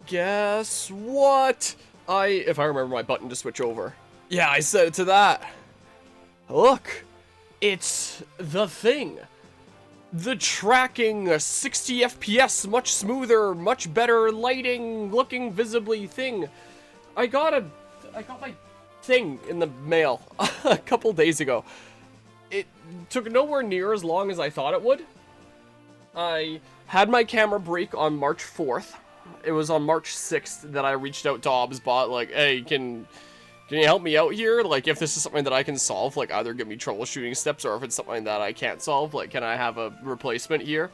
guess what? If I remember my button to switch over. Yeah, I set it to that. Look, it's the thing. The tracking 60 FPS, much smoother, much better lighting, looking visibly thing. I got my thing in the mail a couple days ago. It took nowhere near as long as I thought it would. I had my camera break on March 4th. It was on March 6th that I reached out to OBSBot, like, hey, can you help me out here? Like, if this is something that I can solve, like, either give me troubleshooting steps, or if it's something that I can't solve, like, can I have a replacement here?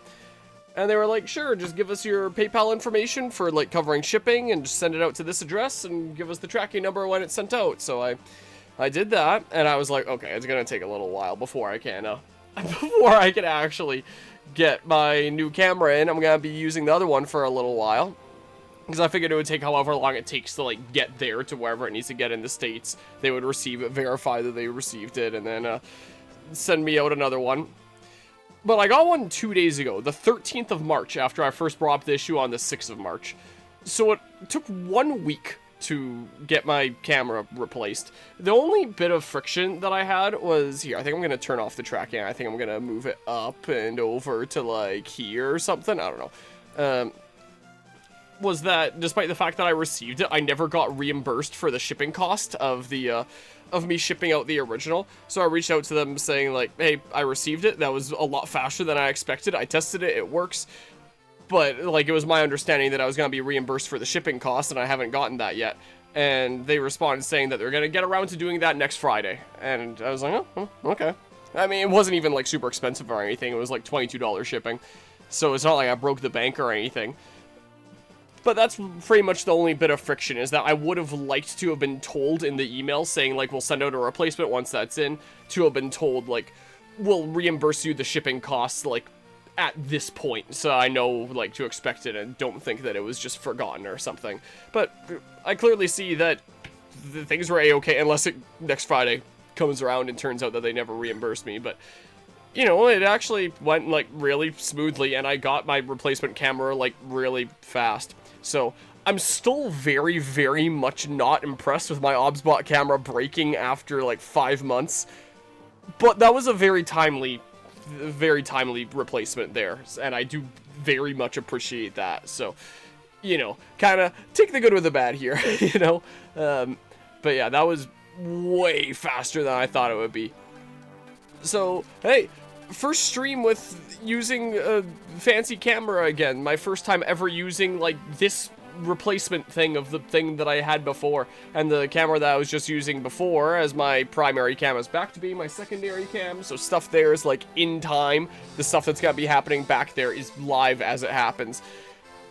And they were like, sure, just give us your PayPal information for, like, covering shipping, and just send it out to this address, and give us the tracking number when it's sent out. So I did that, and I was like, okay, it's gonna take a little while before I can, actually get my new camera in. I'm gonna be using the other one for a little while. Because I figured it would take however long it takes to, like, get there to wherever it needs to get in the States. They would receive it, verify that they received it, and then send me out another one. But I got one 2 days ago, the 13th of March, after I first brought up the issue on the 6th of March. So it took 1 week to get my camera replaced. The only bit of friction that I had was here. I think I'm going to turn off the tracking. I think I'm going to move it up and over to, like, here or something. I don't know. Was that despite the fact that I received it, I never got reimbursed for the shipping cost of the of me shipping out the original. So I reached out to them saying, like, hey, I received it. That was a lot faster than I expected. I tested it. It works. But, like, it was my understanding that I was going to be reimbursed for the shipping cost, and I haven't gotten that yet. And they responded saying that they're going to get around to doing that next Friday. And I was like, oh, okay. I mean, it wasn't even, like, super expensive or anything. It was, like, $22 shipping. So it's not like I broke the bank or anything. But that's pretty much the only bit of friction, is that I would have liked to have been told in the email saying, like, we'll send out a replacement once that's in, to have been told, like, we'll reimburse you the shipping costs, like, at this point, so I know, like, to expect it and don't think that it was just forgotten or something. But I clearly see that the things were a-okay, unless it next Friday comes around and turns out that they never reimbursed me. But, you know, it actually went, like, really smoothly, and I got my replacement camera, like, really fast. So I'm still very, very much not impressed with my OBSBot camera breaking after, like, 5 months. But that was a very timely replacement there, and I do very much appreciate that. So, you know, kind of take the good with the bad here, you know. But yeah, that was way faster than I thought it would be. So, hey, first stream with using a fancy camera again. My first time ever using, like, this replacement thing of the thing that I had before, and the camera that I was just using before as my primary cam is back to being my secondary cam, so stuff there is, like, in time. The stuff that's gonna be happening back there is live as it happens.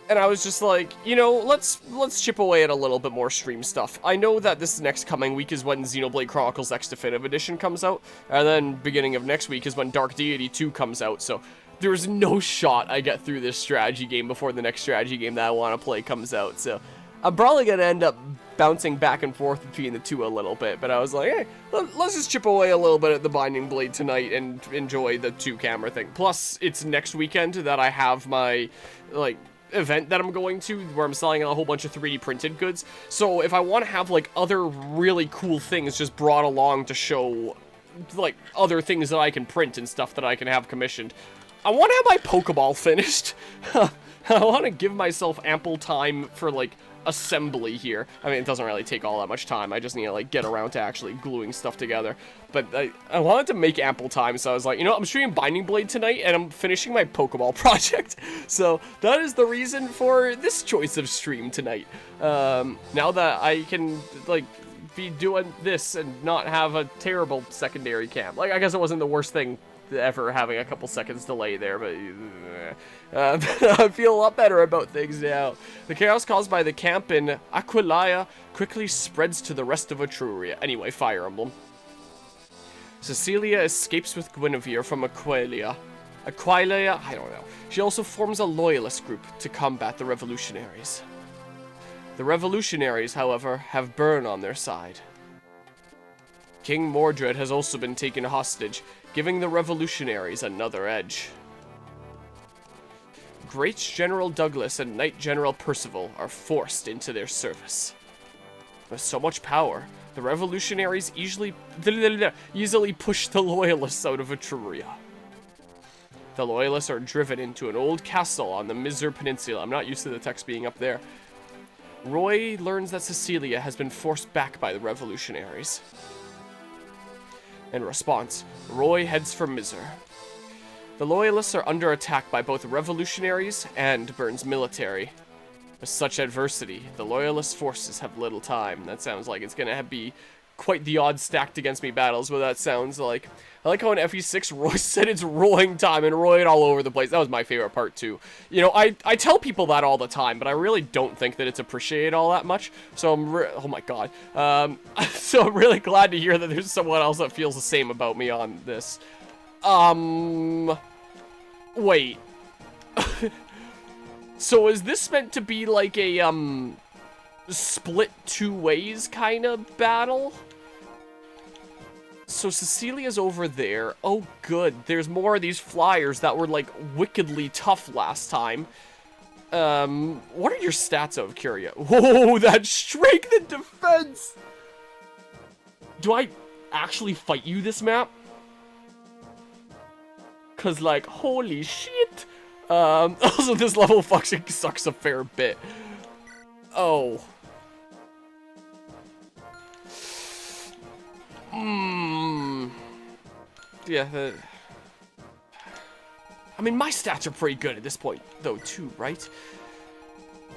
And I was just like, you know, let's chip away at a little bit more stream stuff. I know that this next coming week is when Xenoblade Chronicles X Definitive Edition comes out, and then beginning of next week is when Dark Deity 2 comes out, so there's no shot I get through this strategy game before the next strategy game that I want to play comes out. So I'm probably going to end up bouncing back and forth between the two a little bit. But I was like, hey, let's just chip away a little bit at the Binding Blade tonight and enjoy the 2-camera thing. Plus, it's next weekend that I have my, like, event that I'm going to where I'm selling a whole bunch of 3D printed goods. So if I want to have, like, other really cool things just brought along to show, like, other things that I can print and stuff that I can have commissioned, I want to have my Pokeball finished. I want to give myself ample time for, like, assembly here. I mean, it doesn't really take all that much time. I just need to, like, get around to actually gluing stuff together. But I wanted to make ample time, so I was like, you know, I'm streaming Binding Blade tonight, and I'm finishing my Pokeball project. So that is the reason for this choice of stream tonight. Now that I can, like, be doing this and not have a terrible secondary cam. Like, I guess it wasn't the worst thing ever having a couple seconds delay there, but I feel a lot better about things now. The chaos caused by the camp in Aquileia quickly spreads to the rest of Etruria. Anyway, Fire Emblem. Cecilia escapes with Guinevere from Aquileia. I don't know. She also forms a loyalist group to combat the revolutionaries. The revolutionaries, however, have Byrne on their side. King Mordred has also been taken hostage, giving the revolutionaries another edge. Great General Douglas and Knight General Percival are forced into their service. With so much power, the revolutionaries easily push the loyalists out of Etruria. The loyalists are driven into an old castle on the Mizur Peninsula. I'm not used to the text being up there. Roy learns that Cecilia has been forced back by the revolutionaries. In response, Roy heads for Mizur. The loyalists are under attack by both revolutionaries and Byrne's military. With such adversity, the loyalist forces have little time. That sounds like it's gonna be quite the odds stacked against me battles, what that sounds like. I like how in FE6, Roy said it's rolling time and roying all over the place. That was my favorite part, too. You know, I tell people that all the time, but I really don't think that it's appreciated all that much. So oh my god. So I'm really glad to hear that there's someone else that feels the same about me on this. Wait. So is this meant to be like a, split two ways kind of battle? So Cecilia's over there. Oh, good. There's more of these flyers that were, like, wickedly tough last time. What are your stats out of Curia? Whoa, that strength and defense! Do I actually fight you this map? Cause, like, holy shit! Also, this level fucking sucks a fair bit. Oh. Yeah, I mean, my stats are pretty good at this point, though, too, right?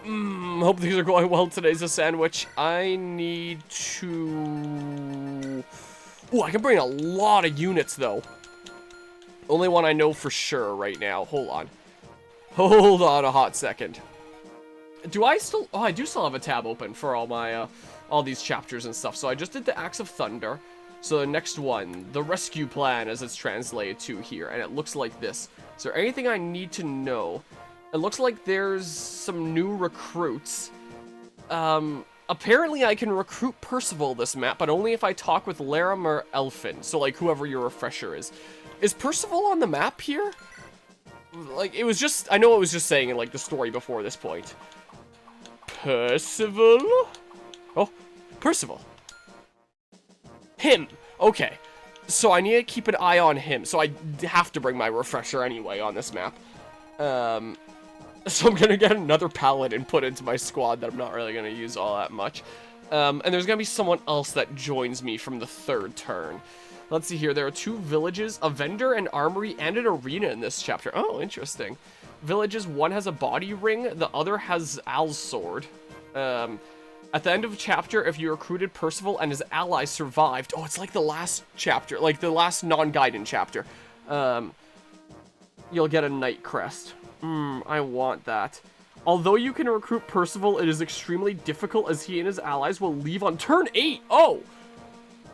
Hope things are going well. Today's a sandwich. I need to... Ooh, I can bring a lot of units, though. Only one I know for sure right now. Hold on. Hold on a hot second. Do I still... Oh, I do still have a tab open for all my, all these chapters and stuff. So I just did the Axe of Thunder. So the next one, the rescue plan as it's translated to here. And it looks like this. Is there anything I need to know? It looks like there's some new recruits. Apparently I can recruit Percival this map, but only if I talk with Laram or Elfin. So like whoever your refresher is. Is Percival on the map here? Like it was just, I know it was just saying in like the story before this point. Percival? Oh, Percival. Him. Okay. So I need to keep an eye on him. So I have to bring my refresher anyway on this map. So I'm going to get another paladin put into my squad that I'm not really going to use all that much. And there's going to be someone else that joins me from the third turn. Let's see here. There are 2 villages, a vendor, an armory, and an arena in this chapter. Oh, interesting. Villages, one has a body ring, the other has Al's sword. At the end of the chapter, if you recruited Percival and his allies survived... Oh, it's like the last chapter, like the last non-Gaiden chapter. You'll get a Knight Crest. I want that. Although you can recruit Percival, it is extremely difficult as he and his allies will leave on turn 8. Oh!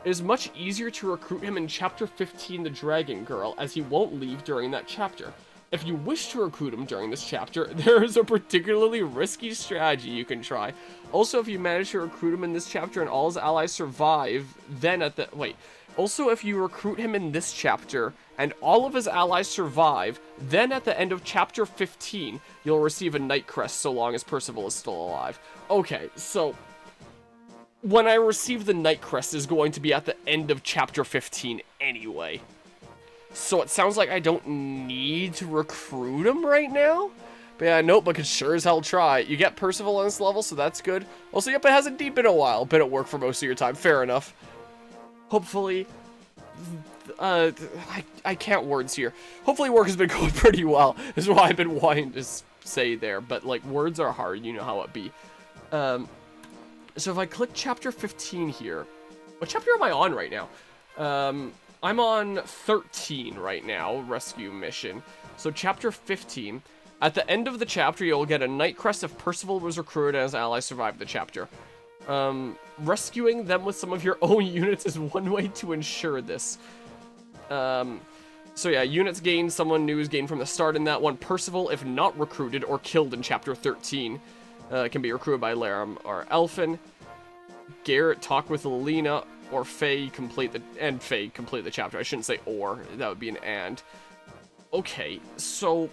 It is much easier to recruit him in Chapter 15, The Dragon Girl, as he won't leave during that chapter. If you wish to recruit him during this chapter, there is a particularly risky strategy you can try. Also, if you manage to recruit him in this chapter and all his allies survive, then at the... Wait. Also, if you recruit him in this chapter and all of his allies survive, then at the end of Chapter 15, you'll receive a Knight Crest so long as Percival is still alive. Okay, so... When I receive the Knight Crest is going to be at the end of Chapter 15 anyway. So it sounds like I don't need to recruit him right now? But yeah, nope, but could sure as hell try. You get Percival on this level, so that's good. Also, yep, it hasn't been a while. Been at work for most of your time. Fair enough. Hopefully... I can't words here. Hopefully work has been going pretty well. This is why I've been wanting to say there. But, like, words are hard. You know how it be. So if I click Chapter 15 here... What chapter am I on right now? I'm on 13 right now, rescue mission. So Chapter 15, at the end of the chapter, you'll get a Knight Crest if Percival was recruited and his allies survived the chapter. Rescuing them with some of your own units is one way to ensure this. So yeah, units gained, someone new is gained from the start in that one. Percival, if not recruited or killed in Chapter 13, can be recruited by Laram or Elfin. Garrett, talk with Lena, or Faye complete the chapter. I shouldn't say or, that would be an and. Okay, so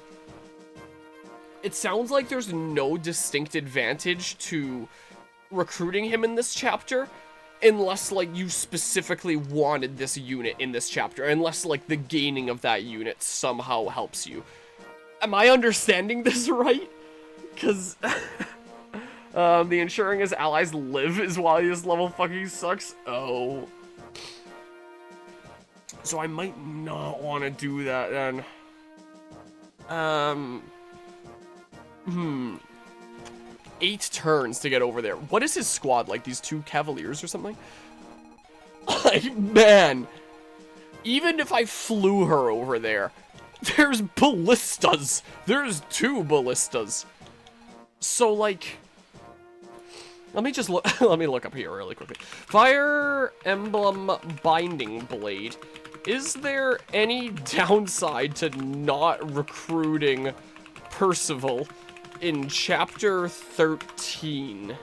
it sounds like there's no distinct advantage to recruiting him in this chapter, unless, like, you specifically wanted this unit in this chapter, unless, like, the gaining of that unit somehow helps you. Am I understanding this right? Because, the ensuring his allies live is why this level fucking sucks. Oh. So I might not want to do that, then. 8 turns to get over there. What is his squad like? These 2 cavaliers or something? Like, man. Even if I flew her over there, there's ballistas. There's 2 ballistas. So, like, let me just look. Let me look up here really quickly. Fire Emblem Binding Blade. Is there any downside to not recruiting Percival in Chapter 13?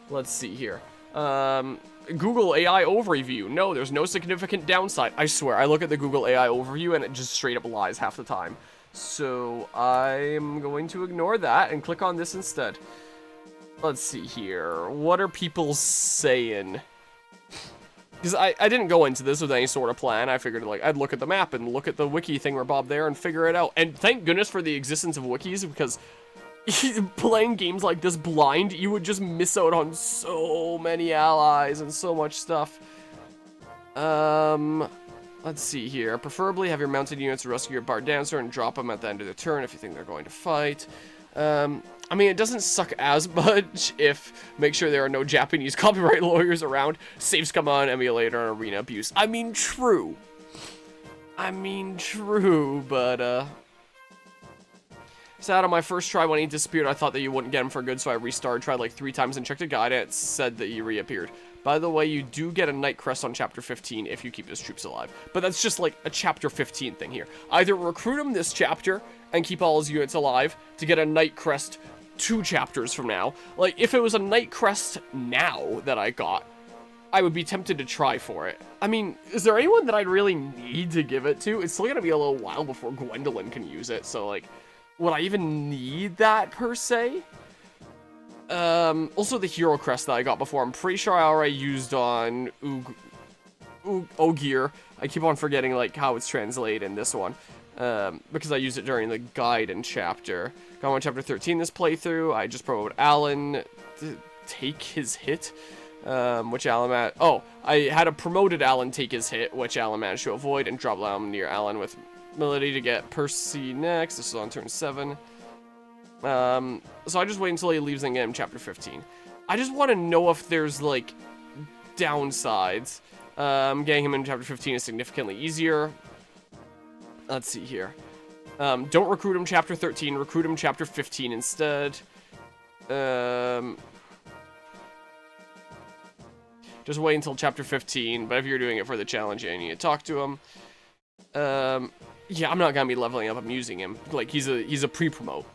Let's see here. Google AI Overview. No, there's no significant downside. I swear, I look at the Google AI Overview and it just straight up lies half the time. So I'm going to ignore that and click on this instead. Let's see here. What are people saying? Because I didn't go into this with any sort of plan. I figured, like, I'd look at the map and look at the wiki thingamabob there and figure it out. And thank goodness for the existence of wikis, because playing games like this blind, you would just miss out on so many allies and so much stuff. Let's see here. Preferably have your mounted units rescue your bar dancer and drop them at the end of the turn if you think they're going to fight. I mean, it doesn't suck as much if make sure there are no Japanese copyright lawyers around. Saves come on, emulator, and arena abuse. I mean, true. But, sad on my first try when he disappeared, I thought that you wouldn't get him for good, so I restarted, tried like 3 times and checked a guide, and it said that he reappeared. By the way, you do get a Knight Crest on Chapter 15 if you keep his troops alive. But that's just like a Chapter 15 thing here. Either recruit him this chapter and keep all his units alive to get a Knight Crest 2 chapters from now. Like, if it was a Knight Crest now that I got, I would be tempted to try for it. I mean, is there anyone that I'd really need to give it to? It's still gonna be a little while before Gwendolyn can use it, so like, would I even need that per se? Also the Hero Crest that I got before, I'm pretty sure I already used on Ogier. I keep on forgetting like how it's translated in this one. Because I used it during the guide and chapter. Got on Chapter 13 this playthrough. I just promoted Alan to take his hit. Which Alan I had a promoted Alan take his hit, which Alan managed to avoid, and drop down near Alan with Melody to get Percy next. This is on turn 7. So I just wait until he leaves and get him Chapter 15. I just want to know if there's, like, downsides. Getting him in Chapter 15 is significantly easier. Let's see here. Don't recruit him Chapter 13, recruit him Chapter 15 instead. Just wait until Chapter 15, but if you're doing it for the challenge, you need to talk to him. Yeah, I'm not gonna be leveling up, I'm using him. Like, he's a pre-promote.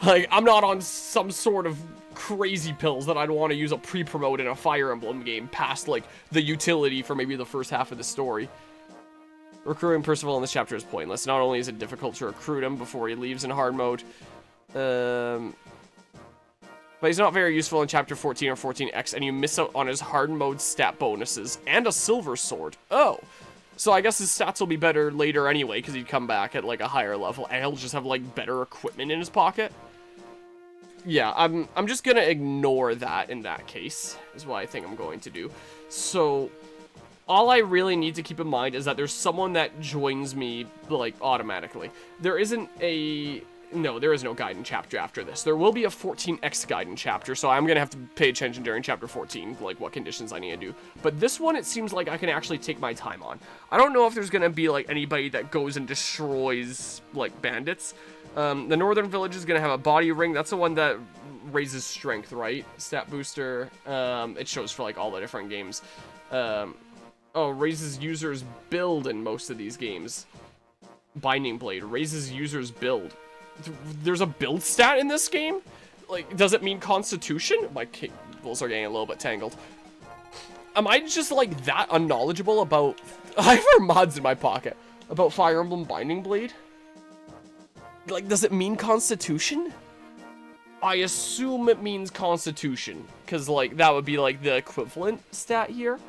Like, I'm not on some sort of crazy pills that I'd want to use a pre-promote in a Fire Emblem game past, like, the utility for maybe the first half of the story. Recruiting Percival in this chapter is pointless. Not only is it difficult to recruit him before he leaves in hard mode, but he's not very useful in Chapter 14 or 14X, and you miss out on his hard mode stat bonuses and a silver sword. Oh, so I guess his stats will be better later anyway, because he'd come back at like a higher level, and he'll just have like better equipment in his pocket. Yeah, I'm just gonna ignore that in that case, is what I think I'm going to do. So all I really need to keep in mind is that there's someone that joins me, like, automatically. There isn't a... No, there is no Gaiden chapter after this. There will be a 14X Gaiden chapter, so I'm gonna have to pay attention during Chapter 14, like, what conditions I need to do. But this one, it seems like I can actually take my time on. I don't know if there's gonna be, like, anybody that goes and destroys, like, bandits. The Northern Village is gonna have a body ring. That's the one that raises strength, right? Stat booster. It shows for, like, all the different games. Oh, raises users' build in most of these games. Binding Blade raises users' build. There's a build stat in this game? Like, does it mean Constitution? My cables are getting a little bit tangled. Am I just, like, that unknowledgeable about... I have our mods in my pocket. About Fire Emblem Binding Blade? Like, does it mean Constitution? I assume it means Constitution, because, like, that would be, like, the equivalent stat here.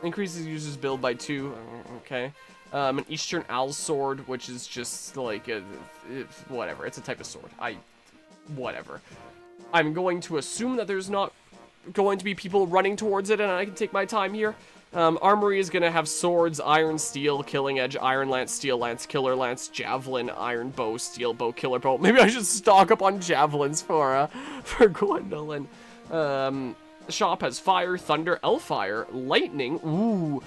Increases user's build by 2, okay. An Eastern Owl Sword, which is just, like, whatever, it's a type of sword. Whatever. I'm going to assume that there's not going to be people running towards it, and I can take my time here. Armory is going to have swords, iron, steel, killing edge, iron lance, steel lance, killer lance, javelin, iron bow, steel bow, killer bow. Maybe I should stock up on javelins for Gwendolyn. The shop has fire, thunder, L-fire, lightning, ooh,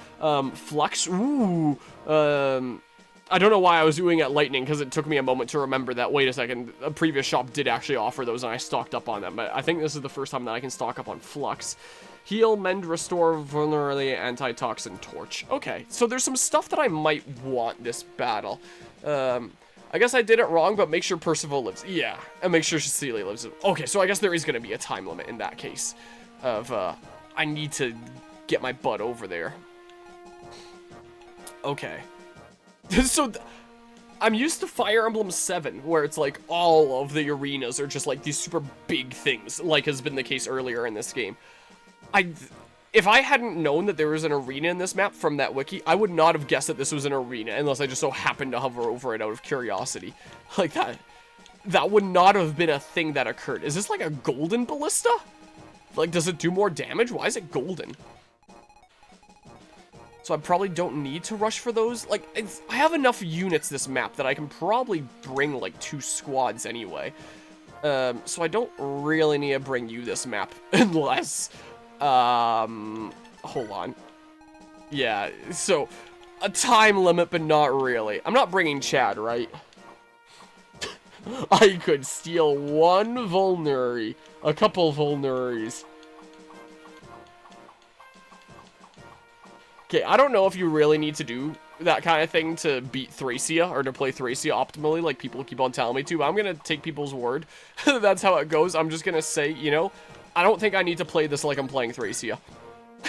flux, ooh, I don't know why I was doing at lightning, because it took me a moment to remember that, wait a second, a previous shop did actually offer those, and I stocked up on them, but I think this is the first time that I can stock up on flux. Heal, mend, restore, vulnerability, antitoxin, torch. Okay, so there's some stuff that I might want this battle. I guess I did it wrong, but make sure Percival lives. Yeah, and make sure Cecilia lives. Okay, so I guess there is going to be a time limit in that case of, I need to get my butt over there. Okay. So, I'm used to Fire Emblem 7, where it's like all of the arenas are just like these super big things, like has been the case earlier in this game. If I hadn't known that there was an arena in this map from that wiki, I would not have guessed that this was an arena, unless I just so happened to hover over it out of curiosity. Like that would not have been a thing that occurred. Is this like a golden ballista? Like, does it do more damage? Why is it golden? So I probably don't need to rush for those. Like, I have enough units this map that I can probably bring, like, 2 squads anyway. So I don't really need to bring you this map, unless... hold on. Yeah, so, a time limit, but not really. I'm not bringing Chad, right? I could steal 1 vulnerary, a couple vulneraries. Okay, I don't know if you really need to do that kind of thing to beat Thracia, or to play Thracia optimally, like people keep on telling me to, but I'm gonna take people's word. That's how it goes. I'm just gonna say, you know, I don't think I need to play this like I'm playing Thracia.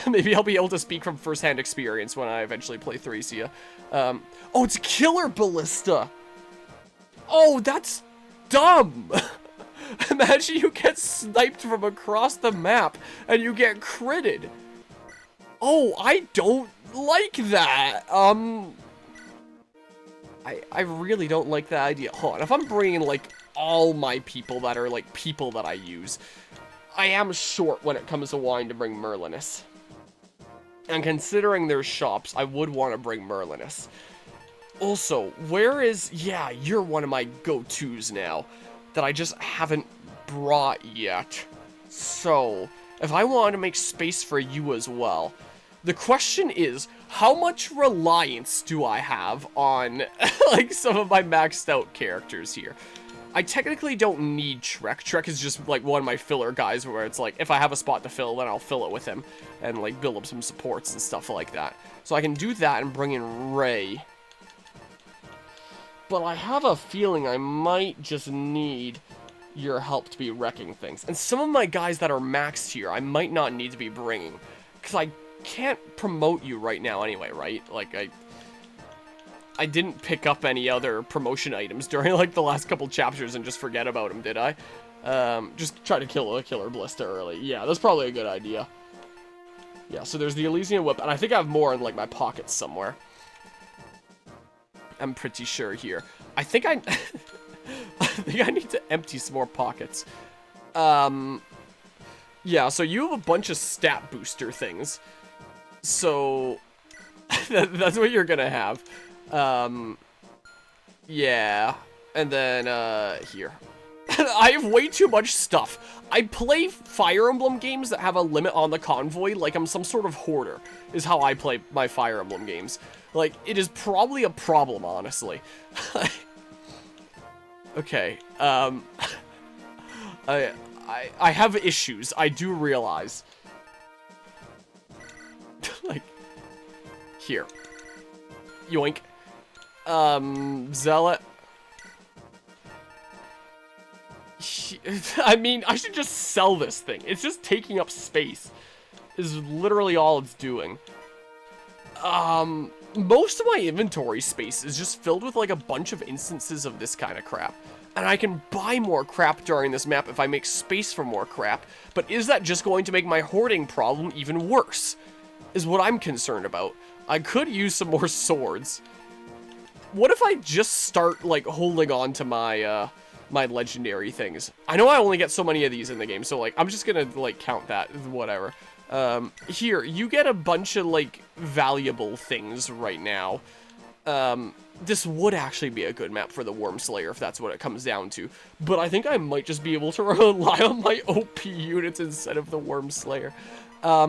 Maybe I'll be able to speak from first-hand experience when I eventually play Thracia. Oh, it's Killer Ballista! Oh, that's dumb! Imagine you get sniped from across the map, and you get critted. Oh, I don't like that. I really don't like that idea. Hold on, if I'm bringing, like, all my people that are, like, people that I use, I am short when it comes to wanting to bring Merlinus. And considering their shops, I would want to bring Merlinus. Also, where is... Yeah, you're one of my go-tos now that I just haven't brought yet. So, if I wanted to make space for you as well, the question is, how much reliance do I have on, like, some of my maxed out characters here? I technically don't need Trek. Trek is just, like, one of my filler guys where it's like, if I have a spot to fill, then I'll fill it with him and, like, build up some supports and stuff like that. So I can do that and bring in Ray. But I have a feeling I might just need your help to be wrecking things. And some of my guys that are maxed here, I might not need to be bringing. Because I can't promote you right now anyway, right? Like, I didn't pick up any other promotion items during, like, the last couple chapters and just forget about them, did I? Just try to kill a Killer Ballista early. Yeah, that's probably a good idea. Yeah, so there's the Elysian Whip, and I think I have more in, like, my pockets somewhere. I'm pretty sure here. I think I think I need to empty some more pockets. Yeah, so you have a bunch of stat booster things. So, that's what you're gonna have. Yeah. And then, here. I have way too much stuff. I play Fire Emblem games that have a limit on the convoy, like I'm some sort of hoarder, is how I play my Fire Emblem games. Like, it is probably a problem, honestly. Okay, I have issues, I do realize. Like, here. Yoink. Zealot. I mean, I should just sell this thing. It's just taking up space. Is literally all it's doing. most of my inventory space is just filled with like a bunch of instances of this kind of crap. And I can buy more crap during this map if I make space for more crap. But is that just going to make my hoarding problem even worse? Is what I'm concerned about. I could use some more swords. What if I just start, like, holding on to my, my legendary things? I know I only get so many of these in the game, so, like, I'm just gonna, like, count that, whatever. Here, you get a bunch of, like, valuable things right now. This would actually be a good map for the Worm Slayer if that's what it comes down to. But I think I might just be able to rely on my OP units instead of the Worm Slayer. I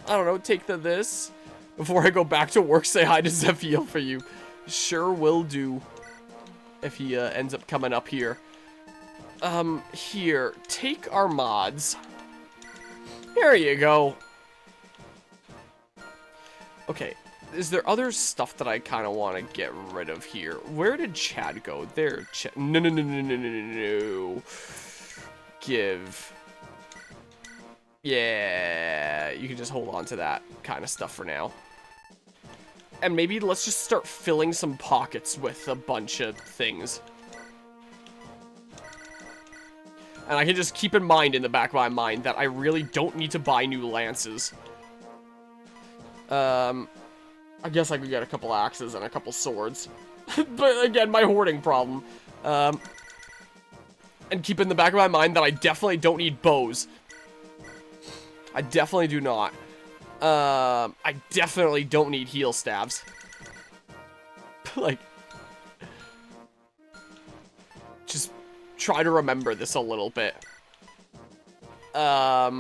don't know, take this. Before I go back to work, say hi to Zephiel for you. Sure will do. If he ends up coming up here. Here, take our mods. There you go. Okay, is there other stuff that I kind of want to get rid of here? Where did Chad go? There, Chad. No. Give. Yeah, you can just hold on to that kind of stuff for now. And maybe let's just start filling some pockets with a bunch of things. And I can just keep in mind in the back of my mind that I really don't need to buy new lances. I guess I could get a couple axes and a couple swords. But again, my hoarding problem. And keep in the back of my mind that I definitely don't need bows. I definitely do not. I definitely don't need heal staves. Like, just try to remember this a little bit. I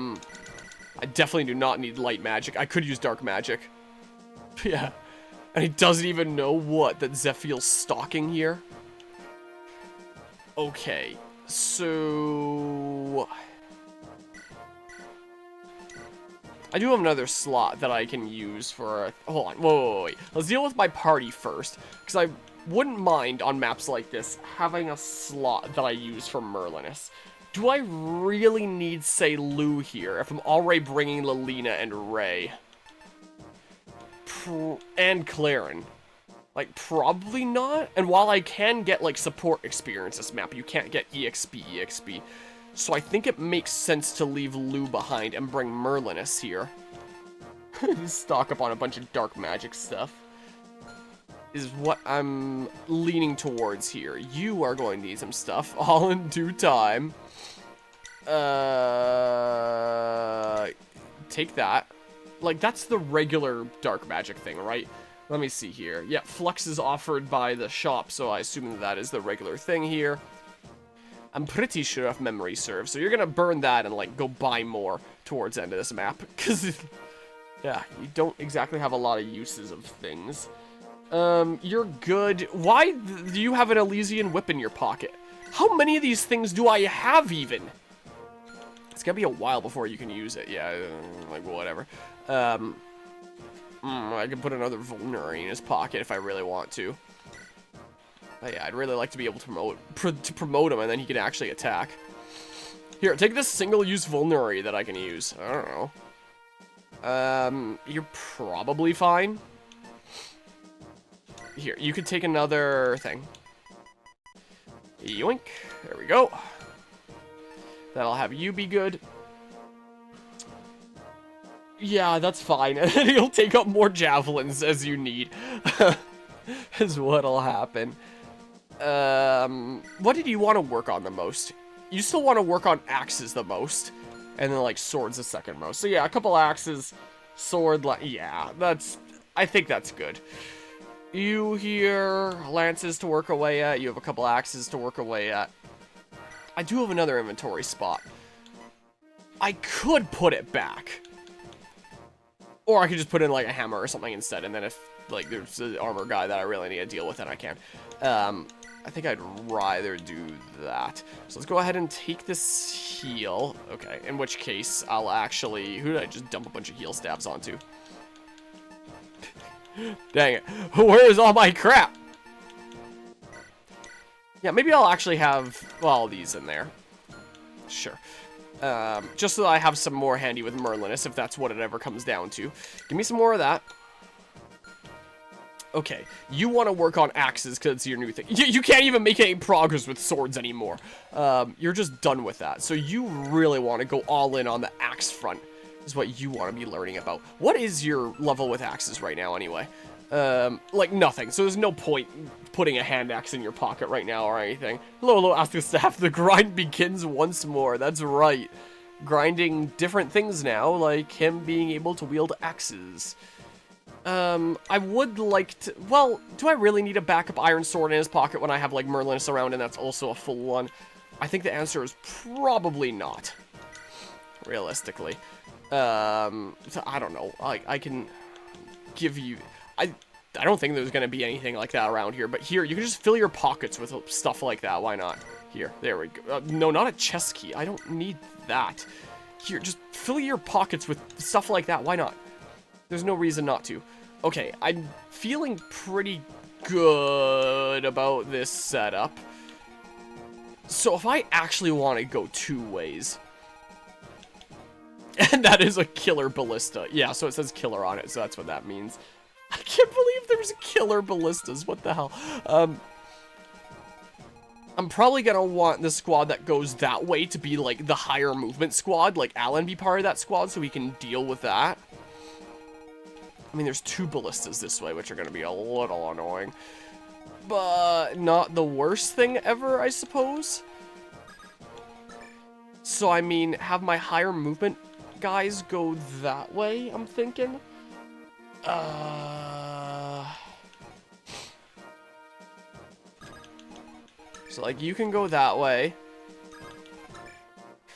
definitely do not need light magic. I could use dark magic. Yeah. And he doesn't even know what, that Zephiel's stalking here? Okay. So I do have another slot that I can use for... Hold on. Wait. Let's deal with my party first. Because I wouldn't mind, on maps like this, having a slot that I use for Merlinus. Do I really need, say, Lou here, if I'm already bringing Lilina and Ray? And Claren. Like, probably not. And while I can get, like, support experience this map, you can't get EXP. So I think it makes sense to leave Lou behind and bring Merlinus here. Stock up on a bunch of dark magic stuff. Is what I'm leaning towards here. You are going to need some stuff, all in due time. Take that. Like, that's the regular dark magic thing, right? Let me see here. Yeah, Flux is offered by the shop, so I assume that is the regular thing here. I'm pretty sure if memory serves, so you're gonna burn that and, like, go buy more towards the end of this map, because, yeah, you don't exactly have a lot of uses of things. You're good. Why do you have an Elysian whip in your pocket? How many of these things do I have, even? It's gonna be a while before you can use it. Yeah, like, whatever. I can put another Vulnerary in his pocket if I really want to. But yeah, I'd really like to be able to promote him, and then he can actually attack. Here, take this single-use Vulnerary that I can use. I don't know. You're probably fine. Here, you could take another thing. Yoink. There we go. That'll have you be good. Yeah, that's fine. And then he'll take up more javelins as you need. Is what'll happen. What did you want to work on the most? You still want to work on axes the most. And then, like, swords the second most. So, yeah, a couple axes, sword, yeah, I think that's good. You here, lances to work away at. You have a couple axes to work away at. I do have another inventory spot. I could put it back. Or I could just put in, like, a hammer or something instead. And then if, like, there's an armor guy that I really need to deal with, then I can. I think I'd rather do that. So let's go ahead and take this heal. Okay, in which case, I'll actually... Who did I just dump a bunch of heal stabs onto? Dang it. Where is all my crap? Yeah, maybe I'll actually have, well, these in there. Sure. Just so that I have some more handy with Merlinus, if that's what it ever comes down to. Give me some more of that. Okay, you want to work on axes because it's your new thing. You can't even make any progress with swords anymore. You're just done with that. So you really want to go all in on the axe front is what you want to be learning about. What is your level with axes right now anyway? Like nothing. So there's no point putting a hand axe in your pocket right now or anything. Hello, ask the staff. The grind begins once more. That's right. Grinding different things now, like him being able to wield axes. I would like to, well, do I really need a backup iron sword in his pocket when I have, like, Merlinus around and that's also a full one? I think the answer is probably not, realistically. So I don't know, I can give you, I don't think there's gonna be anything like that around here, but here, you can just fill your pockets with stuff like that, why not? Here, there we go. No, not a chest key, I don't need that. Here, just fill your pockets with stuff like that, why not? There's no reason not to. Okay, I'm feeling pretty good about this setup. So if I actually want to go 2 ways, and that is a killer ballista. Yeah, so it says killer on it, so that's what that means. I can't believe there's killer ballistas. What the hell? I'm probably going to want the squad that goes that way to be, like, the higher movement squad. Like, Alan be part of that squad so we can deal with that. I mean, there's 2 ballistas this way, which are going to be a little annoying. But not the worst thing ever, I suppose. So, I mean, have my higher movement guys go that way, I'm thinking. So, like, you can go that way.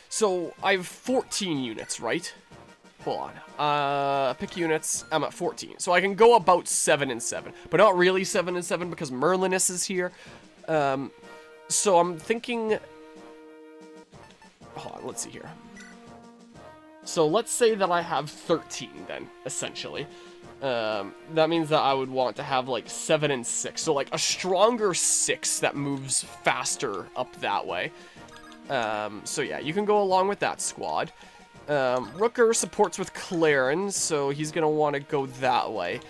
So, I have 14 units, right? Hold on. Pick units. I'm at 14. So I can go about 7 and 7. But not really 7 and 7 because Merlinus is here. So I'm thinking... Hold on, let's see here. So let's say that I have 13 then, essentially. That means that I would want to have like 7 and 6. So like a stronger 6 that moves faster up that way. So yeah, you can go along with that squad. Rooker supports with Claren, so he's gonna want to go that way.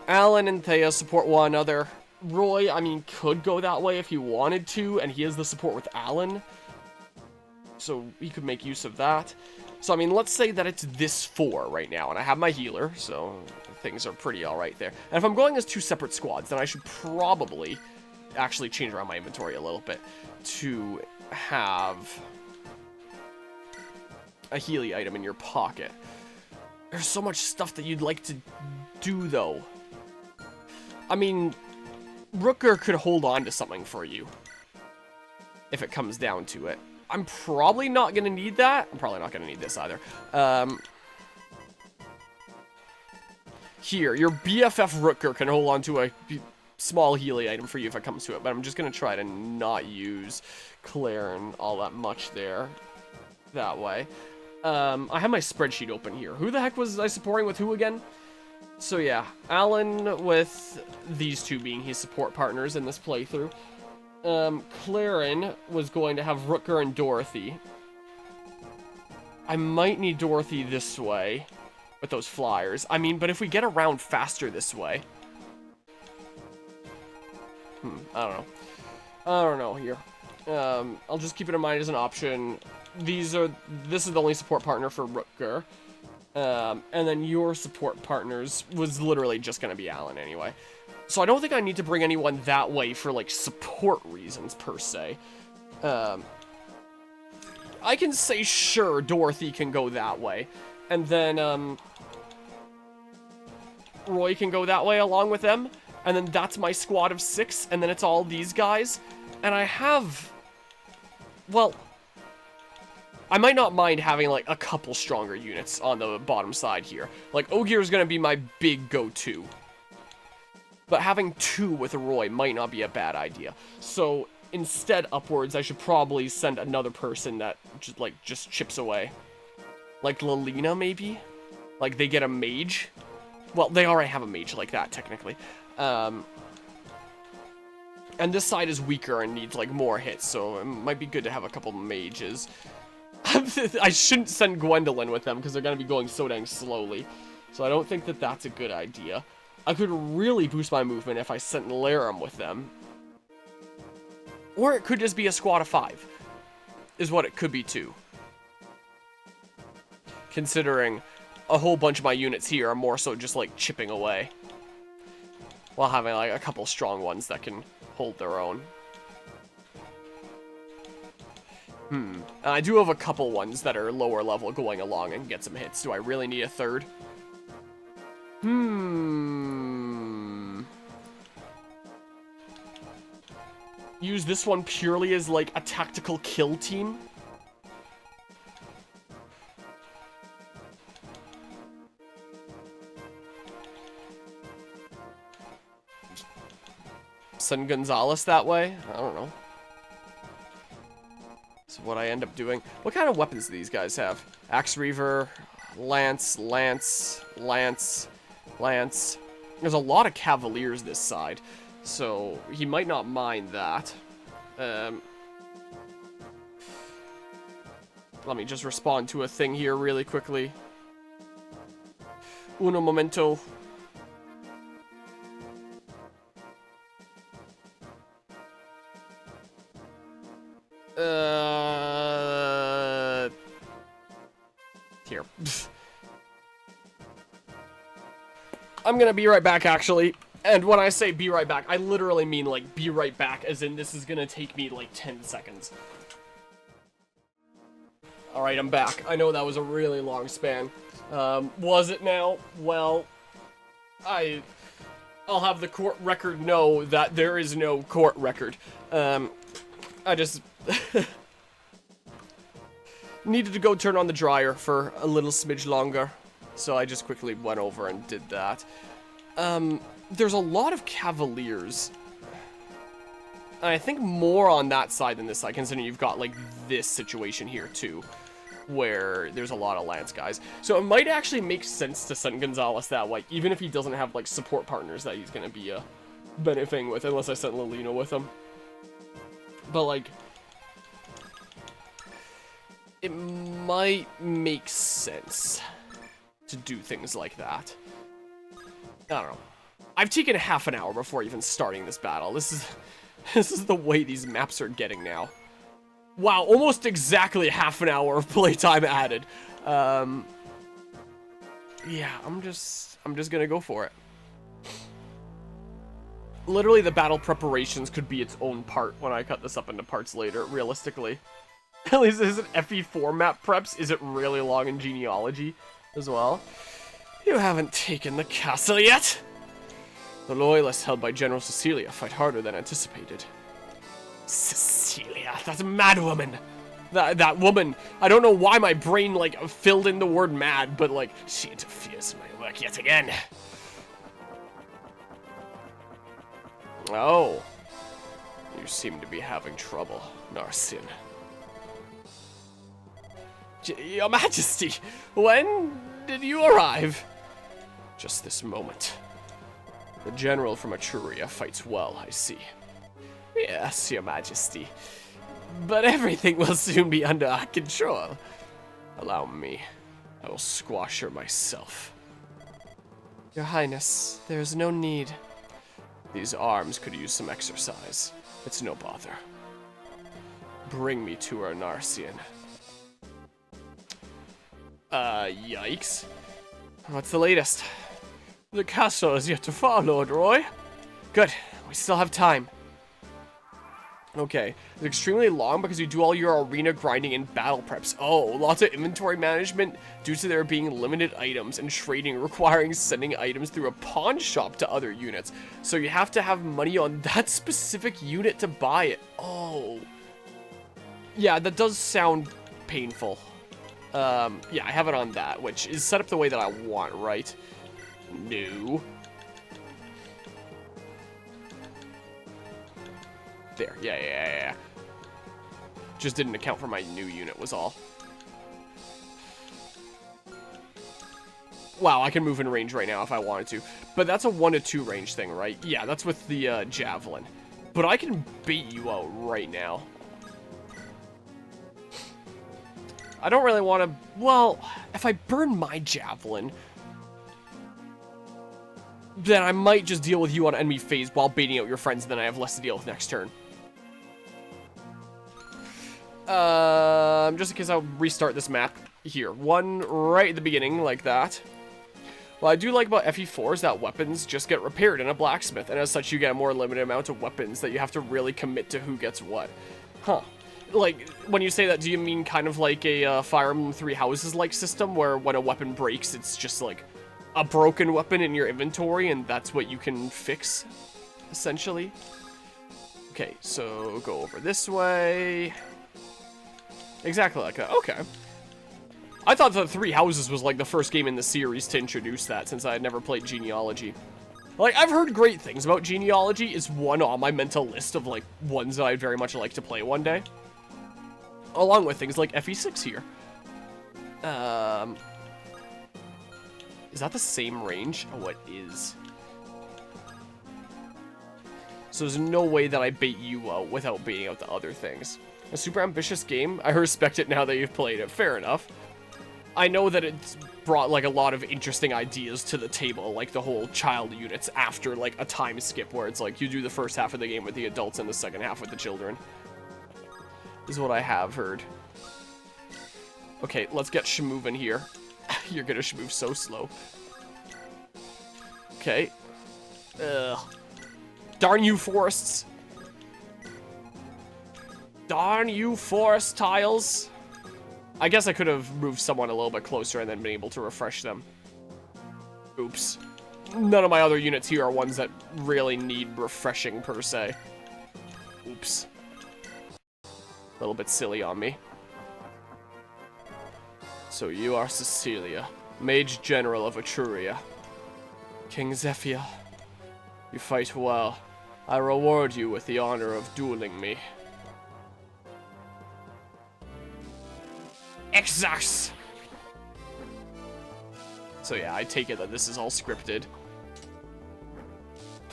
Alan and Thea support one another. Roy, I mean, could go that way if he wanted to, and he has the support with Alan. So he could make use of that. So, I mean, let's say that it's this 4 right now, and I have my healer, so things are pretty alright there. And if I'm going as 2 separate squads, then I should probably actually change around my inventory a little bit to have a Healy item in your pocket. There's so much stuff that you'd like to do, though. I mean, Rooker could hold on to something for you, if it comes down to it. I'm probably not going to need that. I'm probably not going to need this either. Here, your BFF Rooker can hold on to a small Healy item for you if it comes to it, but I'm just going to try to not use Claren all that much there. That way. I have my spreadsheet open here. Who the heck was I supporting with who again? So yeah, Alan with these 2 being his support partners in this playthrough. Claren was going to have Rooker and Dorothy. I might need Dorothy this way with those flyers. I mean, but if we get around faster this way... I don't know. I don't know here. I'll just keep it in mind as an option. This is the only support partner for Rooker. And then your support partners was literally just going to be Alan anyway. So I don't think I need to bring anyone that way for, like, support reasons, per se. I can say, sure, Dorothy can go that way. And then, Roy can go that way along with them. And then that's my squad of 6. And then it's all these guys. And I have... Well... I might not mind having, like, a couple stronger units on the bottom side here. Like, Ogier is going to be my big go-to. But having 2 with Roy might not be a bad idea. So, instead, upwards, I should probably send another person that just chips away. Like Lilina, maybe? Like, they get a mage? Well, they already have a mage like that, technically. And this side is weaker and needs, like, more hits, so it might be good to have a couple mages. I shouldn't send Gwendolyn with them, because they're going to be going so dang slowly. So I don't think that that's a good idea. I could really boost my movement if I sent Larum with them. Or it could just be a squad of 5, is what it could be too. Considering a whole bunch of my units here are more so just like chipping away, while having like a couple strong ones that can hold their own. And I do have a couple ones that are lower level going along and get some hits. Do I really need a third? Use this one purely as like a tactical kill team. Send Gonzalez that way? I don't know. That's what I end up doing. What kind of weapons do these guys have? Axe Reaver, Lance, Lance, Lance, Lance. There's a lot of Cavaliers this side, so he might not mind that. Let me just respond to a thing here really quickly. Uno momento. Here. I'm gonna be right back, actually. And when I say be right back, I literally mean, like, be right back, as in this is gonna take me, like, 10 seconds. Alright, I'm back. I know that was a really long span. Was it now? Well, I'll have the court record know that there is no court record. I just needed to go turn on the dryer for a little smidge longer, so I just quickly went over and did that. There's a lot of Cavaliers, and I think more on that side than this side, considering you've got, like, this situation here, too, where there's a lot of Lance guys. So it might actually make sense to send Gonzalez that way, even if he doesn't have, like, support partners that he's gonna be, benefiting with, unless I sent Lolino with him. But, like, it might make sense to do things like that. I don't know. I've taken half an hour before even starting this battle. This is the way these maps are getting now. Wow, almost exactly half an hour of playtime added. Yeah, I'm just gonna go for it. Literally, the battle preparations could be its own part when I cut this up into parts later, realistically. At least is it FE4 map preps? Is it really long in genealogy as well? You haven't taken the castle yet? The loyalists held by General Cecilia fight harder than anticipated. Cecilia, that madwoman! That woman, I don't know why my brain, like, filled in the word mad, but, like, she interferes in my work yet again. Oh. You seem to be having trouble, Narcian. Your Majesty, when did you arrive? Just this moment. The general from Etruria fights well, I see. Yes, Your Majesty. But everything will soon be under our control. Allow me. I will squash her myself. Your Highness, there is no need. These arms could use some exercise. It's no bother. Bring me to her, Narcian. Yikes. What's the latest? The castle is yet to fall, Lord Roy. Good, we still have time. Okay, it's extremely long because you do all your arena grinding and battle preps. Oh, lots of inventory management due to there being limited items and trading requiring sending items through a pawn shop to other units. So you have to have money on that specific unit to buy it. Oh. Yeah, that does sound painful. Yeah, I have it on that, which is set up the way that I want, right? No. There, yeah. Just didn't account for my new unit was all. Wow, I can move in range right now if I wanted to. But that's a 1 to 2 range thing, right? Yeah, that's with the javelin. But I can bait you out right now. I don't really want to... Well, if I burn my javelin... then I might just deal with you on enemy phase while baiting out your friends, and then I have less to deal with next turn. Just in case I'll restart this map here. One right at the beginning, like that. What I do like about FE4 is that weapons just get repaired in a blacksmith, and as such you get a more limited amount of weapons that you have to really commit to who gets what. Huh. Like, when you say that, do you mean kind of like a Fire Emblem Three Houses-like system, where when a weapon breaks, it's just like a broken weapon in your inventory, and that's what you can fix, essentially? Okay, so go over this way. Exactly like that. Okay. I thought that Three Houses was like the first game in the series to introduce that, since I had never played Genealogy. Like, I've heard great things about Genealogy. It's one on my mental list of, like, ones that I'd very much like to play one day. Along with things like FE6 here. Is that the same range? Oh, it is. So there's no way that I bait you out without baiting out the other things. A super ambitious game. I respect it now that you've played it. Fair enough. I know that it's brought, like, a lot of interesting ideas to the table, like the whole child units after, like, a time skip where it's like you do the first half of the game with the adults and the second half with the children. Is what I have heard. Okay, let's get Shmoovin here. You're gonna Shmoov so slow. Okay. Ugh. Darn you, forests. Darn you, forest tiles. I guess I could have moved someone a little bit closer and then been able to refresh them. Oops. None of my other units here are ones that really need refreshing, per se. Oops. A little bit silly on me. So you are Cecilia, Mage General of Etruria. King Zephyr, you fight well. I reward you with the honor of dueling me. Exas! So yeah, I take it that this is all scripted.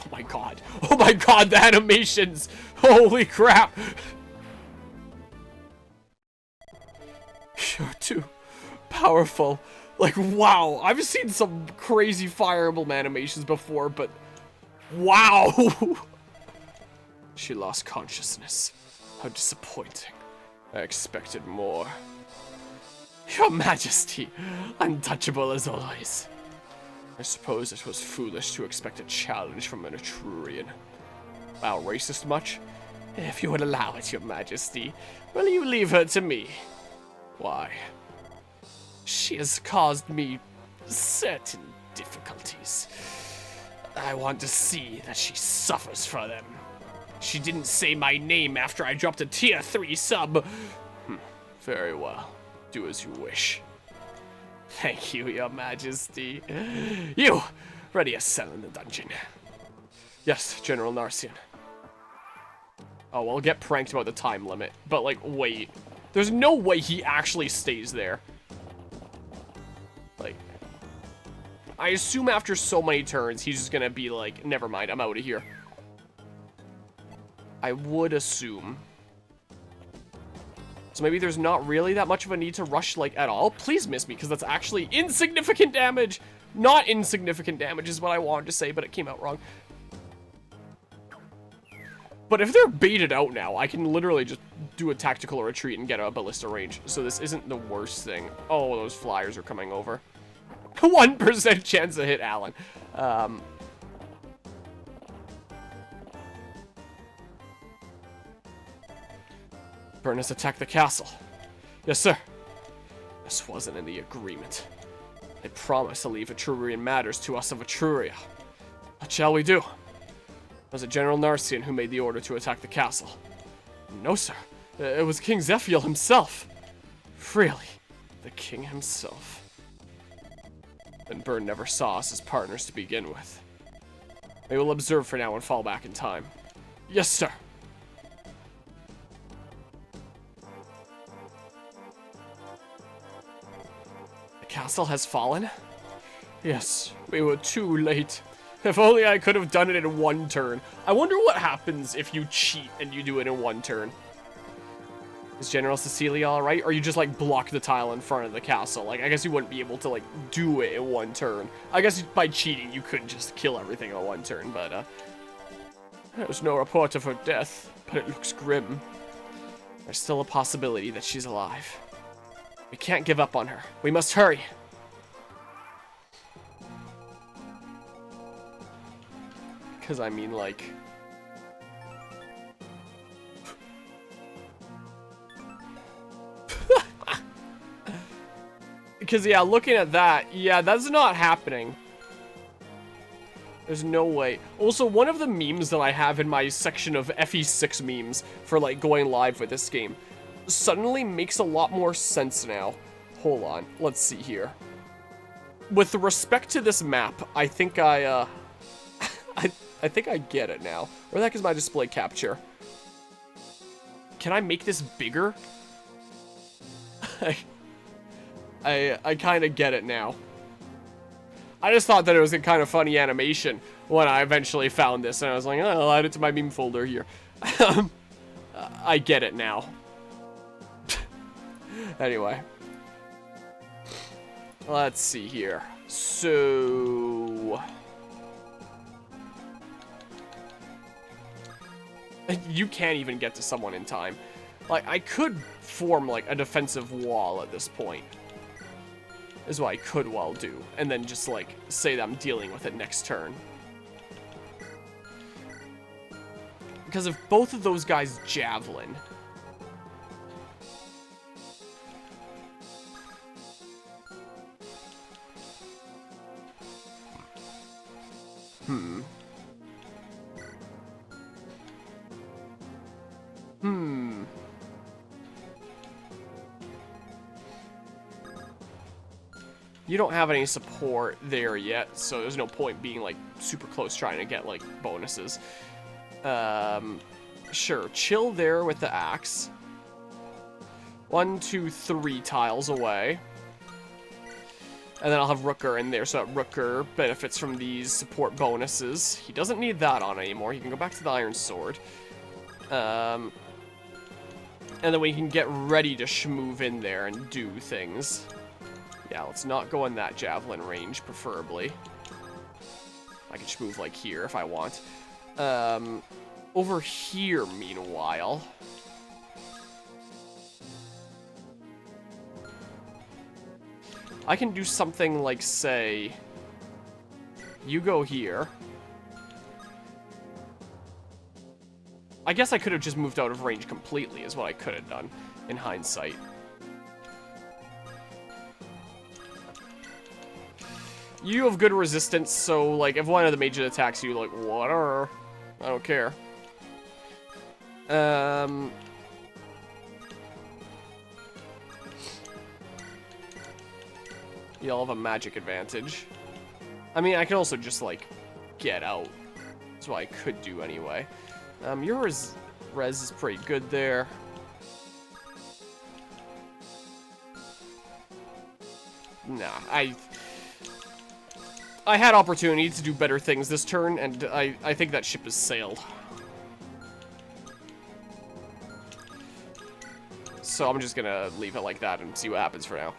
Oh my god. Oh my god, the animations! Holy crap! You're too powerful. Like, wow. I've seen some crazy Fire Emblem animations before, but wow! She lost consciousness. How disappointing. I expected more. Your Majesty, untouchable as always. I suppose it was foolish to expect a challenge from an Etrurian. Wow, racist much? If you would allow it, Your Majesty, will you leave her to me? Why? She has caused me certain difficulties. I want to see that she suffers for them. She didn't say my name after I dropped a tier 3 sub. Very well. Do as you wish. Thank you, Your Majesty. You, ready a cell in the dungeon. Yes, General Narcian. Oh, well, I'll get pranked about the time limit. But, like, wait. There's no way he actually stays there. Like, I assume after so many turns, he's just gonna be like, never mind, I'm out of here. I would assume. So maybe there's not really that much of a need to rush, like, at all. Please miss me, because that's actually insignificant damage. Not insignificant damage is what I wanted to say, but it came out wrong. But if they're baited out now, I can literally just do a tactical retreat and get a ballista range. So this isn't the worst thing. Oh, those flyers are coming over. 1% chance to hit Alan. Burnus attack the castle. Yes, sir. This wasn't in the agreement. I promised to leave Etrurian matters to us of Etruria. What shall we do? Was it General Narcian who made the order to attack the castle? No, sir. It was King Zephiel himself. Really? The king himself. Then Byrne never saw us as partners to begin with. We will observe for now and fall back in time. Yes, sir. The castle has fallen? Yes, we were too late. If only I could have done it in one turn. I wonder what happens if you cheat and you do it in one turn. Is General Cecilia alright? Or you just, like, block the tile in front of the castle? Like, I guess you wouldn't be able to, like, do it in one turn. I guess by cheating, you could just kill everything in one turn, but, there's no report of her death, but it looks grim. There's still a possibility that she's alive. We can't give up on her. We must hurry. Because, I mean, like... Because, yeah, looking at that, yeah, that's not happening. There's no way. Also, one of the memes that I have in my section of FE6 memes for, like, going live with this game suddenly makes a lot more sense now. Hold on. Let's see here. With respect to this map, I think I think I get it now. Where the heck is my display capture? Can I make this bigger? I kind of get it now. I just thought that it was a kind of funny animation when I eventually found this, and I was like, oh, I'll add it to my meme folder here. I get it now. Anyway. Let's see here. So... You can't even get to someone in time. Like, I could form, like, a defensive wall at this point. Is what I could well do. And then just, like, say that I'm dealing with it next turn. Because if both of those guys javelin... You don't have any support there yet, so there's no point being, like, super close trying to get, like, bonuses. Sure, chill there with the axe. 1, 2, 3 tiles away. And then I'll have Rooker in there, so that Rooker benefits from these support bonuses. He doesn't need that on anymore. He can go back to the Iron Sword. And then we can get ready to schmoove in there and do things. Yeah, let's not go in that javelin range, preferably. I can schmoove, like, here if I want. Over here, meanwhile... I can do something like, say... You go here. I guess I could have just moved out of range completely, is what I could have done, in hindsight. You have good resistance, so, like, if one of the mages attacks you, like, whatever. I don't care. You'll have a magic advantage. I mean, I can also just, like, get out. That's what I could do anyway. Your res is pretty good there. Nah, I had opportunity to do better things this turn, and I think that ship has sailed. So I'm just gonna leave it like that and see what happens for now.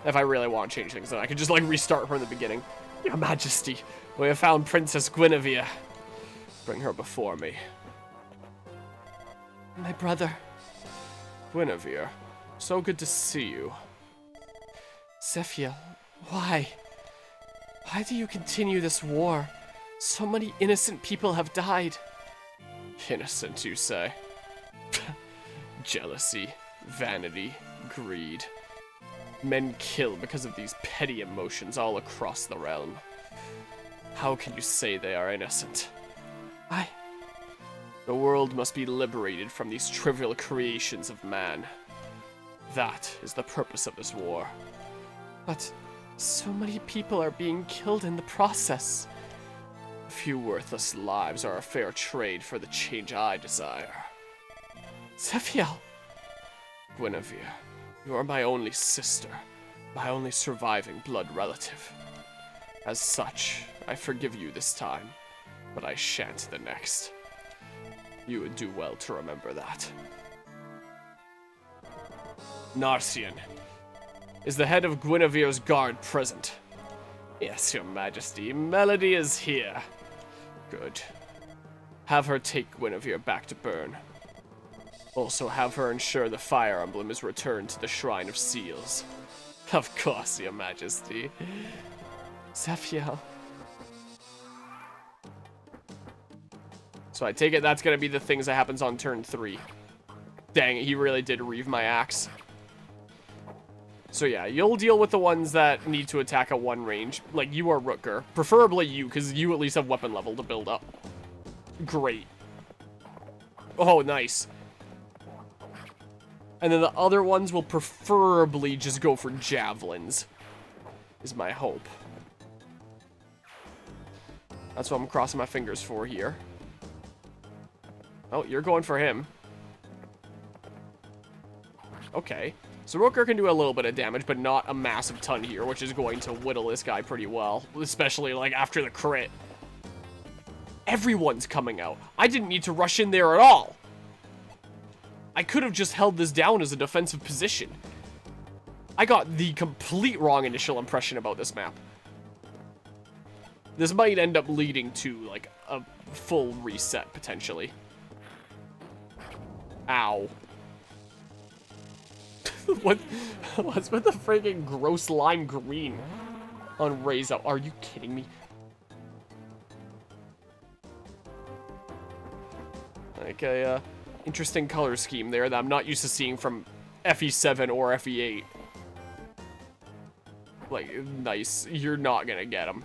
If I really want to change things, then I can just, like, restart from the beginning. Your Majesty, we have found Princess Guinevere. Bring her before me. My brother. Guinevere, so good to see you. Zephyr, why? Why do you continue this war? So many innocent people have died. Innocent, you say? Jealousy, vanity, greed. Men kill because of these petty emotions all across the realm. How can you say they are innocent? The world must be liberated from these trivial creations of man. That is the purpose of this war. But so many people are being killed in the process. A few worthless lives are a fair trade for the change I desire. Zephyr! Guinevere, you are my only sister, my only surviving blood relative. As such, I forgive you this time, but I shan't the next. You would do well to remember that. Narcian. Is the head of Guinevere's guard present? Yes, your majesty. Melody is here. Good. Have her take Guinevere back to Bern. Also have her ensure the Fire Emblem is returned to the Shrine of Seals. Of course, your majesty. Zephiel. So I take it that's gonna be the things that happens on turn 3. Dang it, he really did reave my axe. So yeah, you'll deal with the ones that need to attack at 1 range. Like you or Rutger. Preferably you, because you at least have weapon level to build up. Great. Oh, nice. And then the other ones will preferably just go for javelins. Is my hope. That's what I'm crossing my fingers for here. Oh, you're going for him. Okay. So Rutger can do a little bit of damage, but not a massive ton here, which is going to whittle this guy pretty well. Especially, like, after the crit. Everyone's coming out. I didn't need to rush in there at all. I could have just held this down as a defensive position. I got the complete wrong initial impression about this map. This might end up leading to, like, a full reset, potentially. Ow. What's with the freaking gross lime green on Reza? Are you kidding me? Like a interesting color scheme there that I'm not used to seeing from FE7 or FE8. Like, nice. You're not gonna get him.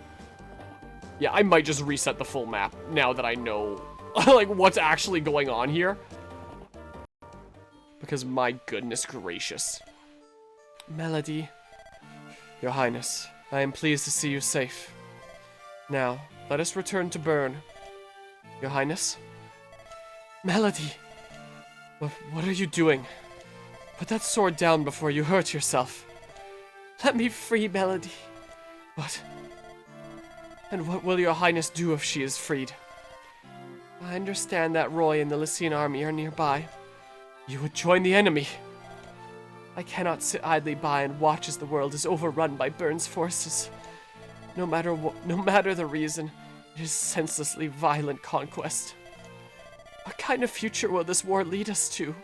Yeah, I might just reset the full map now that I know, like, what's actually going on here. Because my goodness gracious. Melody. Your Highness, I am pleased to see you safe. Now, let us return to Bern. Your Highness? Melody! What are you doing? Put that sword down before you hurt yourself. Let me free Melody. What? And what will your Highness do if she is freed? I understand that Roy and the Lycian army are nearby. You would join the enemy. I cannot sit idly by and watch as the world is overrun by Bern's forces. No matter the reason, it is senselessly violent conquest. What kind of future will this war lead us to?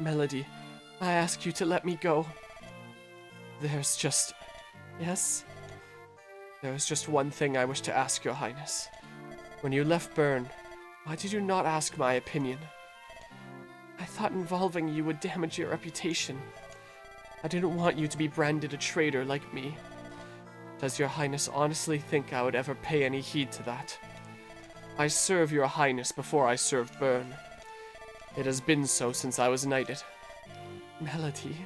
Melody, I ask you to let me go. There's just... Yes? There's just one thing I wish to ask, Your Highness. When you left Bern, why did you not ask my opinion? I thought involving you would damage your reputation. I didn't want you to be branded a traitor like me. Does your Highness honestly think I would ever pay any heed to that? I serve your Highness before I served Bern. It has been so since I was knighted. Melody,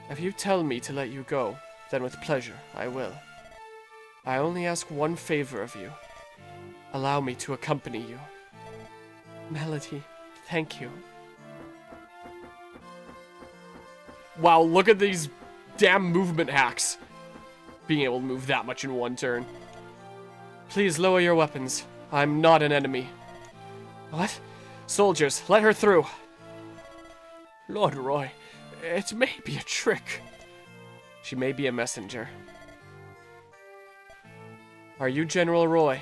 if you tell me to let you go, then with pleasure I will. I only ask one favor of you. Allow me to accompany you. Melody, thank you. Wow, look at these damn movement hacks. Being able to move that much in one turn. Please lower your weapons. I'm not an enemy. What? Soldiers, let her through. Lord Roy, it may be a trick. She may be a messenger. Are you General Roy?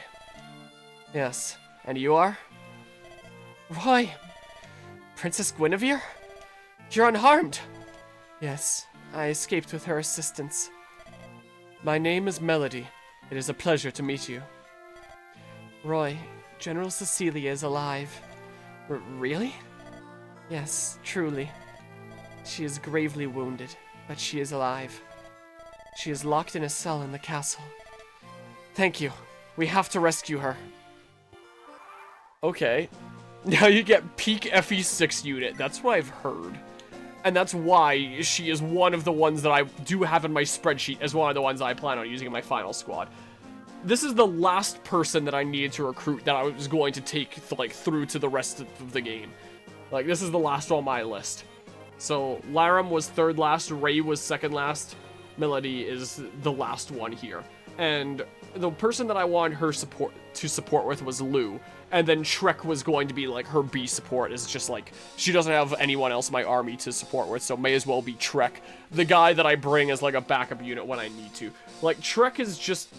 Yes. And you are? Roy! Princess Guinevere? You're unharmed! Yes, I escaped with her assistance. My name is Melody. It is a pleasure to meet you. Roy, General Cecilia is alive. Really? Yes, truly. She is gravely wounded, but she is alive. She is locked in a cell in the castle. Thank you. We have to rescue her. Okay. Now you get peak FE6 unit. That's what I've heard. And that's why she is one of the ones that I do have in my spreadsheet as one of the ones I plan on using in my final squad. This is the last person that I needed to recruit that I was going to take like through to the rest of the game. Like, this is the last on my list. So, Laram was third last, Ray was second last, Melody is the last one here. And the person that I wanted her to support with was Lou, and then Shrek was going to be like her B support. Is just like she doesn't have anyone else in my army to support with, so may as well be Trek, the guy that I bring as like a backup unit when I need to. Like Trek is just,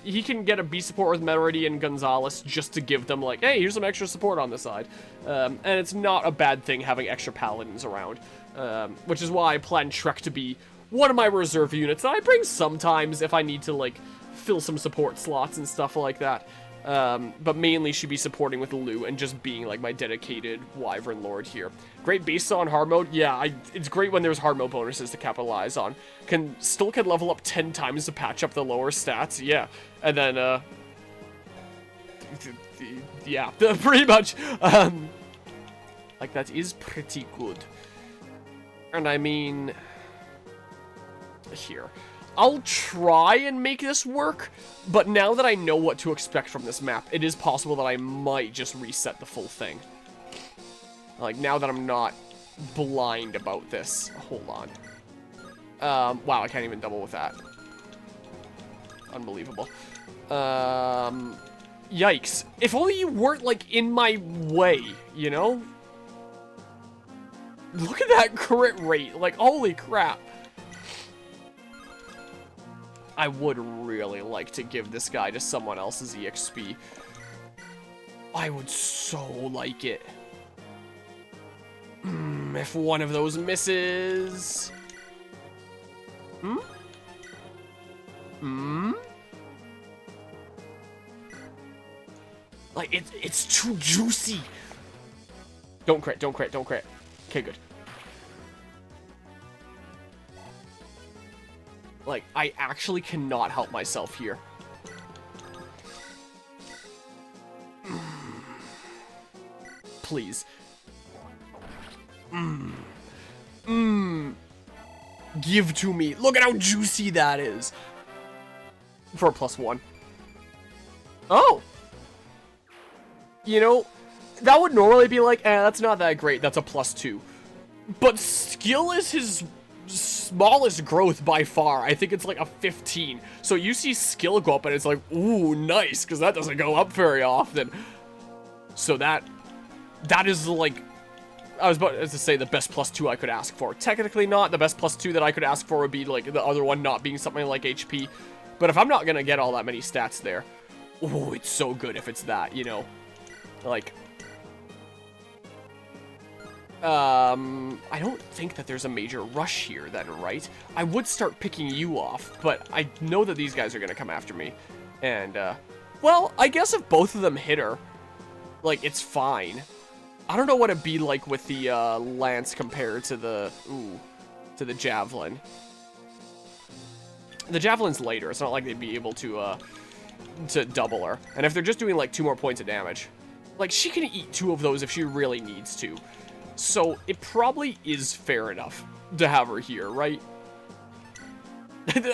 he can get a B support with Melody and Gonzalez just to give them like, hey, here's some extra support on the side, and it's not a bad thing having extra paladins around, which is why I plan Trek to be one of my reserve units that I bring sometimes if I need to like fill some support slots and stuff like that. But mainly she'd be supporting with Lou and just being like my dedicated Wyvern Lord here. Great base on hard mode. Yeah, it's great when there's hard mode bonuses to capitalize on. Still can level up 10 times to patch up the lower stats. Yeah, and then yeah, pretty much. Like that is pretty good. And I mean, here. I'll try and make this work, but now that I know what to expect from this map, it is possible that I might just reset the full thing. Like, now that I'm not blind about this. Hold on. Wow, I can't even double with that. Unbelievable. Yikes. If only you weren't, like, in my way, you know? Look at that crit rate. Like, holy crap. I would really like to give this guy to someone else's EXP. I would so like it. If one of those misses... Like, it's too juicy. Don't crit, don't crit, don't crit. Okay, good. Like, I actually cannot help myself here. Please. Give to me. Look at how juicy that is. For a +1. Oh! You know, that would normally be like, that's not that great. That's a +2. But skill is his smallest growth by far. I think it's like a 15. So you see skill go up and it's like, ooh, nice, because that doesn't go up very often. So that is like, I was about to say the best +2 I could ask for. Technically not. The best +2 that I could ask for would be like the other one not being something like HP. But if I'm not gonna get all that many stats there, oh, it's so good if it's that, you know. Like, I don't think that there's a major rush here then, right? I would start picking you off, but I know that these guys are gonna come after me. And, well, I guess if both of them hit her, like, it's fine. I don't know what it'd be like with the, lance compared to the, to the javelin. The javelin's later. It's not like they'd be able to double her. And if they're just doing, like, 2 more points of damage, like, she can eat 2 of those if she really needs to. So, it probably is fair enough to have her here, right?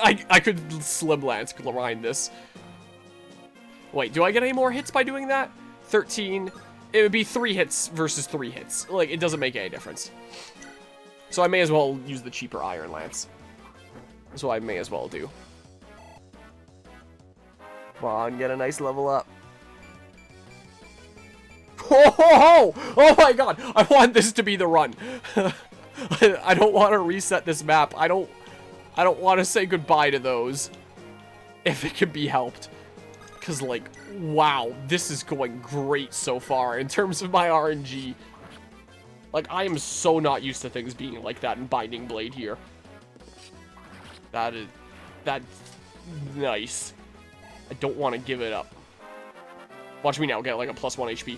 I could slim lance grind this. Wait, do I get any more hits by doing that? 13. It would be 3 hits versus 3 hits. Like, it doesn't make any difference. So I may as well use the cheaper Iron Lance. So I may as well do. Come on, get a nice level up. Oh my god! I want this to be the run. I don't want to reset this map. I don't want to say goodbye to those. If it can be helped. Because, like, wow, this is going great so far in terms of my RNG. Like, I am so not used to things being like that in Binding Blade here. That's nice. I don't want to give it up. Watch me now get, like, a +1 HP.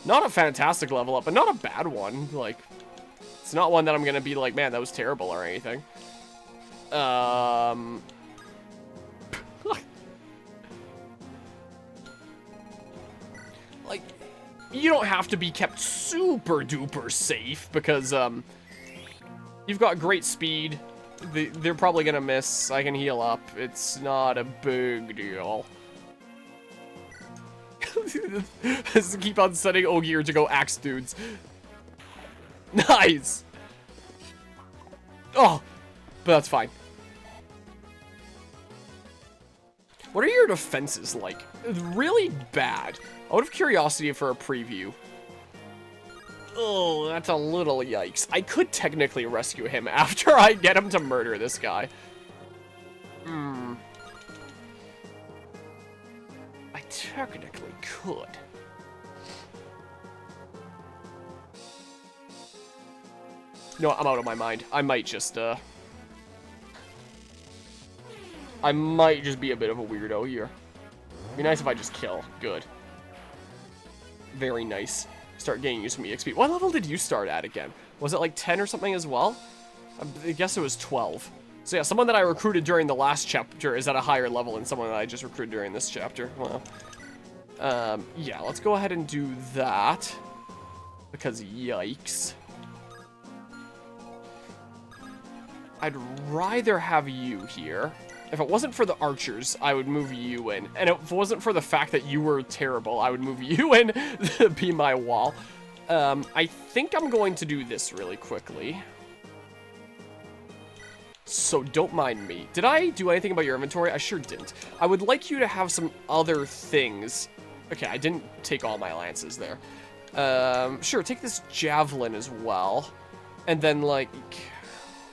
Not a fantastic level up, but not a bad one. Like, it's not one that I'm gonna be like, man, that was terrible or anything. Like, you don't have to be kept super duper safe because, you've got great speed. They're probably gonna miss. I can heal up. It's not a big deal. Just keep on setting Ogier to go axe dudes. Nice. Oh, but that's fine. What are your defenses like? Really bad. Out of curiosity for a preview. Oh, that's a little yikes. I could technically rescue him after I get him to murder this guy. I technically could. No, I'm out of my mind. I might just be a bit of a weirdo here. Be nice if I just kill. Good. Very nice. Start getting used to some EXP. What level did you start at again? Was it like 10 or something as well? I guess it was 12. So yeah, someone that I recruited during the last chapter is at a higher level than someone that I just recruited during this chapter. Well, yeah, let's go ahead and do that. Because yikes. I'd rather have you here. If it wasn't for the archers, I would move you in. And if it wasn't for the fact that you were terrible, I would move you in to be my wall. I think I'm going to do this really quickly. So don't mind me. Did I do anything about your inventory? I sure didn't. I would like you to have some other things. Okay, I didn't take all my lances there. Sure, take this javelin as well. And then, like,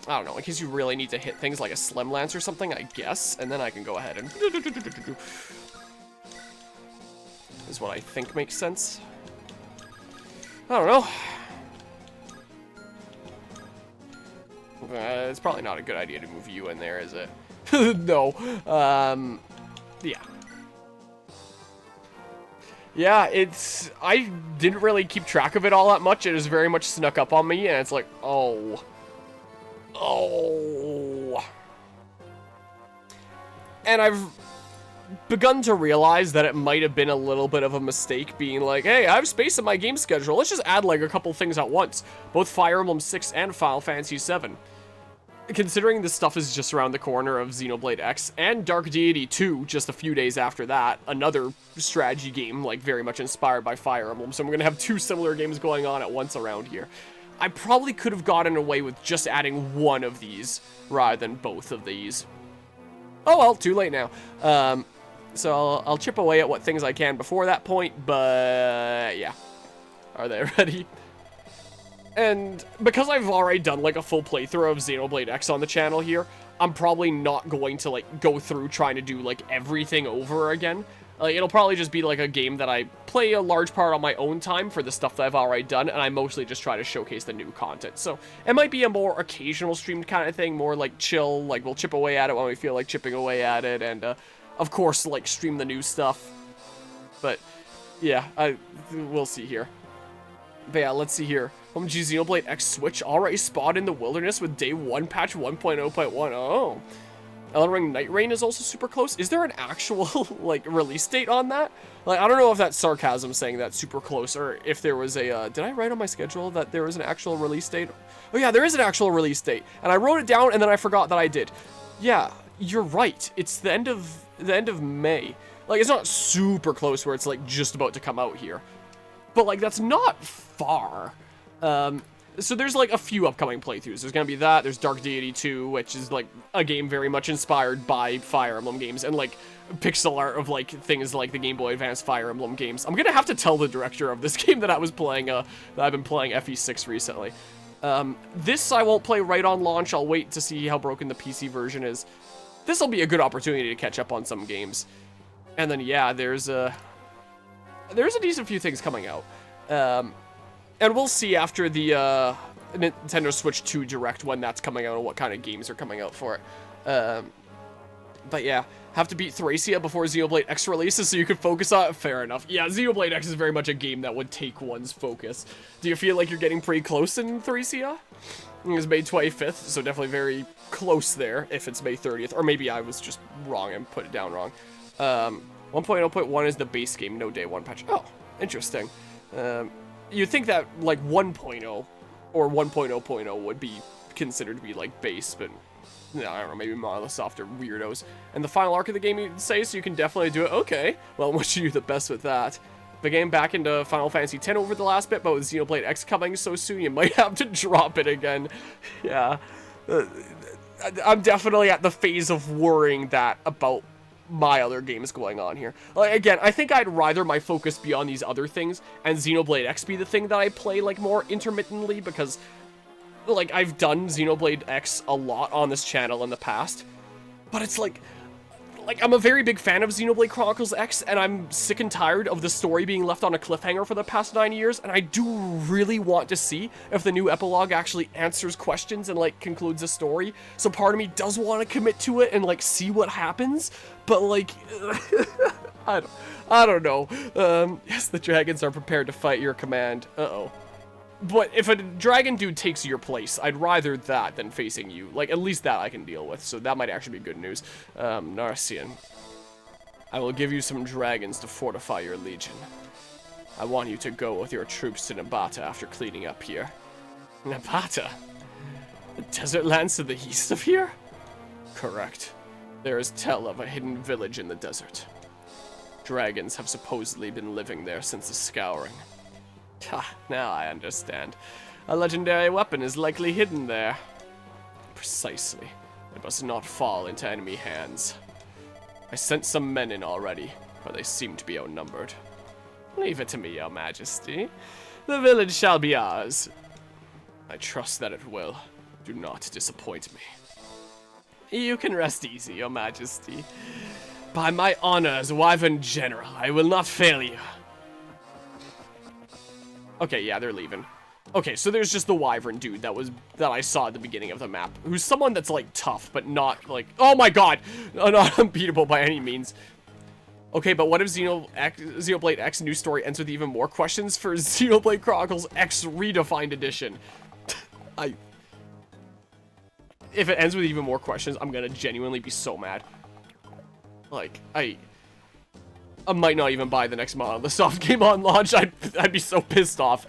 I don't know, in case you really need to hit things like a slim lance or something, I guess. And then I can go ahead and... is what I think makes sense. I don't know. It's probably not a good idea to move you in there, is it? No. Yeah. Yeah, it's... I didn't really keep track of it all that much. It was very much snuck up on me, and it's like, oh... Oh. And I've begun to realize that it might have been a little bit of a mistake being like, hey, I have space in my game schedule. Let's just add like a couple things at once. Both Fire Emblem 6 and Final Fantasy 7. Considering this stuff is just around the corner of Xenoblade X and Dark Deity 2 just a few days after that, another strategy game like very much inspired by Fire Emblem. So I'm going to have two similar games going on at once around here. I probably could have gotten away with just adding one of these rather than both of these. Oh well, too late now. So I'll chip away at what things I can before that point, but yeah. Are they ready? And because I've already done like a full playthrough of Xenoblade X on the channel here, I'm probably not going to like go through trying to do like everything over again. It'll probably just be like a game that I play a large part on my own time for the stuff that I've already done, and I mostly just try to showcase the new content. So it might be a more occasional streamed kind of thing, more like chill, like we'll chip away at it when we feel like chipping away at it, and of course like stream the new stuff. But yeah, we'll see here. But yeah, let's see here. OMG Xenoblade X Switch already spawned in the wilderness with day 1 patch 1.0.1. Oh. Elden Ring Night Rain is also super close. Is there an actual, like, release date on that? Like, I don't know if that's sarcasm saying that's super close, or if there was a, did I write on my schedule that there was an actual release date? Oh yeah, there is an actual release date. And I wrote it down, and then I forgot that I did. Yeah, you're right. It's the end of May. Like, it's not super close where it's, like, just about to come out here. But, like, that's not far. So there's, like, a few upcoming playthroughs. There's gonna be that, there's Dark Deity 2, which is, like, a game very much inspired by Fire Emblem games, and, like, pixel art of, like, things like the Game Boy Advance Fire Emblem games. I'm gonna have to tell the director of this game that I was playing, that I've been playing FE6 recently. This I won't play right on launch. I'll wait to see how broken the PC version is. This'll be a good opportunity to catch up on some games. And then, yeah, there's a decent few things coming out. And we'll see after the Nintendo Switch 2 Direct when that's coming out and what kind of games are coming out for it. But yeah, have to beat Thracia before Xenoblade X releases so you can focus on it. Fair enough. Yeah, Xenoblade X is very much a game that would take one's focus. Do you feel like you're getting pretty close in Thracia? It was May 25th, so definitely very close there if it's May 30th. Or maybe I was just wrong and put it down wrong. 1.0.1 is the base game, no day 1 patch. Oh, interesting. You'd think that, like, 1.0 or 1.0.0 would be considered to be, like, base, but, no, I don't know, maybe Monolith Soft are weirdos. And the final arc of the game, you'd say, so you can definitely do it. Okay, well, I wish you the best with that. The game back into Final Fantasy X over the last bit, but with Xenoblade X coming so soon, you might have to drop it again. Yeah. I'm definitely at the phase of worrying that about my other games going on here. Like, again, I think I'd rather my focus be on these other things, and Xenoblade X be the thing that I play, like, more intermittently, because, like, I've done Xenoblade X a lot on this channel in the past, but it's like, I'm a very big fan of Xenoblade Chronicles X, and I'm sick and tired of the story being left on a cliffhanger for the past 9 years, and I do really want to see if the new epilogue actually answers questions and, like, concludes the story. So part of me does want to commit to it and, like, see what happens, but, like, I don't know. Yes, the dragons are prepared to fight your command. Uh-oh. But if a dragon dude takes your place, I'd rather that than facing you. Like, at least that I can deal with, so that might actually be good news. Narcian, I will give you some dragons to fortify your legion. I want you to go with your troops to Nabata after cleaning up here. Nabata? The desert lands to the east of here? Correct. There is tell of a hidden village in the desert. Dragons have supposedly been living there since the Scouring. Ha, now I understand. A legendary weapon is likely hidden there. Precisely. It must not fall into enemy hands. I sent some men in already, but they seem to be outnumbered. Leave it to me, Your Majesty. The village shall be ours. I trust that it will. Do not disappoint me. You can rest easy, Your Majesty. By my honor as Wyvern General, I will not fail you. Okay, yeah, they're leaving. Okay, so there's just the Wyvern dude that I saw at the beginning of the map, who's someone that's, like, tough, but not, like, oh my god! Not unbeatable by any means. Okay, but what if Xenoblade X new story ends with even more questions for Xenoblade Chronicles X Redefined Edition? If it ends with even more questions, I'm gonna genuinely be so mad. Like, I might not even buy the next mod on the soft game on launch. I'd be so pissed off.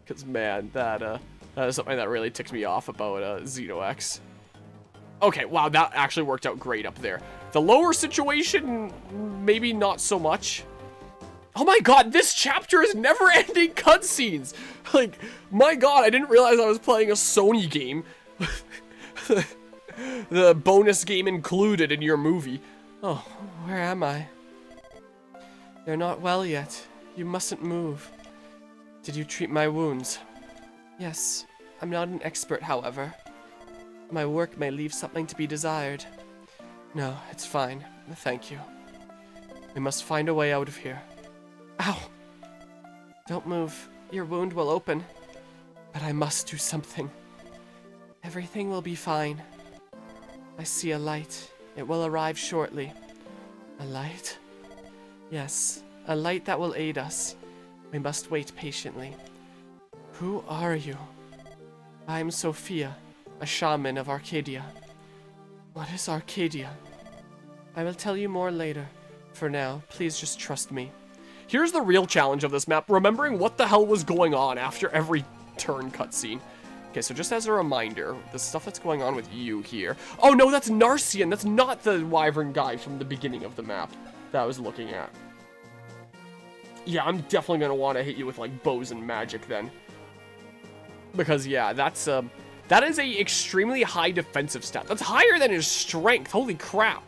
Because, man, that is something that really ticks me off about Xeno X. Okay, wow, that actually worked out great up there. The lower situation, maybe not so much. Oh my god, this chapter is never-ending cutscenes! Like, my god, I didn't realize I was playing a Sony game. The bonus game included in your movie. Oh, where am I? You're not well yet. You mustn't move. Did you treat my wounds? Yes. I'm not an expert, however. My work may leave something to be desired. No, it's fine. Thank you. We must find a way out of here. Ow! Don't move. Your wound will open. But I must do something. Everything will be fine. I see a light. It will arrive shortly. A light? Yes, a light that will aid us. We must wait patiently. Who are you? I am Sophia, a shaman of Arcadia. What is Arcadia? I will tell you more later. For now, please just trust me. Here's the real challenge of this map, remembering what the hell was going on after every turn cutscene. Okay, so just as a reminder, the stuff that's going on with you here. Oh no, that's Narcian. That's not the Wyvern guy from the beginning of the map that I was looking at. Yeah, I'm definitely gonna want to hit you with, like, bows and magic then. Because, yeah, that is a extremely high defensive stat. That's higher than his strength. Holy crap.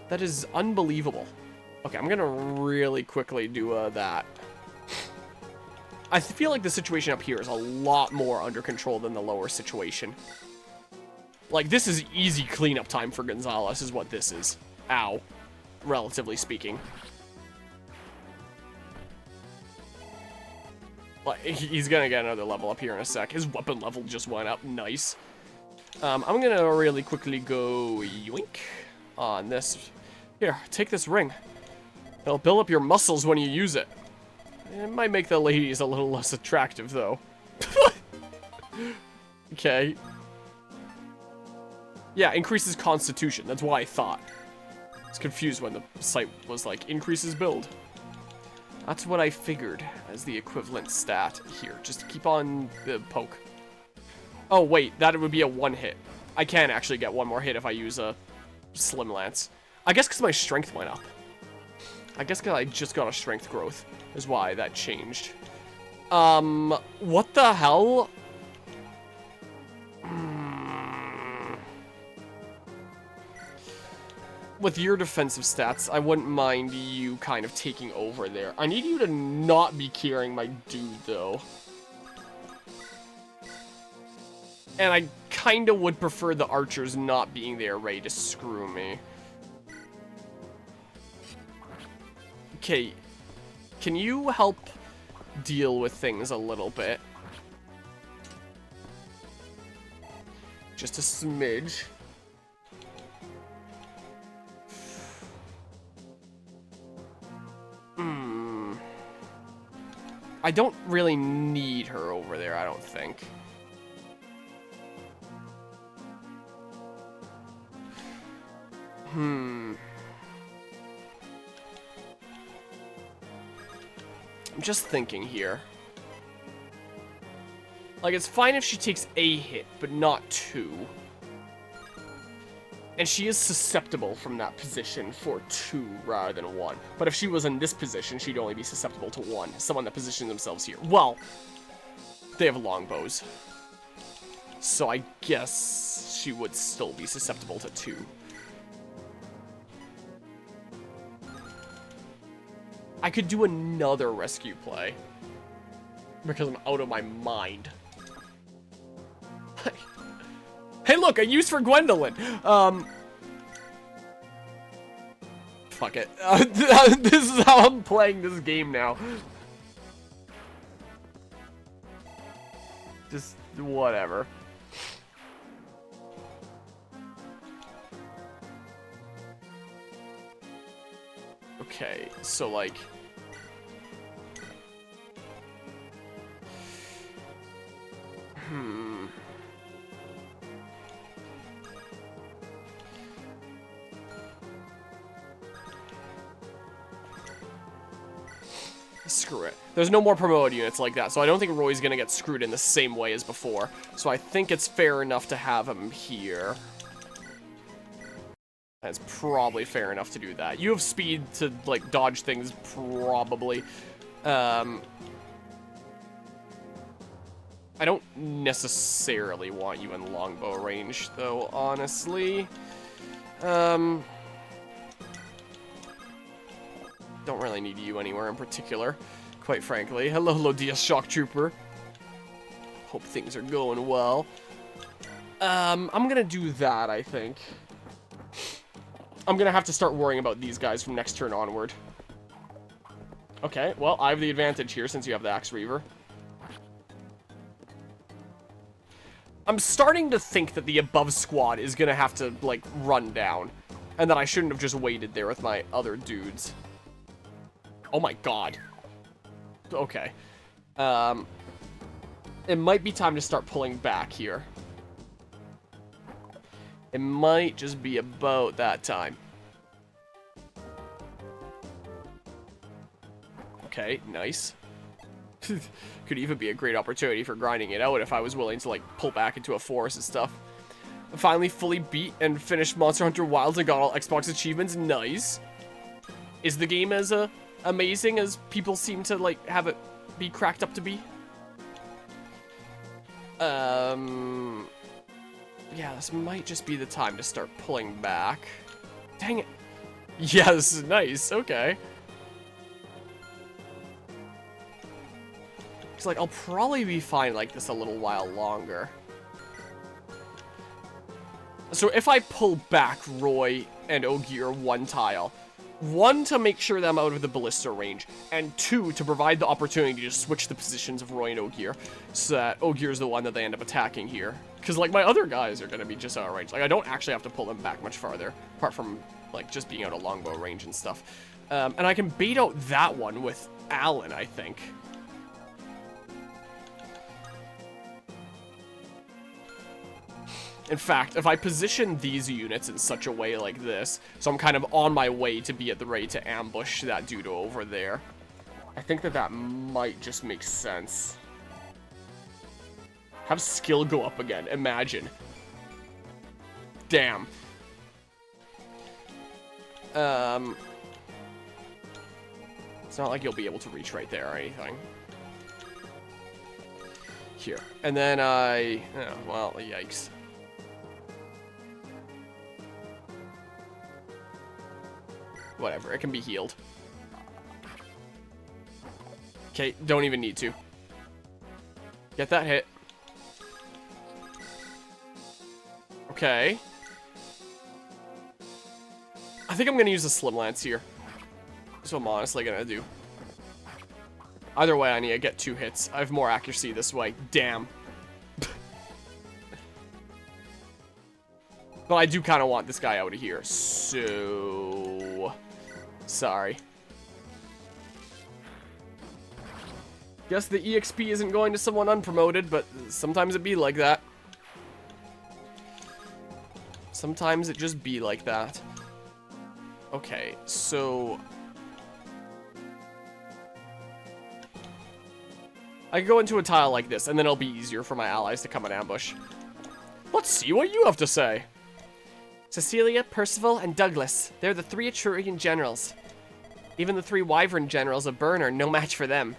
That is unbelievable. Okay, I'm gonna really quickly do that. I feel like the situation up here is a lot more under control than the lower situation. Like, this is easy cleanup time for Gonzalez, is what this is. Ow. Relatively speaking. Like, he's gonna get another level up here in a sec. His weapon level just went up. Nice. I'm gonna really quickly go yoink on this. Here, take this ring. It'll build up your muscles when you use it. It might make the ladies a little less attractive, though. Okay. Yeah, increases constitution. That's why I thought. I was confused when the site was like, increases build. That's what I figured as the equivalent stat here. Just keep on the poke. Oh, wait. That would be a one hit. I can actually get one more hit if I use a Slim Lance. I guess because my strength went up. I guess because I just got a strength growth is why that changed. What the hell? with your defensive stats, I wouldn't mind you kind of taking over there. I need you to not be carrying my dude, though. And I kind of would prefer the archers not being there ready to screw me. Okay, can you help deal with things a little bit? Just a smidge. I don't really need her over there, I don't think. I'm just thinking here. Like, it's fine if she takes a hit, but not two. And she is susceptible from that position for 2 rather than 1. But if she was in this position, she'd only be susceptible to 1. Someone that positioned themselves here. Well, they have longbows. So I guess she would still be susceptible to 2. I could do another rescue play. Because I'm out of my mind. Hey, look, a use for Gwendolyn. Fuck it. This is how I'm playing this game now. Just whatever. Okay, so like... Screw it. There's no more promoted units like that, so I don't think Roy's gonna get screwed in the same way as before. So I think it's fair enough to have him here. That's probably fair enough to do that. You have speed to, like, dodge things, probably. I don't necessarily want you in longbow range, though, honestly. Don't really need you anywhere in particular, quite frankly. Hello, Lodia's Shock Trooper. Hope things are going well. I'm gonna do that, I think. I'm gonna have to start worrying about these guys from next turn onward. Okay, well, I have the advantage here since you have the Axe Reaver. I'm starting to think that the above squad is gonna have to, like, run down. And that I shouldn't have just waited there with my other dudes. Oh my god. Okay. It might be time to start pulling back here. It might just be about that time. Okay, nice. Could even be a great opportunity for grinding it out if I was willing to, like, pull back into a forest and stuff. Finally fully beat and finished Monster Hunter Wilds and got all Xbox achievements. Nice. Is the game as amazing as people seem to, like, have it be cracked up to be? Yeah, this might just be the time to start pulling back. Dang it. Yes, nice, okay. It's like, I'll probably be fine like this a little while longer. So if I pull back Roy and Ogier 1 tile, 1, to make sure that I'm out of the ballista range, and 2, to provide the opportunity to switch the positions of Roy and Ogier, so that Ogier's the one that they end up attacking here. Because, like, my other guys are going to be just out of range. Like, I don't actually have to pull them back much farther, apart from, like, just being out of longbow range and stuff. And I can bait out that one with Alan, I think. In fact, if I position these units in such a way like this, so I'm kind of on my way to be at the ready to ambush that dude over there, I think that that might just make sense. Have skill go up again, imagine. Damn. It's not like you'll be able to reach right there or anything. Here. And then oh, well, yikes. Whatever, it can be healed. Okay, don't even need to. Get that hit. Okay. I think I'm going to use a Slim Lance here. That's what I'm honestly going to do. Either way, I need to get 2 hits. I have more accuracy this way. Damn. But I do kind of want this guy out of here. So... sorry. Guess the EXP isn't going to someone unpromoted, but sometimes it be like that. Sometimes it just be like that. Okay, so... I can go into a tile like this, and then it'll be easier for my allies to come in ambush. Let's see what you have to say. Cecilia, Percival, and Douglas. They're the 3 Etrurian generals. Even the 3 Wyvern generals of Bern are no match for them.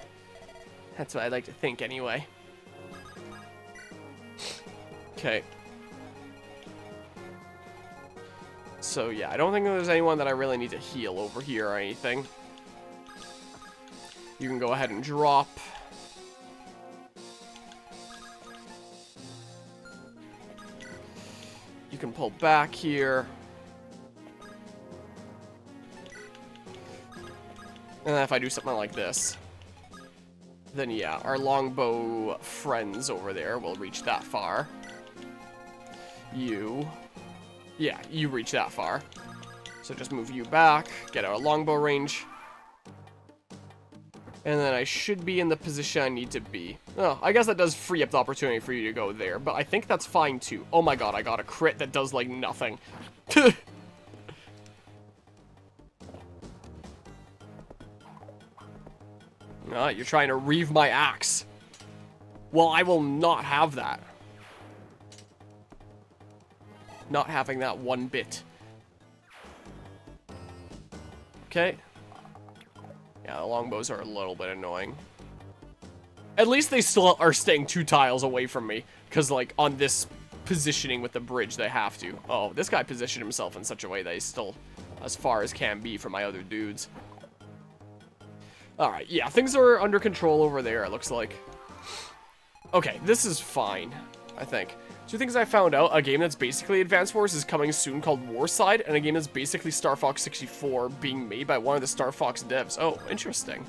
That's what I like to think, anyway. Okay. So, yeah, I don't think there's anyone that I really need to heal over here or anything. You can go ahead and drop. You can pull back here. And then if I do something like this, then yeah, our longbow friends over there will reach that far. Yeah, you reach that far. So just move you back, get out of longbow range. And then I should be in the position I need to be. Oh, I guess that does free up the opportunity for you to go there, but I think that's fine too. Oh my god, I got a crit that does like nothing. You're trying to reave my axe. Well, I will not have that. Not having that one bit. Okay. Yeah, the longbows are a little bit annoying. At least they still are staying 2 tiles away from me. Because, like, on this positioning with the bridge, they have to. Oh, this guy positioned himself in such a way that he's still as far as can be from my other dudes. Alright, yeah, things are under control over there, it looks like. Okay, this is fine, I think. 2 things I found out. A game that's basically Advance Wars is coming soon called Warside, and a game that's basically Star Fox 64 being made by one of the Star Fox devs. Oh, interesting.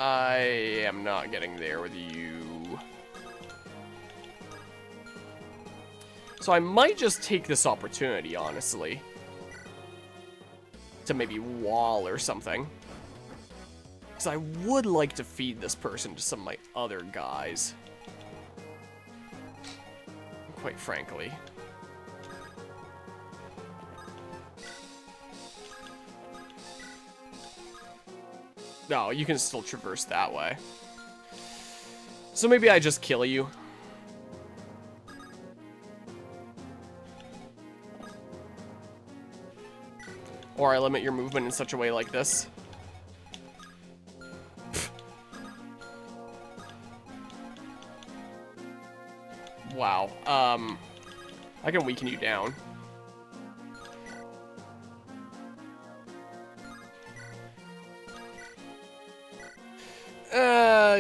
I am not getting there with you. So I might just take this opportunity, honestly, to maybe wall or something. Because I would like to feed this person to some of my other guys. Quite frankly. No, you can still traverse that way. So maybe I just kill you. Or I limit your movement in such a way like this. Wow. I can weaken you down.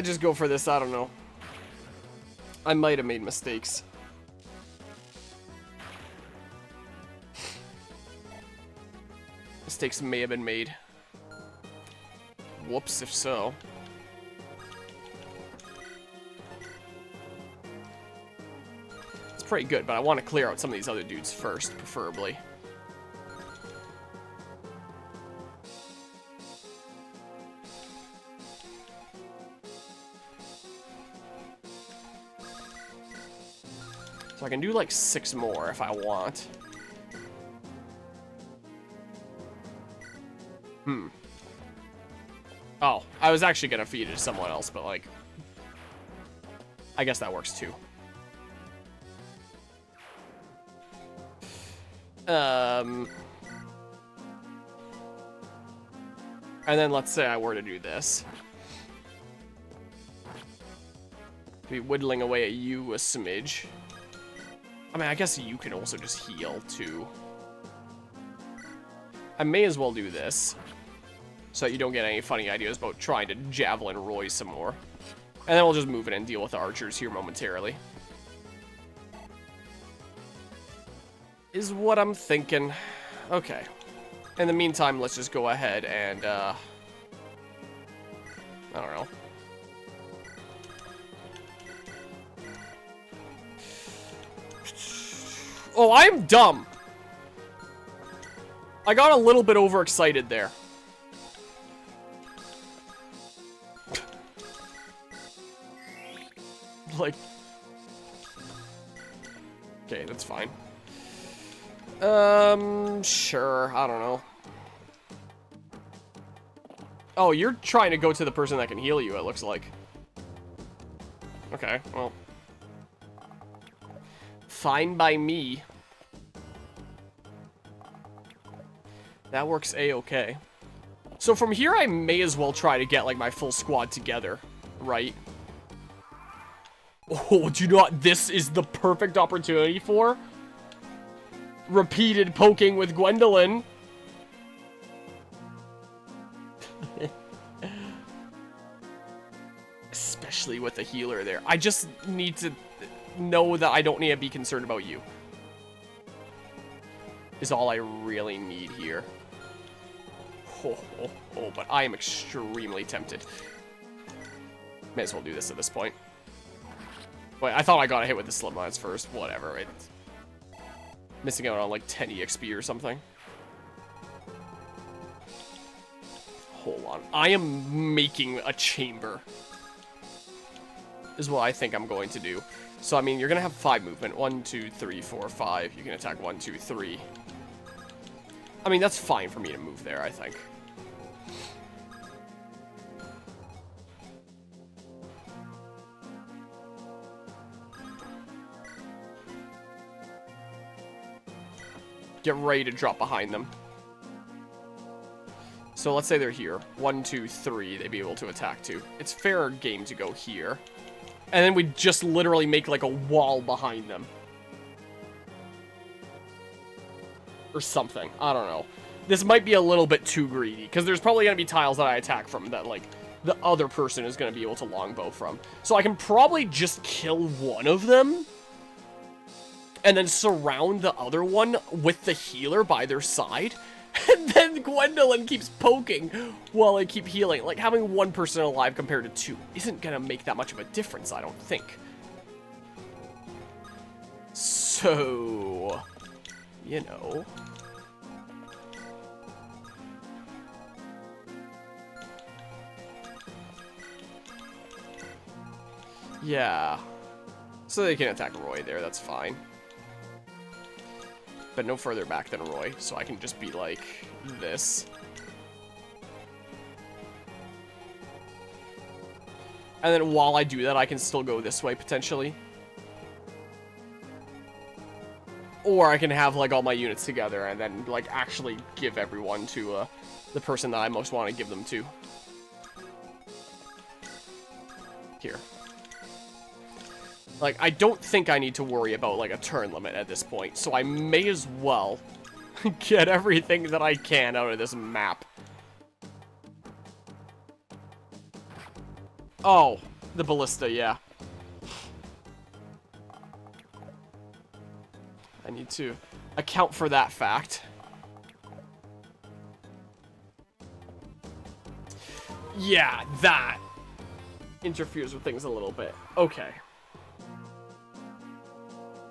Just go for this, I don't know. I might have made mistakes. Mistakes may have been made. Whoops, if so. It's pretty good, but I want to clear out some of these other dudes first, preferably. So I can do like 6 more if I want. Oh, I was actually gonna feed it to someone else, but like, I guess that works too. And then let's say I were to do this. Be whittling away at you a smidge. I mean, I guess you can also just heal too. I may as well do this, so that you don't get any funny ideas about trying to Javelin Roy some more. And then we'll just move in and deal with the archers here momentarily. Is what I'm thinking. Okay. In the meantime, let's just go ahead and, I don't know. Oh, I'm dumb. I got a little bit overexcited there. Like... Okay, that's fine. Sure. I don't know. Oh, you're trying to go to the person that can heal you, it looks like. Okay, well. Fine by me. That works a-okay. So from here, I may as well try to get, like, my full squad together, right? Oh, do you know what this is the perfect opportunity for? Repeated poking with Gwendolyn. Especially with the healer there. I just need to know that I don't need to be concerned about you. Is all I really need here. Oh, but I am extremely tempted. May as well do this at this point. Wait, I thought I got a hit with the slimelines first. Whatever. It's missing out on like 10 EXP or something. Hold on. I am making a chamber. Is what I think I'm going to do. So, I mean, you're going to have 5 movement. 1, 2, 3, 4, 5. You can attack 1, 2, 3. I mean, that's fine for me to move there, I think. Get ready to drop behind them. So let's say they're here. 1, 2, 3, they'd be able to attack to. It's fair game to go here. And then we just literally make like a wall behind them. Or something. I don't know. This might be a little bit too greedy, because there's probably going to be tiles that I attack from that, like, the other person is going to be able to longbow from. So I can probably just kill one of them, and then surround the other one with the healer by their side, and then Gwendolyn keeps poking while I keep healing. Like, having one person alive compared to 2 isn't going to make that much of a difference, I don't think. So, you know... Yeah. So they can attack Roy there, that's fine. But no further back than Roy, so I can just be like this. And then while I do that, I can still go this way, potentially. Or I can have, like, all my units together and then, like, actually give everyone to the person that I most want to give them to. Here. Like, I don't think I need to worry about, like, a turn limit at this point, so I may as well get everything that I can out of this map. Oh, the ballista, yeah. I need to account for that fact. Yeah, that interferes with things a little bit. Okay.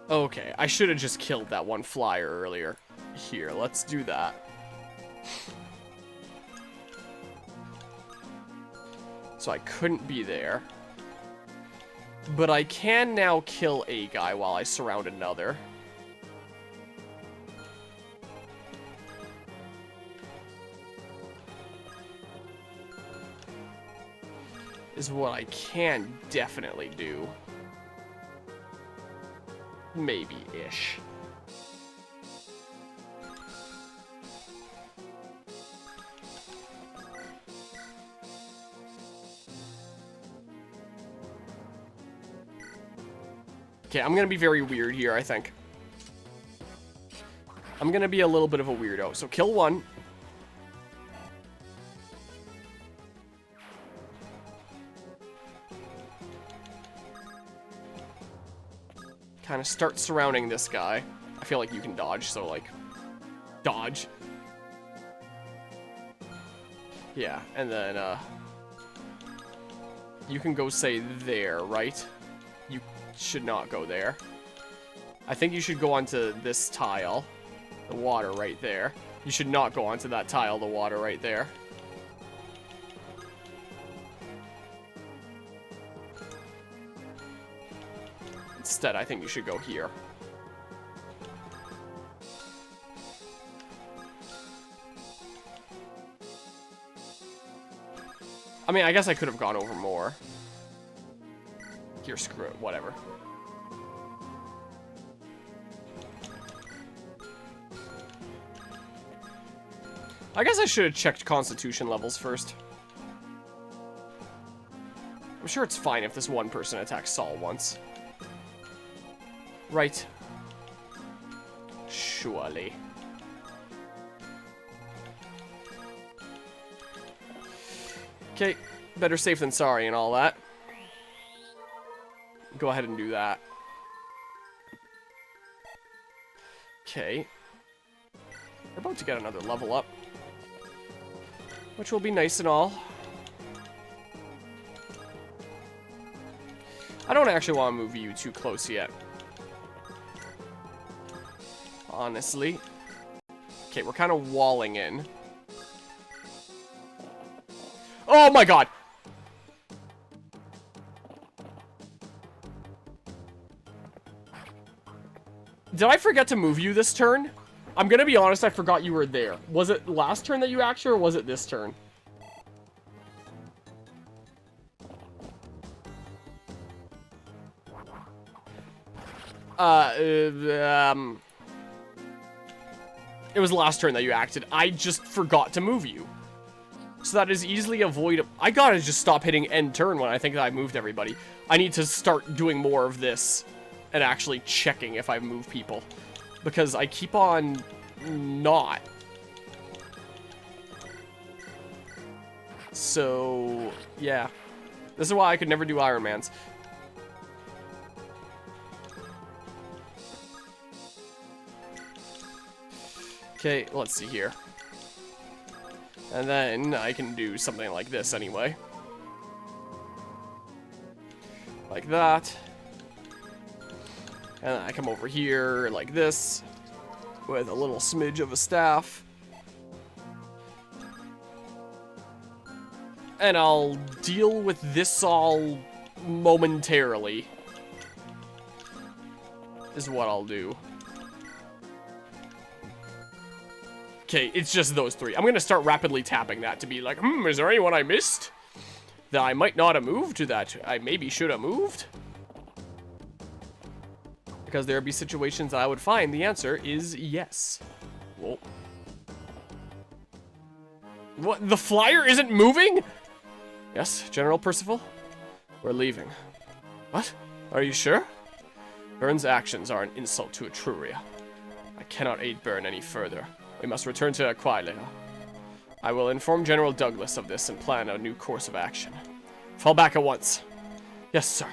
Okay, I should have just killed that one flyer earlier. Here, let's do that. So I couldn't be there. But I can now kill a guy while I surround another. Is what I can definitely do. Maybe-ish. Okay, I'm gonna be very weird here, I think. I'm gonna be a little bit of a weirdo. So kill one. kind of start surrounding this guy. I feel like you can dodge, so, like, dodge. Yeah, and then, you can go, say, there, right? You should not go there. I think you should go onto this tile. The water right there. You should not go onto that tile, the water right there. Instead, I think you should go here. I mean, I guess I could have gone over more. Here, screw it, whatever. I guess I should have checked constitution levels first. I'm sure it's fine if this one person attacks Saul once. Right. Surely. Okay, better safe than sorry and all that. Go ahead and do that. Okay. We're about to get another level up, which will be nice and all. I don't actually want to move you too close yet. Honestly. Okay, we're kind of walling in. Oh my god! Did I forget to move you this turn? I'm gonna be honest, I forgot you were there. Was it last turn that you actually, or was it this turn? It was last turn that you acted. I just forgot to move you. So that is easily avoidable. I gotta just stop hitting end turn when I think that I moved everybody. I need to start doing more of this and actually checking if I've moved people. Because I keep on not. So, yeah. This is why I could never do Iron Mans. Okay, let's see here. And then I can do something like this anyway. Like that. And then I come over here like this. With a little smidge of a staff. And I'll deal with this all momentarily. Is what I'll do. Okay, it's just those three. I'm gonna start rapidly tapping that to be like, is there anyone I missed? That I might not have moved, that I maybe should have moved? Because there would be situations that I would find the answer is yes. Whoa. What? The flyer isn't moving? Yes, General Percival? We're leaving. What? Are you sure? Byrne's actions are an insult to Etruria. I cannot aid Byrne any further. We must return to Aquila. I will inform General Douglas of this and plan a new course of action. Fall back at once. Yes, sir.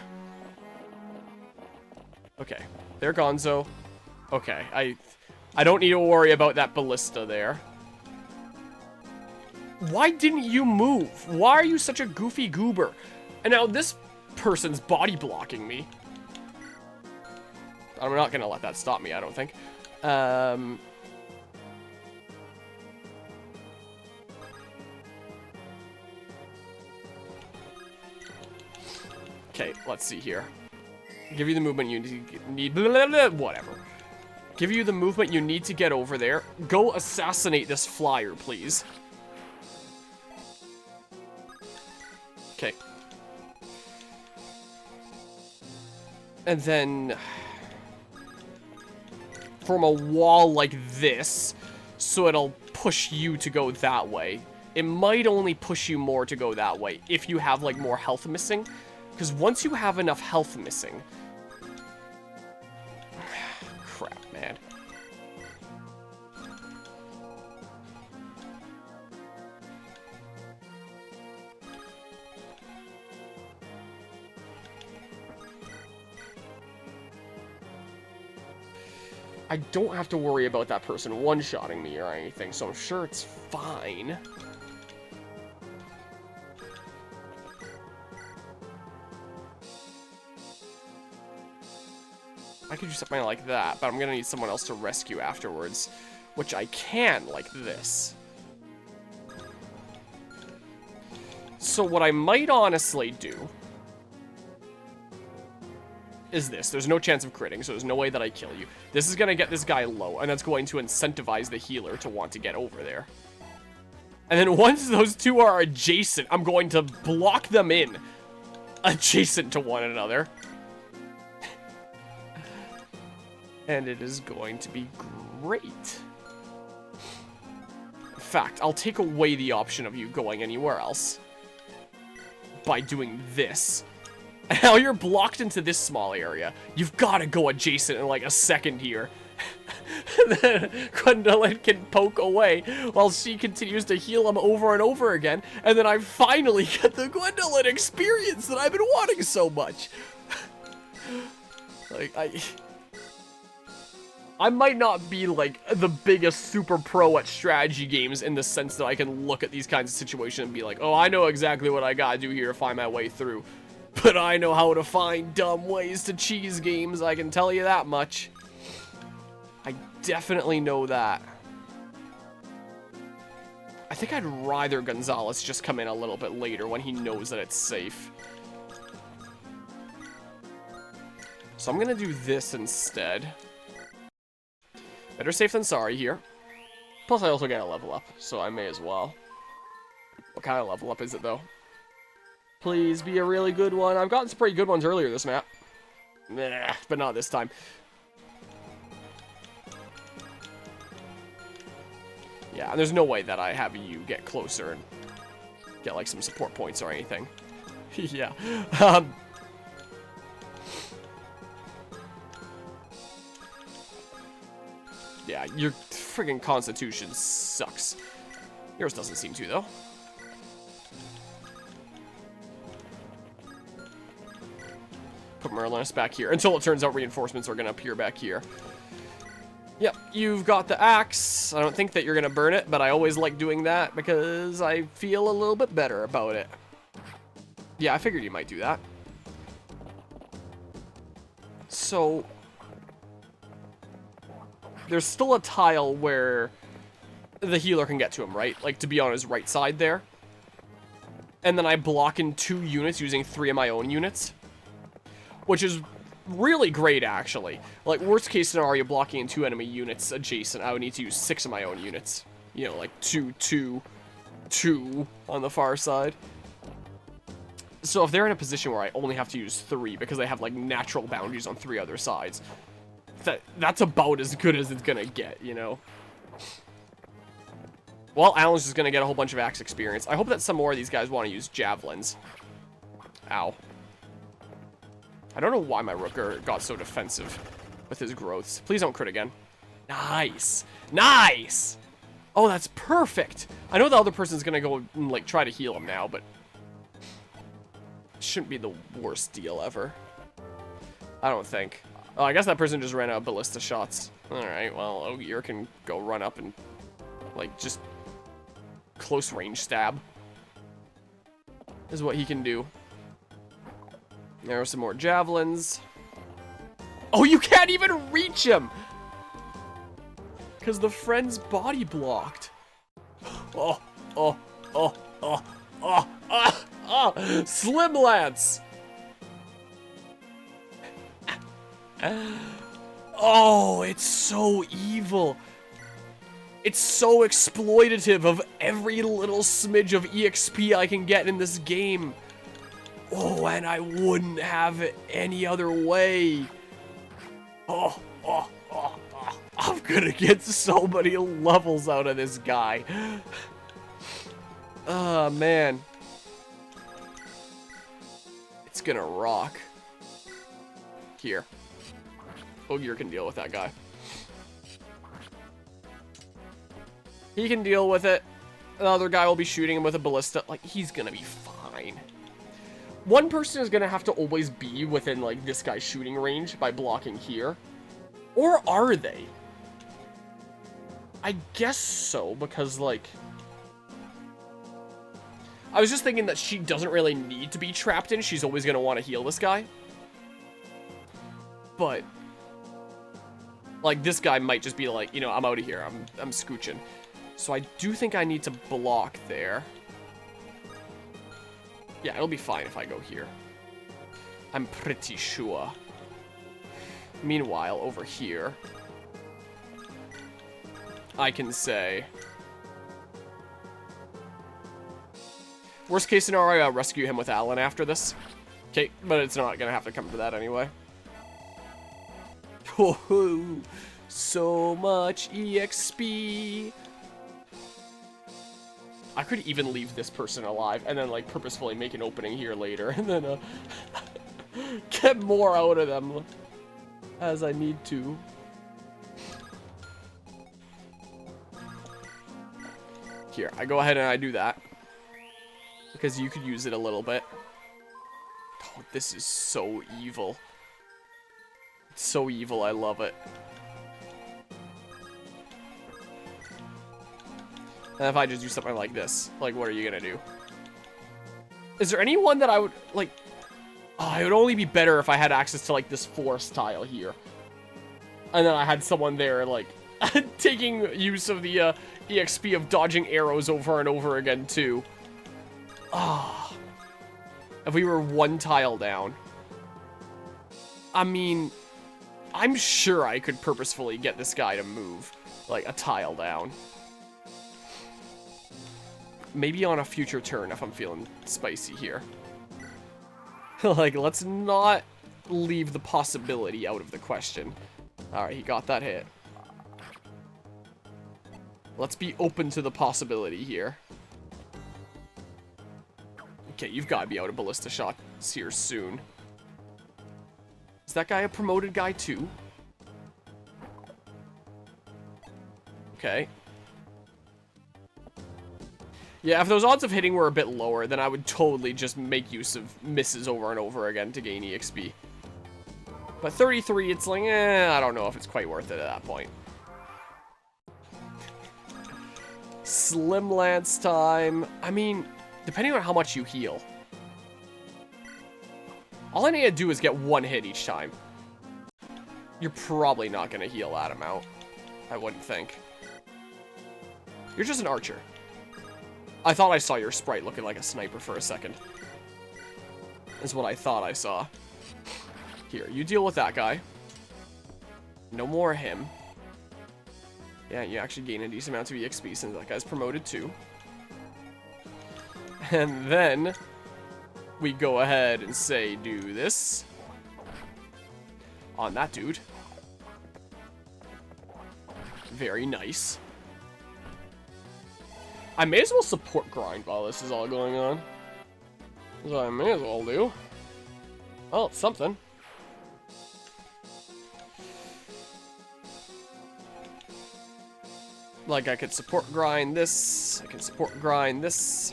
Okay. There, Gonzo. Okay, I don't need to worry about that ballista there. Why didn't you move? Why are you such a goofy goober? And now this person's body blocking me. I'm not gonna let that stop me, I don't think. Okay, let's see here. Give you the movement you need, whatever. Give you the movement you need to get over there. Go assassinate this flyer, please. Okay. And then form a wall like this, so it'll push you to go that way. It might only push you more to go that way if you have like more health missing. Because once you have enough health missing... Crap, man. I don't have to worry about that person one-shotting me or anything, so I'm sure it's fine. I could do something like that, but I'm gonna need someone else to rescue afterwards, which I can like this. So what I might honestly do is this. There's no chance of critting, so there's no way that I kill you. This is gonna get this guy low, and that's going to incentivize the healer to want to get over there. And then once those two are adjacent, I'm going to block them in adjacent to one another. And it is going to be great. In fact, I'll take away the option of you going anywhere else by doing this. Now you're blocked into this small area. You've got to go adjacent in like a second here. And then Gwendolyn can poke away while she continues to heal him over and over again. And then I finally get the Gwendolyn experience that I've been wanting so much. Like, I might not be, like, the biggest super pro at strategy games in the sense that I can look at these kinds of situations and be like, oh, I know exactly what I gotta do here to find my way through. But I know how to find dumb ways to cheese games, I can tell you that much. I definitely know that. I think I'd rather Gonzalez just come in a little bit later when he knows that it's safe. So I'm gonna do this instead. Better safe than sorry here. Plus, I also get a level up, so I may as well. What kind of level up is it, though? Please be a really good one. I've gotten some pretty good ones earlier this map. Nah, but not this time. Yeah, and there's no way that I have you get closer and get, like, some support points or anything. Yeah. Yeah, your friggin' constitution sucks. Yours doesn't seem to, though. Put Merlinus back here. Until it turns out reinforcements are going to appear back here. Yep, you've got the axe. I don't think that you're going to burn it, but I always like doing that because I feel a little bit better about it. Yeah, I figured you might do that. So there's still a tile where the healer can get to him, right? Like, to be on his right side there. And then I block in 2 units using 3 of my own units. Which is really great, actually. Like, worst case scenario, blocking in 2 enemy units adjacent, I would need to use 6 of my own units. You know, like 2, 2, 2 on the far side. So if they're in a position where I only have to use 3 because they have, like, natural boundaries on 3 other sides, that's about as good as it's gonna get, you know? Well, Alan's just gonna get a whole bunch of axe experience. I hope that some more of these guys want to use javelins. Ow. I don't know why my Rooker got so defensive with his growths. Please don't crit again. Nice. Nice! Oh, that's perfect! I know the other person's gonna go and, like, try to heal him now, but it shouldn't be the worst deal ever. I don't think. Oh, I guess that person just ran out of ballista shots. Alright, well, Ogier can go run up and, like, just close range stab. Is what he can do. There are some more javelins. Oh, you can't even reach him! Because the friend's body blocked. Oh, oh, oh, oh, oh, oh, oh! Slim Lance! Oh, it's so evil. It's so exploitative of every little smidge of EXP I can get in this game. Oh, and I wouldn't have it any other way. Oh, oh, oh, oh. I'm gonna get so many levels out of this guy. Oh, man. It's gonna rock. Here. Ogier can deal with that guy. He can deal with it. Another guy will be shooting him with a ballista. Like, he's gonna be fine. One person is gonna have to always be within, like, this guy's shooting range by blocking here. Or are they? I guess so, because, like... I was just thinking that she doesn't really need to be trapped in. She's always going to want to heal this guy. But... like, this guy might just be like, you know, I'm out of here. I'm scooching. So I do think I need to block there. Yeah, it'll be fine if I go here. I'm pretty sure. Meanwhile, over here, I can say... worst case scenario, I'll rescue him with Alan after this. Okay, but it's not gonna have to come to that anyway. Oh, so much EXP. I could even leave this person alive and then, like, purposefully make an opening here later and then, get more out of them as I need to. Here, I go ahead and I do that. Because you could use it a little bit. Oh, this is so evil. It's so evil, I love it. And if I just do something like this, like, what are you gonna do? Is there anyone that I would, like... oh, it would only be better if I had access to, like, this forest tile here. And then I had someone there, like, taking use of the EXP of dodging arrows over and over again, too. Ah. If we were one tile down. I mean, I'm sure I could purposefully get this guy to move, like, a tile down. Maybe on a future turn if I'm feeling spicy here. Like, let's not leave the possibility out of the question. Alright, he got that hit. Let's be open to the possibility here. Okay, you've got to be out of ballista shots here soon. Is that guy a promoted guy too? Okay. Yeah, if those odds of hitting were a bit lower, then I would totally just make use of misses over and over again to gain EXP. But 33, it's like, I don't know if it's quite worth it at that point. Slim Lance time. I mean, depending on how much you heal. All I need to do is get one hit each time. You're probably not going to heal that amount. I wouldn't think. You're just an archer. I thought I saw your sprite looking like a sniper for a second. Is what I thought I saw. Here, you deal with that guy. No more him. Yeah, you actually gain a decent amount of EXP since that guy's promoted too. And then we go ahead and say do this on that dude. Very nice. I may as well support grind while this is all going on. So I may as well do. Well, it's something. Like, I could support grind this. I can support grind this.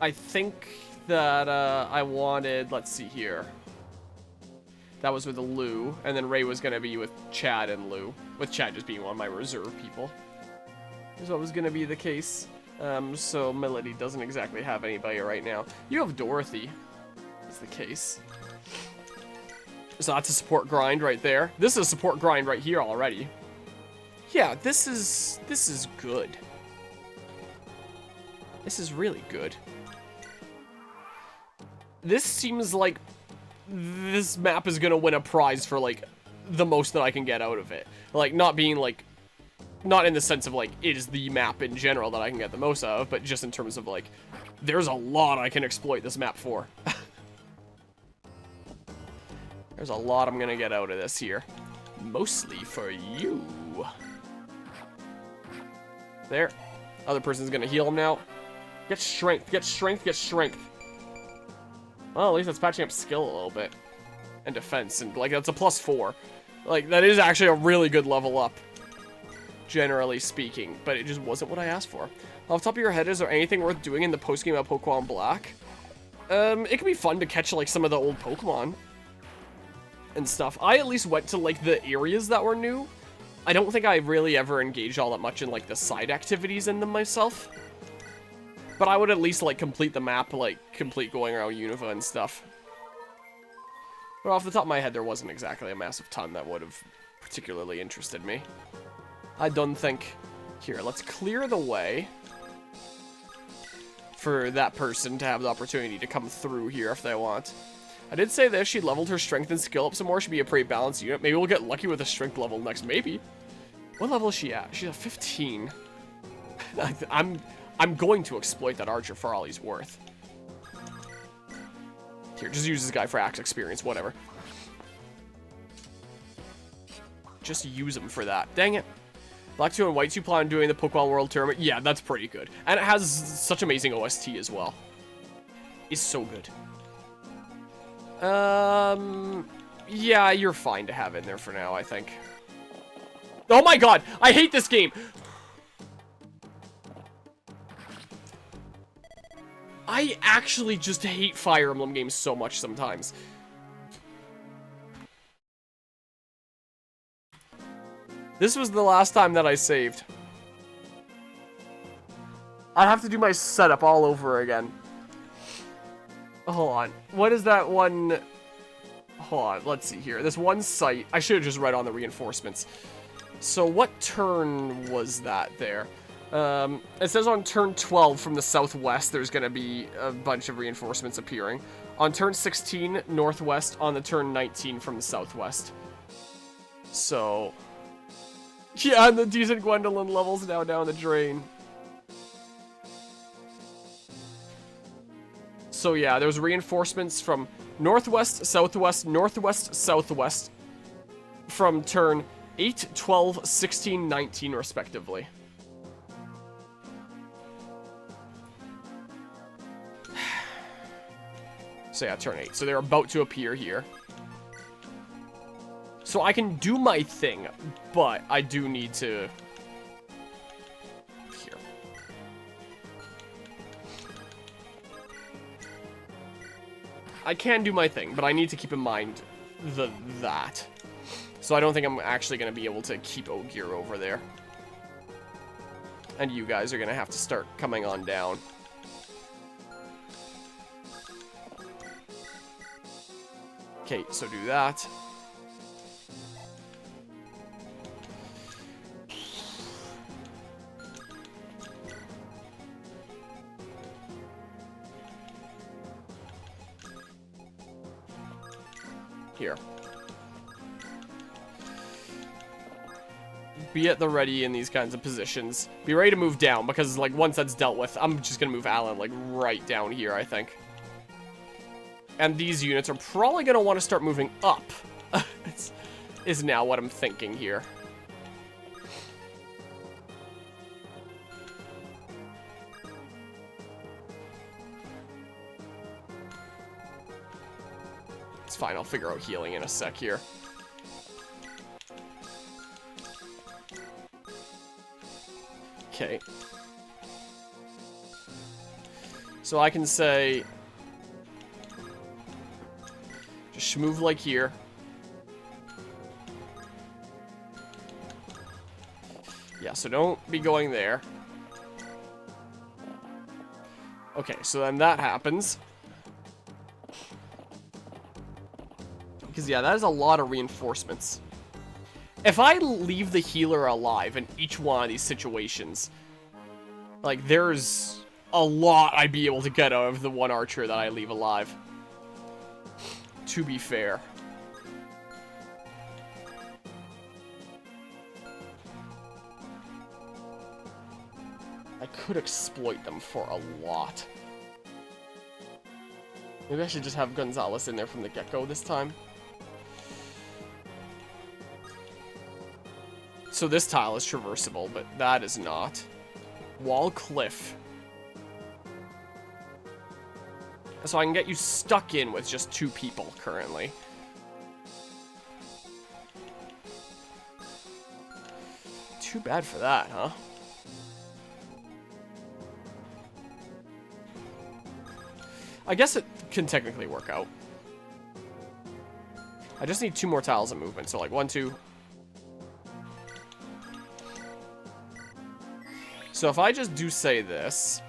I think that I wanted, let's see here. That was with Lou, and then Ray was going to be with Chad and Lou. With Chad just being one of my reserve people. Is what was going to be the case. So Melody doesn't exactly have anybody right now. You have Dorothy. Is the case. So that's a support grind right there. This is a support grind right here already. Yeah, this is good. This is really good. This seems like this map is gonna win a prize for, like, the most that I can get out of it. Like, not being, like, not in the sense of, like, it is the map in general that I can get the most out of, but just in terms of, like, there's a lot I can exploit this map for. There's a lot I'm gonna get out of this here. Mostly for you. There. Other person's gonna heal him now. Get strength, get strength, get strength. Well, at least that's patching up skill a little bit. And defense, and, like, that's a +4. Like, that is actually a really good level up. Generally speaking. But it just wasn't what I asked for. Off the top of your head, is there anything worth doing in the post-game of Pokemon Black? It can be fun to catch, like, some of the old Pokemon. and stuff. I at least went to, like, the areas that were new. I don't think I really ever engaged all that much in, like, the side activities in them myself. But I would at least, like, complete the map, like, complete going around Unova and stuff. But off the top of my head, there wasn't exactly a massive ton that would have particularly interested me. I don't think... Here, let's clear the way for that person to have the opportunity to come through here if they want. I did say this, she leveled her strength and skill up some more. Should be a pretty balanced unit. Maybe we'll get lucky with a strength level next. Maybe. What level is she at? She's at 15. I'm going to exploit that archer for all he's worth. Here, just use this guy for axe experience, whatever. Just use him for that. Dang it. Black 2 and White 2 plan on doing the Pokemon World Tournament. Yeah, that's pretty good. And it has such amazing OST as well. It's so good. Yeah, you're fine to have in there for now, I think. Oh my god, I hate this game! I actually just hate Fire Emblem games so much sometimes. This was the last time that I saved. I have to do my setup all over again. Hold on. What is that one? Hold on. Let's see here. This one site. I should have just read on the reinforcements. So what turn was that there? It says on turn 12 from the southwest, there's going to be a bunch of reinforcements appearing. On turn 16, northwest. On the turn 19 from the southwest. So... yeah, and the decent Gwendolyn levels now down the drain. So yeah, there's reinforcements from northwest, southwest, northwest, southwest from turn 8, 12, 16, 19 respectively. So yeah, turn 8. So they're about to appear here. So I can do my thing, but I do need to... Here. I can do my thing, but I need to keep in mind that. So I don't think I'm actually going to be able to keep Ogier over there. And you guys are going to have to start coming on down. Okay, so do that. Here. Be at the ready in these kinds of positions. Be ready to move down, because, like, once that's dealt with, I'm just gonna move Alan, like, right down here, I think. And these units are probably gonna want to start moving up. Is now what I'm thinking here. It's fine, I'll figure out healing in a sec here. Okay. So I can say... just move like here. Yeah, so don't be going there. Okay, so then that happens. Because, yeah, that is a lot of reinforcements. If I leave the healer alive in each one of these situations, like, there's a lot I'd be able to get out of the one archer that I leave alive. To be fair. I could exploit them for a lot. Maybe I should just have Gonzalez in there from the get-go this time. So this tile is traversable, but that is not. Wall cliff. So I can get you stuck in with just 2 people currently. Too bad for that, huh? I guess it can technically work out. I just need 2 more tiles of movement. So like 1, 2. So if I just do say this,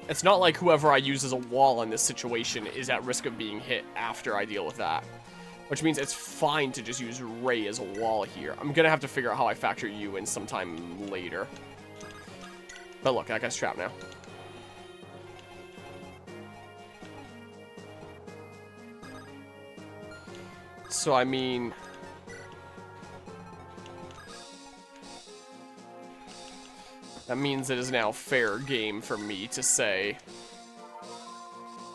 it's not like whoever I use as a wall in this situation is at risk of being hit after I deal with that. Which means it's fine to just use Ray as a wall here. I'm gonna have to figure out how I factor you in sometime later. But look, that guy's trapped now. So, I mean... that means it is now fair game for me to say...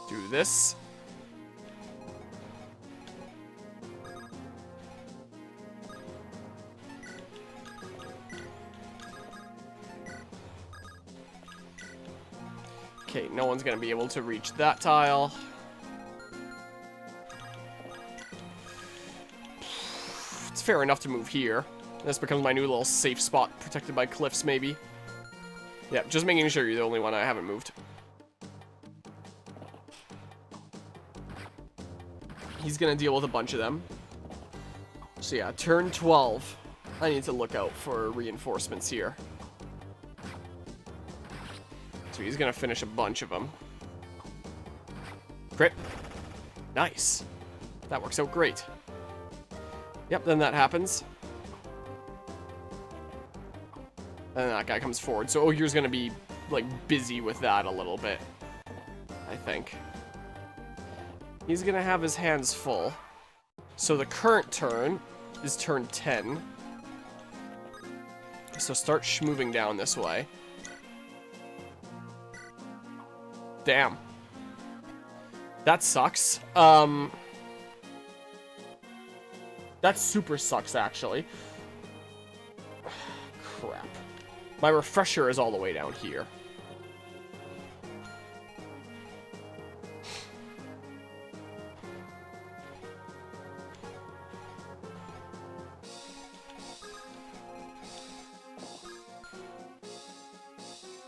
do this. Okay, no one's gonna be able to reach that tile. It's fair enough to move here. This becomes my new little safe spot, protected by cliffs, maybe. Yeah, just making sure you're the only one I haven't moved. He's gonna deal with a bunch of them. So yeah, turn 12. I need to look out for reinforcements here. So he's gonna finish a bunch of them. Crit. Nice. That works out great. Yep, then that happens. And then that guy comes forward. So Ogre's gonna be, like, busy with that a little bit. I think. He's gonna have his hands full. So the current turn is turn 10. So start moving down this way. Damn. That sucks. That super sucks, actually. Crap. My refresher is all the way down here.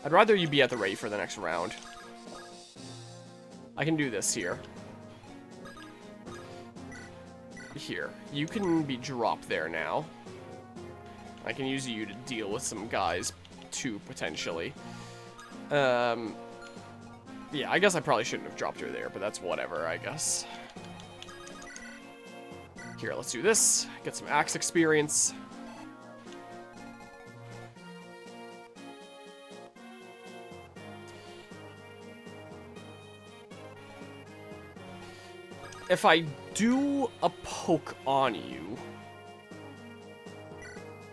I'd rather you be at the ready for the next round. I can do this here. Here. You can be dropped there now. I can use you to deal with some guys, too, potentially. Yeah, I guess I probably shouldn't have dropped her there, but that's whatever, I guess. Here, let's do this. Get some axe experience. If I do a poke on you,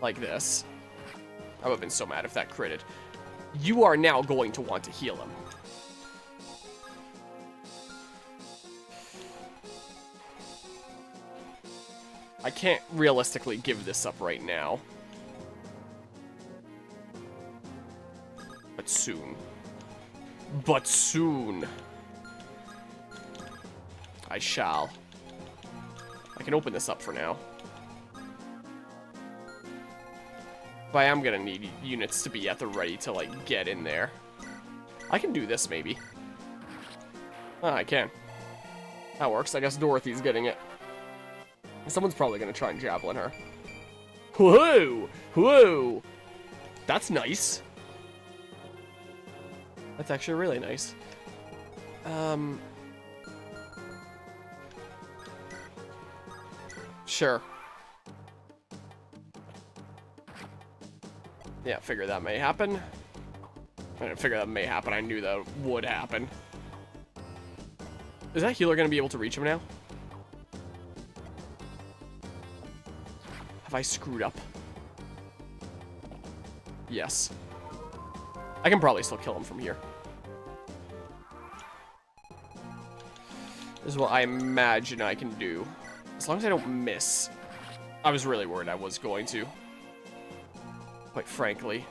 like this, I would have been so mad if that critted. You are now going to want to heal him. I can't realistically give this up right now. But soon. But soon. I shall. I can open this up for now. But I am gonna need units to be at the ready to, like, get in there. I can do this, maybe. Ah, I can. That works. I guess Dorothy's getting it. Someone's probably gonna try and javelin her. Whoa! Whoa! That's nice. That's actually really nice. Sure. Yeah, figure that may happen. I didn't figure that may happen. I knew that would happen. Is that healer going to be able to reach him now? Have I screwed up? Yes. I can probably still kill him from here. This is what I imagine I can do. As long as I don't miss. I was really worried I was going to. Quite frankly.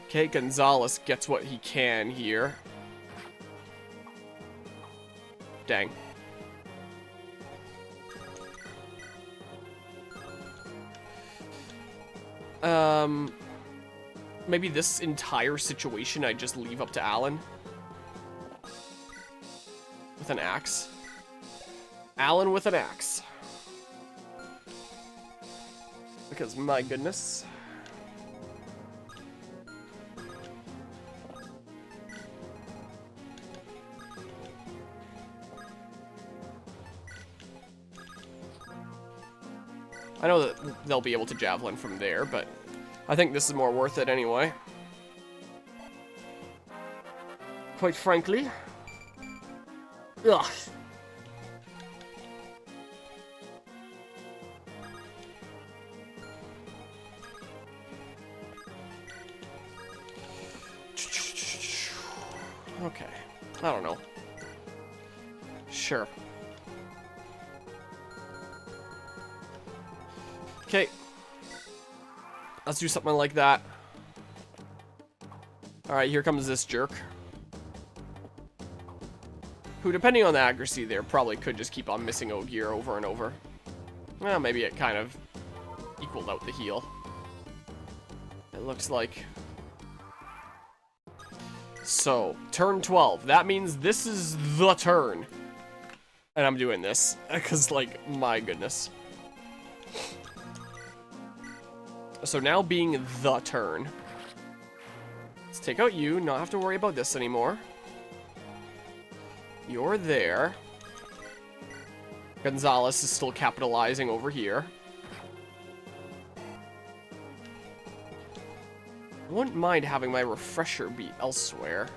Okay, Gonzalez gets what he can here. Dang. Maybe this entire situation I just leave up to Alan. with an axe. Alan with an axe. Because, my goodness. I know that they'll be able to javelin from there, but I think this is more worth it anyway. Quite frankly. Ugh. Okay. I don't know. Sure. Okay. Let's do something like that. Alright, here comes this jerk. Who, depending on the accuracy there, probably could just keep on missing gear over and over. Well, maybe it kind of equaled out the heal. It looks like. So, turn 12. That means this is the turn. And I'm doing this. Because, like, my goodness. So now being the turn. Let's take out you. Not have to worry about this anymore. You're there. Gonzalez is still capitalizing over here. I wouldn't mind having my refresher be elsewhere.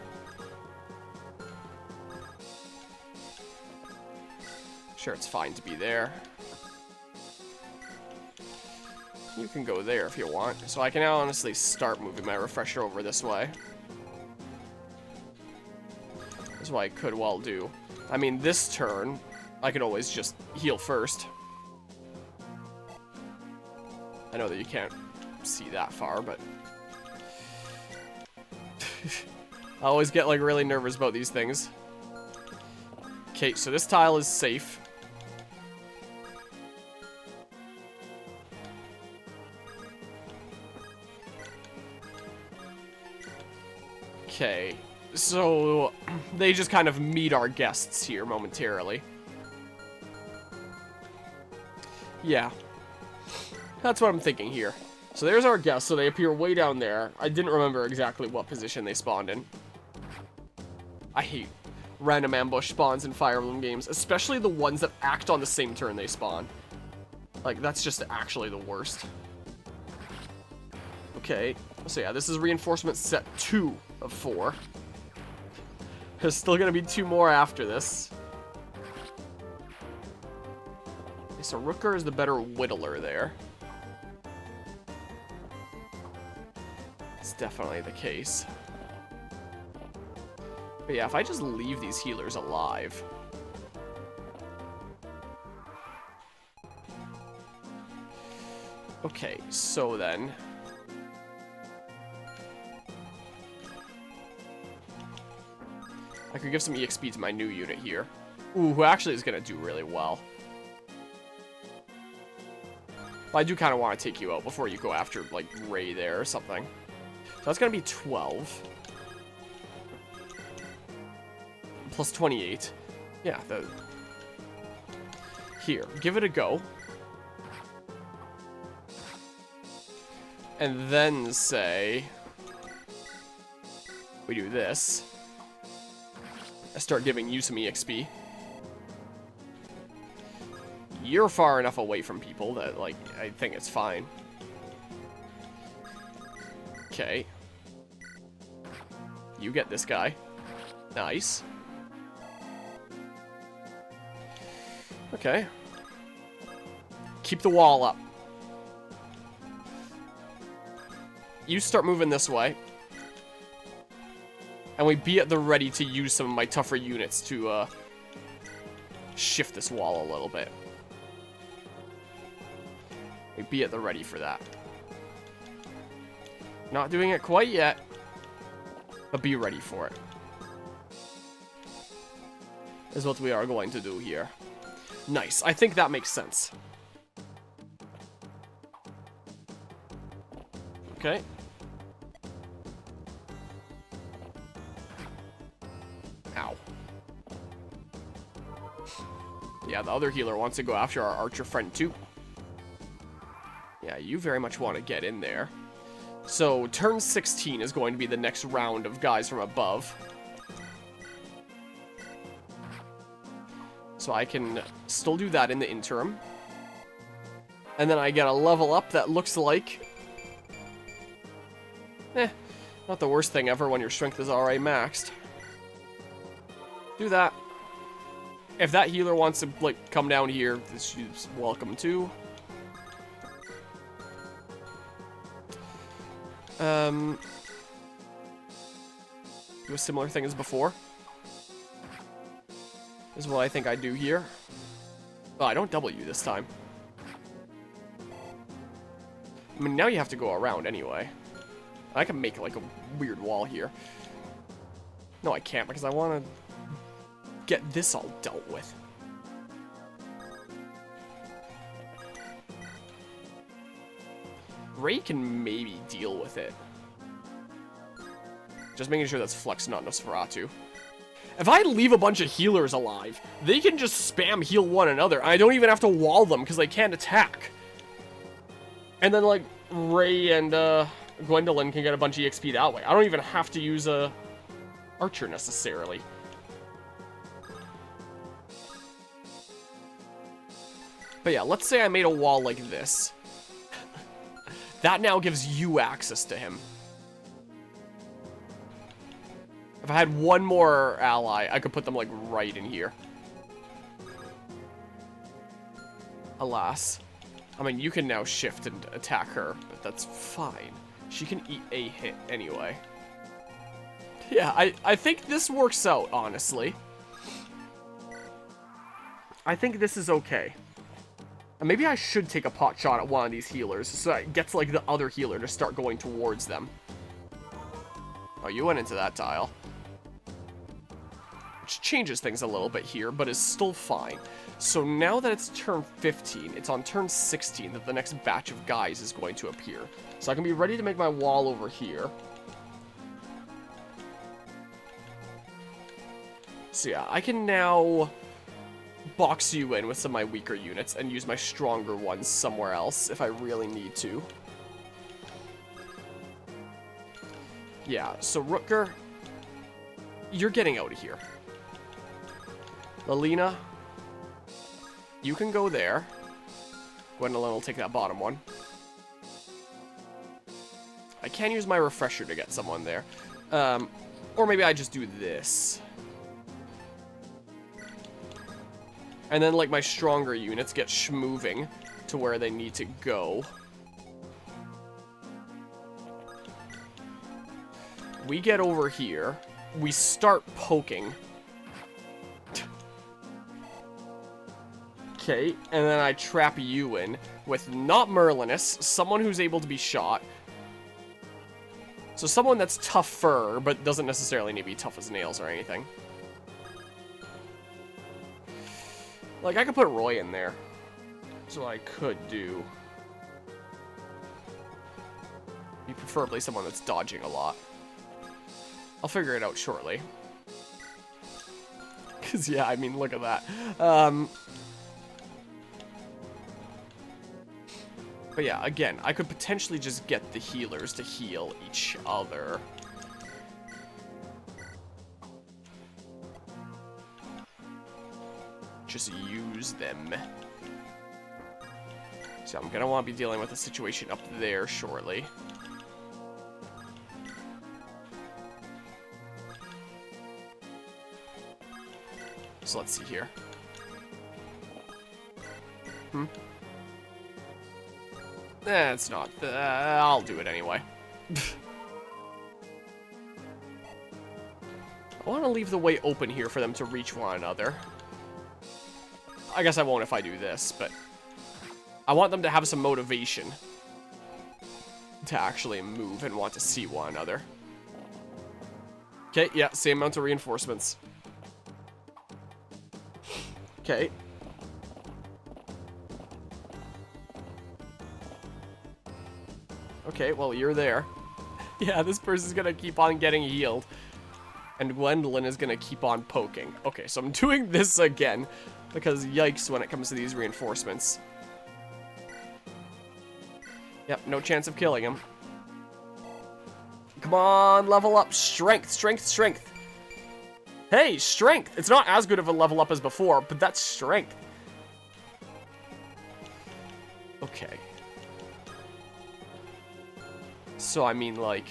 Sure, it's fine to be there. You can go there if you want. So I can now honestly start moving my refresher over this way. That's what I could well do. I mean, this turn, I could always just heal first. I know that you can't see that far, but... I always get, like, really nervous about these things. Okay, so this tile is safe. Okay, so they just kind of meet our guests here momentarily. Yeah, that's what I'm thinking here. So there's our guests, so they appear way down there. I didn't remember exactly what position they spawned in. I hate random ambush spawns in Fire Emblem games, especially the ones that act on the same turn they spawn. Like, that's just actually the worst. Okay, so yeah, this is reinforcement set 2 of 4. There's still gonna be 2 more after this. Okay, so Rooker is the better whittler there. It's definitely the case. But yeah, if I just leave these healers alive... Okay, so then... I could give some EXP to my new unit here. Ooh, who actually is going to do really well. But I do kind of want to take you out before you go after, like, Ray there or something. So that's going to be 12. Plus 28. Yeah, Here, give it a go. And then say... we do this. I start giving you some EXP. You're far enough away from people that, like, I think it's fine. Okay. You get this guy. Nice. Okay. Keep the wall up. You start moving this way. And we be at the ready to use some of my tougher units to shift this wall a little bit. We be at the ready for that. Not doing it quite yet, but be ready for it. Is what we are going to do here. Nice. I think that makes sense. Okay. Ow. Yeah, the other healer wants to go after our archer friend too. Yeah, you very much want to get in there. So, turn 16 is going to be the next round of guys from above. So I can still do that in the interim. And then I get a level up that looks like... not the worst thing ever when your strength is already maxed. Do that. If that healer wants to, like, come down here, she's welcome too. Do a similar thing as before. This is what I think I do here. Oh, I don't W this time. I mean, now you have to go around anyway. I can make, like, a weird wall here. No, I can't, because I want to get this all dealt with. Ray can maybe deal with it. Just making sure that's Flux, not Nosferatu. If I leave a bunch of healers alive, they can just spam heal one another. I don't even have to wall them because they can't attack. And then, like, Ray and Gwendolyn can get a bunch of EXP that way. I don't even have to use a archer necessarily. But yeah, let's say I made a wall like this. That now gives you access to him. If I had one more ally, I could put them, like, right in here. Alas. I mean, you can now shift and attack her, but that's fine. She can eat a hit anyway. Yeah, I think this works out, honestly. I think this is okay. And maybe I should take a pot shot at one of these healers, so it gets, like, the other healer to start going towards them. Oh, you went into that tile. Which changes things a little bit here, but is still fine. So now that it's turn 15, it's on turn 16 that the next batch of guys is going to appear. So I can be ready to make my wall over here. So yeah, I can now box you in with some of my weaker units and use my stronger ones somewhere else if I really need to. Yeah, so Rutger, you're getting out of here. Lelina, you can go there. Gwendolyn will take that bottom one. I can use my refresher to get someone there. Or maybe I just do this. And then, like, my stronger units get schmoving to where they need to go. We get over here. We start poking. Okay, and then I trap you in with not Merlinus, someone who's able to be shot. So someone that's tougher, but doesn't necessarily need to be tough as nails or anything. Like, I could put Roy in there. So I could do. Preferably someone that's dodging a lot. I'll figure it out shortly. Because, yeah, I mean, look at that. But yeah, again, I could potentially just get the healers to heal each other. Just use them. So I'm gonna want to be dealing with a situation up there shortly. So let's see here. It's not. I'll do it anyway. I want to leave the way open here for them to reach one another. I guess I won't if I do this, but I want them to have some motivation to actually move and want to see one another. Okay, yeah, same amount of reinforcements. Okay. Okay, well, you're there. Yeah, this person's gonna keep on getting healed. And Gwendolyn is gonna keep on poking. Okay, so I'm doing this again. Because yikes when it comes to these reinforcements. Yep, no chance of killing him. Come on, level up. Strength, strength, strength. Hey, strength. It's not as good of a level up as before, but that's strength. Okay. So, I mean, like...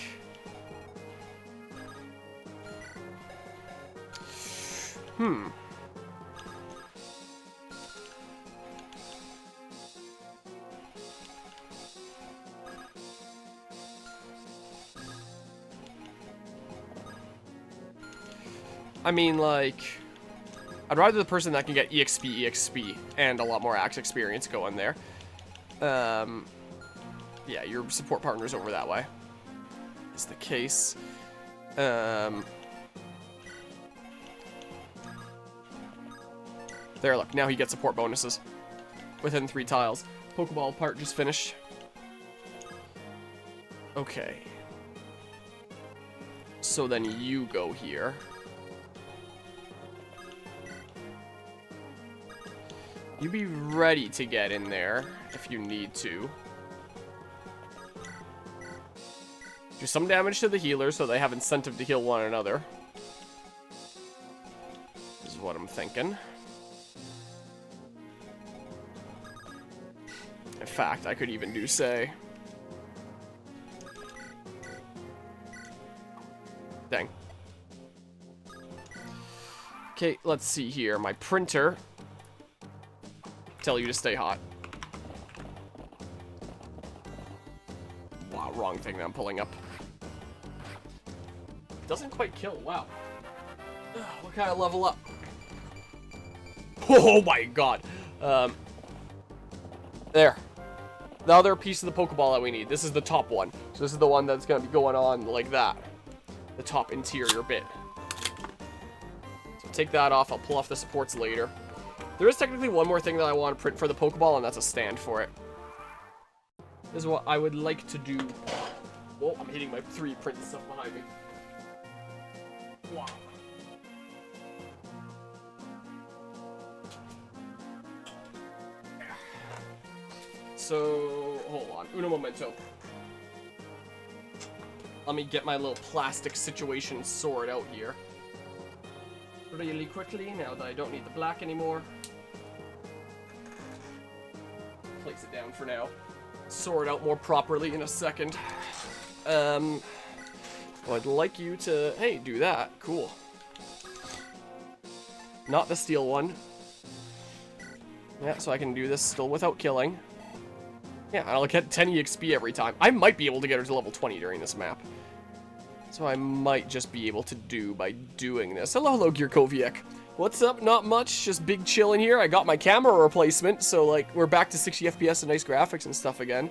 I mean, like... I'd rather the person that can get EXP, and a lot more axe experience going there. Yeah, your support partner's over that way. Is the case. There, look, now he gets support bonuses. Within 3 tiles. Pokeball part just finished. Okay. So then you go here. You be ready to get in there if you need to. Do some damage to the healers so they have incentive to heal one another. This is what I'm thinking. In fact, I could even do, say... Dang. Okay, let's see here. My printer... Tell you to stay hot. Wow, wrong thing that I'm pulling up. Doesn't quite kill, wow. Ugh, what kind of level up? Oh my god. There. The other piece of the Pokeball that we need. This is the top one. So this is the one that's going to be going on like that. The top interior bit. So take that off. I'll pull off the supports later. There is technically one more thing that I want to print for the Pokeball, and that's a stand for it. This is what I would like to do. Oh, I'm hitting my 3 print stuff behind me. Wow. So, hold on. Uno momento. Let me get my little plastic situation sorted out here. Really quickly, now that I don't need the black anymore. Place it down for now. Sort it out more properly in a second. Well, I'd like you to... Hey, do that. Cool. Not the steel one. Yeah, so I can do this still without killing. Yeah, I'll get 10 EXP every time. I might be able to get her to level 20 during this map. So I might just be able to do by doing this. Hello, Gearkoviak. What's up? Not much. Just big chilling here. I got my camera replacement, so like we're back to 60 FPS and nice graphics and stuff again.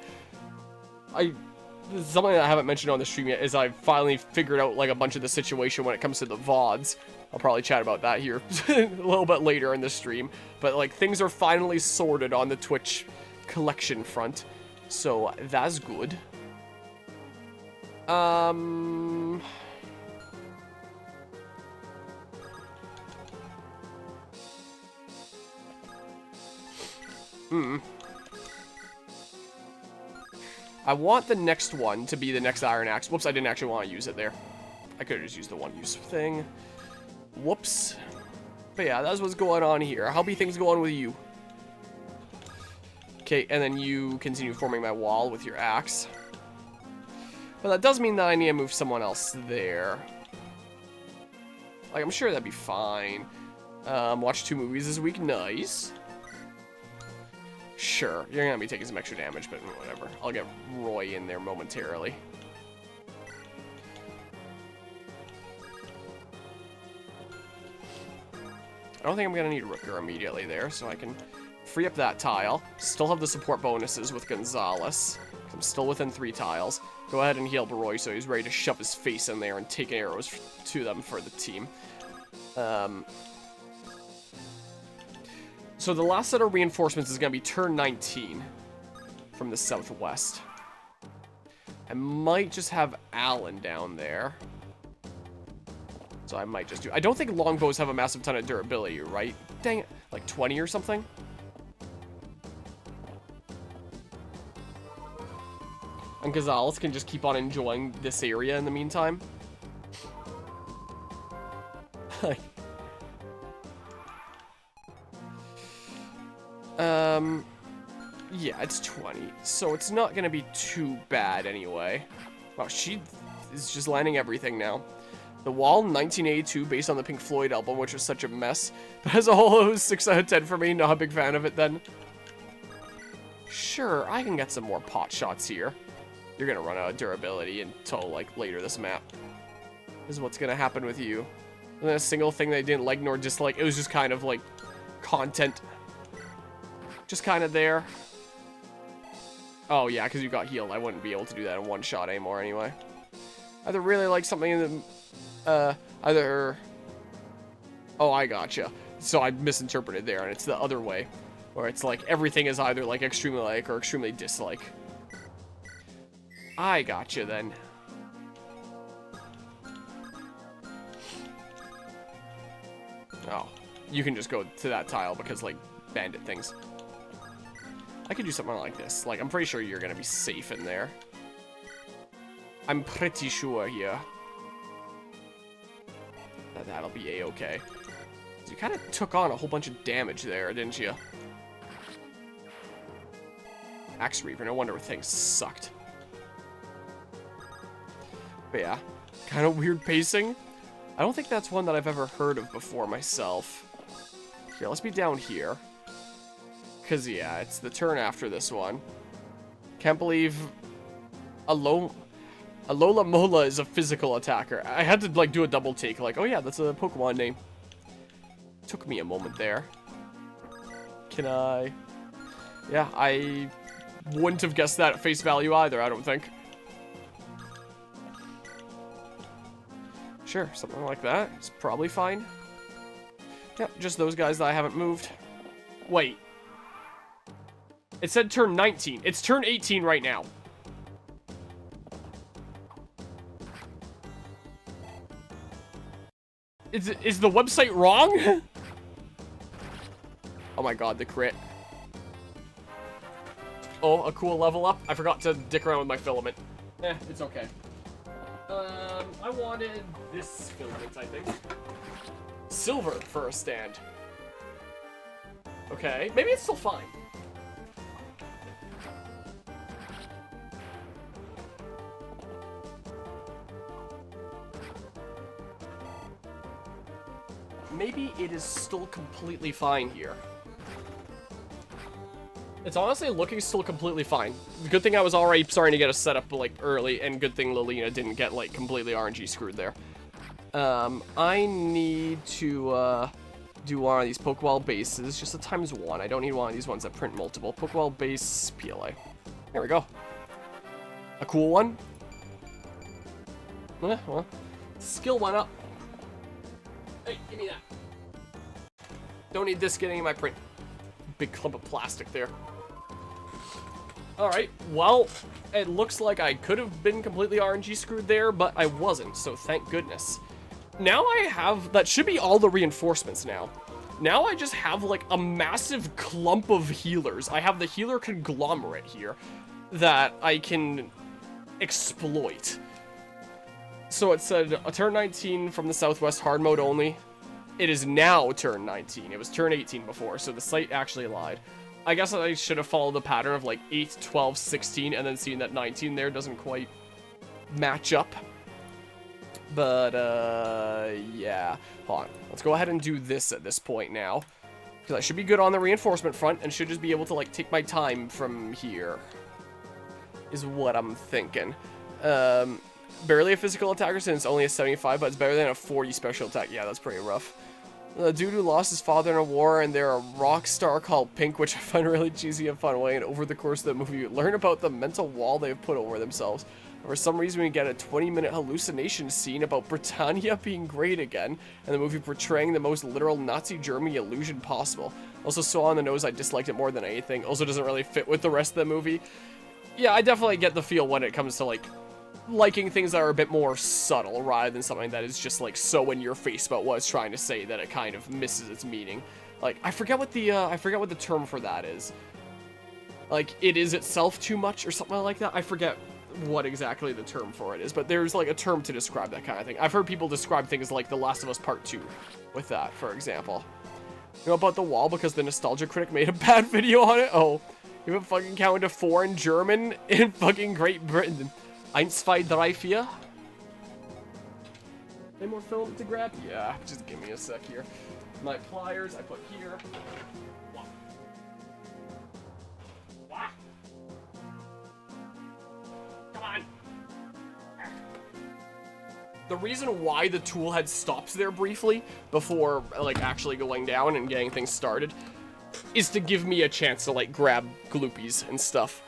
Something that I haven't mentioned on the stream yet is I finally figured out like a bunch of the situation when it comes to the VODs. I'll probably chat about that here a little bit later in the stream. But like things are finally sorted on the Twitch collection front, so that's good. I want the next one to be the next Iron Axe. Whoops, I didn't actually want to use it there. I could have just used the one use thing. Whoops. But yeah, that's what's going on here. How be things going with you? Okay, and then you continue forming my wall with your axe. But that does mean that I need to move someone else there. Like, I'm sure that'd be fine. Watch 2 movies this week. Nice. Sure, you're gonna be taking some extra damage, but whatever. I'll get Roy in there momentarily. I don't think I'm gonna need Rooker immediately there, so I can free up that tile. Still have the support bonuses with Gonzalez. I'm still within 3 tiles. Go ahead and heal Roy so he's ready to shove his face in there and take arrows to them for the team. So the last set of reinforcements is going to be turn 19 from the southwest. I might just have Alan down there. So I might just do... I don't think longbows have a massive ton of durability, right? Dang it. Like 20 or something? And Gonzalez can just keep on enjoying this area in the meantime. Yeah, it's 20, so it's not gonna be too bad anyway. Wow, she is just landing everything now. The Wall, 1982, based on the Pink Floyd album, which was such a mess. But as a whole, it was 6 out of 10 for me. Not a big fan of it then. Sure, I can get some more pot shots here. You're gonna run out of durability until, like, later this map. This is what's gonna happen with you. And then a single thing they didn't like nor dislike. It was just kind of, like, content. Just kind of there. Oh, yeah, because you got healed. I wouldn't be able to do that in one shot anymore anyway. Either really like something in the... either... Oh, I gotcha. So I misinterpreted there, and it's the other way. Where it's like, everything is either, like, extremely like or extremely dislike. I gotcha, then. Oh. You can just go to that tile because, like, bandit things. I could do something like this. Like, I'm pretty sure you're gonna be safe in there. I'm pretty sure here. That'll be a-okay. You kind of took on a whole bunch of damage there, didn't you? Axe Reaper, no wonder things sucked. But yeah, kind of weird pacing. I don't think that's one that I've ever heard of before myself. Here, let's be down here. Because, yeah, it's the turn after this one. Can't believe Alola Mola is a physical attacker. I had to, like, do a double take. Like, oh, yeah, that's a Pokemon name. Took me a moment there. Can I... Yeah, I wouldn't have guessed that at face value either, I don't think. Sure, something like that. It's probably fine. Yep, just those guys that I haven't moved. Wait. It said turn 19. It's turn 18 right now. Is the website wrong? Oh my god, the crit. Oh, a cool level up. I forgot to dick around with my filament. It's okay. I wanted this filament, I think. Silver for a stand. Okay, maybe it's still fine. Maybe it is still completely fine here. It's honestly looking still completely fine. Good thing I was already starting to get a setup, like, early, and good thing Lilina didn't get, like, completely RNG screwed there. I need to, do one of these Pokeball bases, just a ×1. I don't need one of these ones that print multiple. Pokeball base PLA. There we go. A cool one. Well, skill went up. Hey, give me that. Don't need this getting in my print. Big clump of plastic there. Alright, well, it looks like I could have been completely RNG screwed there, but I wasn't, so thank goodness. Now I have, that should be all the reinforcements now. Now I just have, like, a massive clump of healers. I have the healer conglomerate here that I can exploit. So it said, a turn 19 from the southwest, hard mode only. It is now turn 19. It was turn 18 before, so the site actually lied. I guess I should have followed the pattern of like 8, 12, 16, and then seeing that 19 there doesn't quite match up. But, yeah. Hold on. Let's go ahead and do this at this point now. Because I should be good on the reinforcement front, and should just be able to, like, take my time from here. Is what I'm thinking. Barely a physical attacker since it's only a 75, but it's better than a 40 special attack. Yeah, that's pretty rough. The dude who lost his father in a war, and they're a rock star called Pink, which I find a really cheesy and fun way. And over the course of the movie, you learn about the mental wall they've put over themselves. For some reason, we get a 20-minute hallucination scene about Britannia being great again, and the movie portraying the most literal Nazi Germany illusion possible. Also, so on the nose, I disliked it more than anything. Also, doesn't really fit with the rest of the movie. Yeah, I definitely get the feel when it comes to, like, liking things that are a bit more subtle rather than something that is just like so in your face about what it's trying to say that it kind of misses its meaning. Like, I forget what the term for that is. Like, it is itself too much or something like that. I forget what exactly the term for it is, but there's like a term to describe that kind of thing. I've heard people describe things like The Last of Us Part 2 with that, for example. You know about the wall because the Nostalgia Critic made a bad video on it? Oh, you haven't fucking counted to 4 in German in fucking Great Britain. 1, 2, 3, 4. Any more filament to grab? Yeah, just give me a sec here. My pliers I put here. What? Come on. The reason why the tool head stops there briefly before like actually going down and getting things started is to give me a chance to like grab gloopies and stuff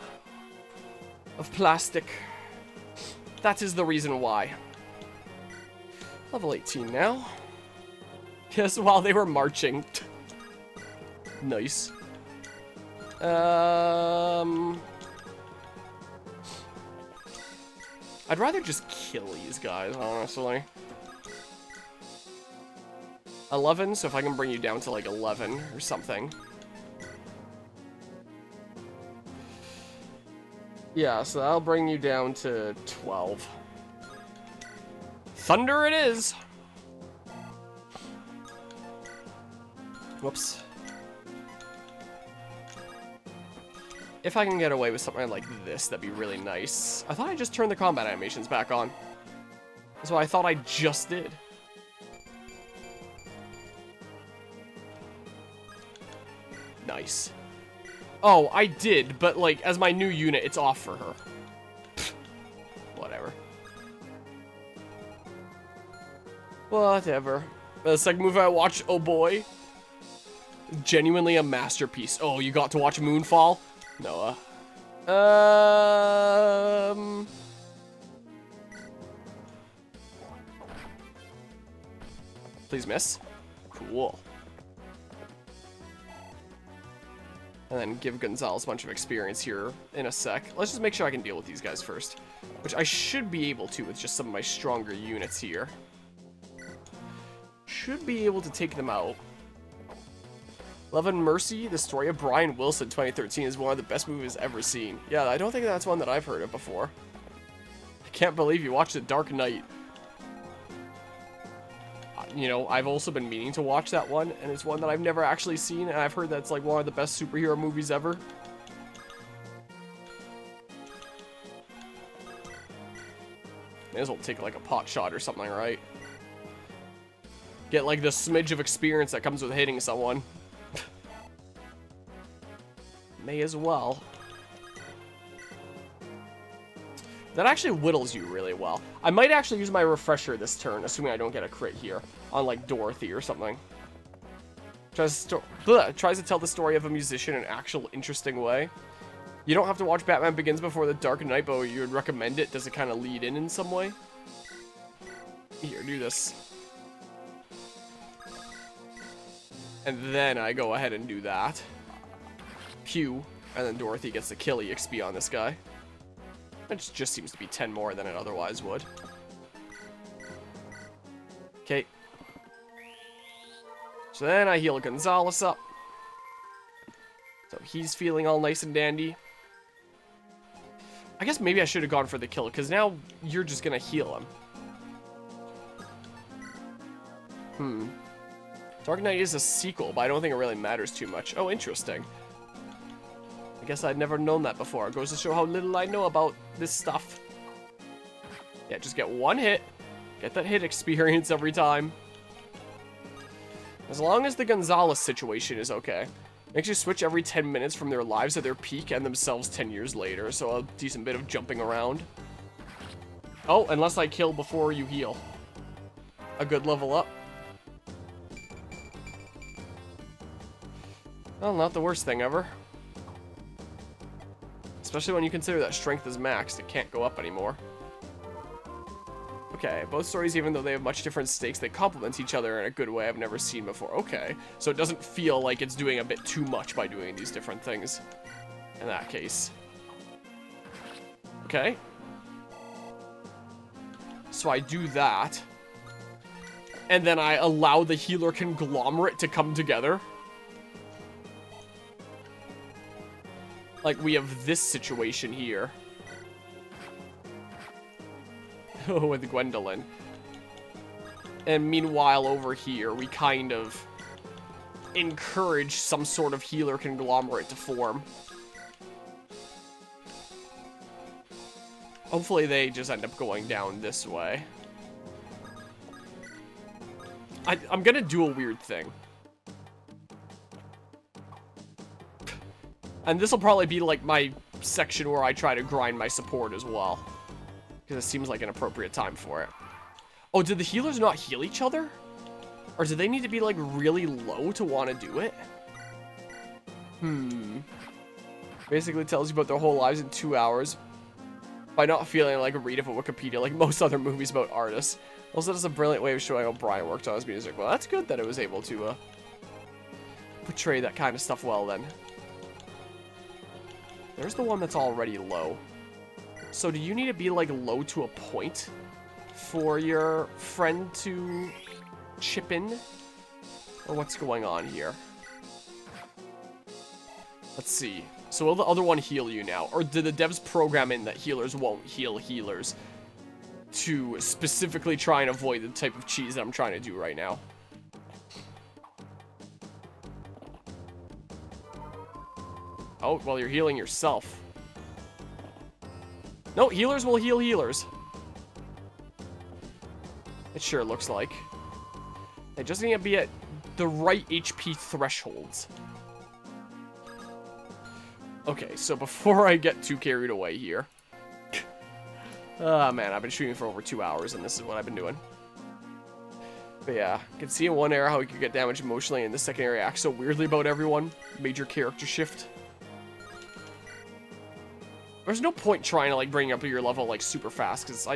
of plastic. That is the reason why. Level 18 now. Yes, while they were marching. Nice. I'd rather just kill these guys, honestly. 11, so if I can bring you down to like 11 or something. Yeah, so that'll bring you down to 12. Thunder it is! Whoops. If I can get away with something like this, that'd be really nice. I thought I just turned the combat animations back on. That's what I thought I just did. Nice. Oh, I did, but like, as my new unit, it's off for her. Whatever. Whatever. The second movie I watched, oh boy. Genuinely a masterpiece. Oh, you got to watch Moonfall? Noah. Please miss. Cool. And then give Gonzalez a bunch of experience here in a sec. Let's just make sure I can deal with these guys first. Which I should be able to with just some of my stronger units here. Should be able to take them out. Love and Mercy, the story of Brian Wilson, 2013, is one of the best movies ever seen. Yeah, I don't think that's one that I've heard of before. I can't believe you watched The Dark Knight. You know, I've also been meaning to watch that one, and it's one that I've never actually seen, and I've heard that's like one of the best superhero movies ever. May as well take like a pot shot or something, right? Get like the smidge of experience that comes with hitting someone. May as well. That actually whittles you really well. I might actually use my refresher this turn, assuming I don't get a crit here, on like Dorothy or something. Tries to tell the story of a musician in an actual interesting way. You don't have to watch Batman Begins before The Dark Knight, but you would recommend it. Does it kind of lead in some way? Here, do this. And then I go ahead and do that. Pew. And then Dorothy gets the kill EXP on this guy. It just seems to be 10 more than it otherwise would. Okay. So then I heal Gonzalez up. So he's feeling all nice and dandy. I guess maybe I should have gone for the kill, because now you're just going to heal him. Dark Knight is a sequel, but I don't think it really matters too much. Oh, interesting. I guess I'd never known that before. It goes to show how little I know about this stuff. Yeah, just get one hit. Get that hit experience every time. As long as the Gonzalez situation is okay. Makes you switch every 10 minutes from their lives at their peak and themselves 10 years later, so a decent bit of jumping around. Oh, unless I kill before you heal. A good level up. Well, not the worst thing ever. Especially when you consider that strength is maxed, it can't go up anymore. Okay, both stories, even though they have much different stakes, they complement each other in a good way I've never seen before. Okay, so it doesn't feel like it's doing a bit too much by doing these different things. In that case. Okay. So I do that. And then I allow the healer conglomerate to come together. Like, we have this situation here. With Gwendolyn. And meanwhile, over here, we kind of encourage some sort of healer conglomerate to form. Hopefully they just end up going down this way. I'm gonna do a weird thing. And this will probably be like my section where I try to grind my support as well. Because it seems like an appropriate time for it. Oh, did the healers not heal each other? Or do they need to be like really low to want to do it? Basically tells you about their whole lives in 2 hours. By not feeling like a read of a Wikipedia like most other movies about artists. Also, that's a brilliant way of showing how Brian worked on his music. Well, that's good that it was able to portray that kind of stuff well then. There's the one that's already low. So do you need to be like low to a point for your friend to chip in? Or what's going on here? Let's see. So will the other one heal you now? Or did the devs program in that healers won't heal healers to specifically try and avoid the type of cheese that I'm trying to do right now? Oh, well, you're healing yourself. No, healers will heal healers. It sure looks like. They just need to be at the right HP thresholds. Okay, so before I get too carried away here. Oh man, I've been shooting for over 2 hours and this is what I've been doing. But yeah, you can see in one area how he could get damaged emotionally and the second area acts so weirdly about everyone. Major character shift. There's no point trying to like bring up your level like super fast because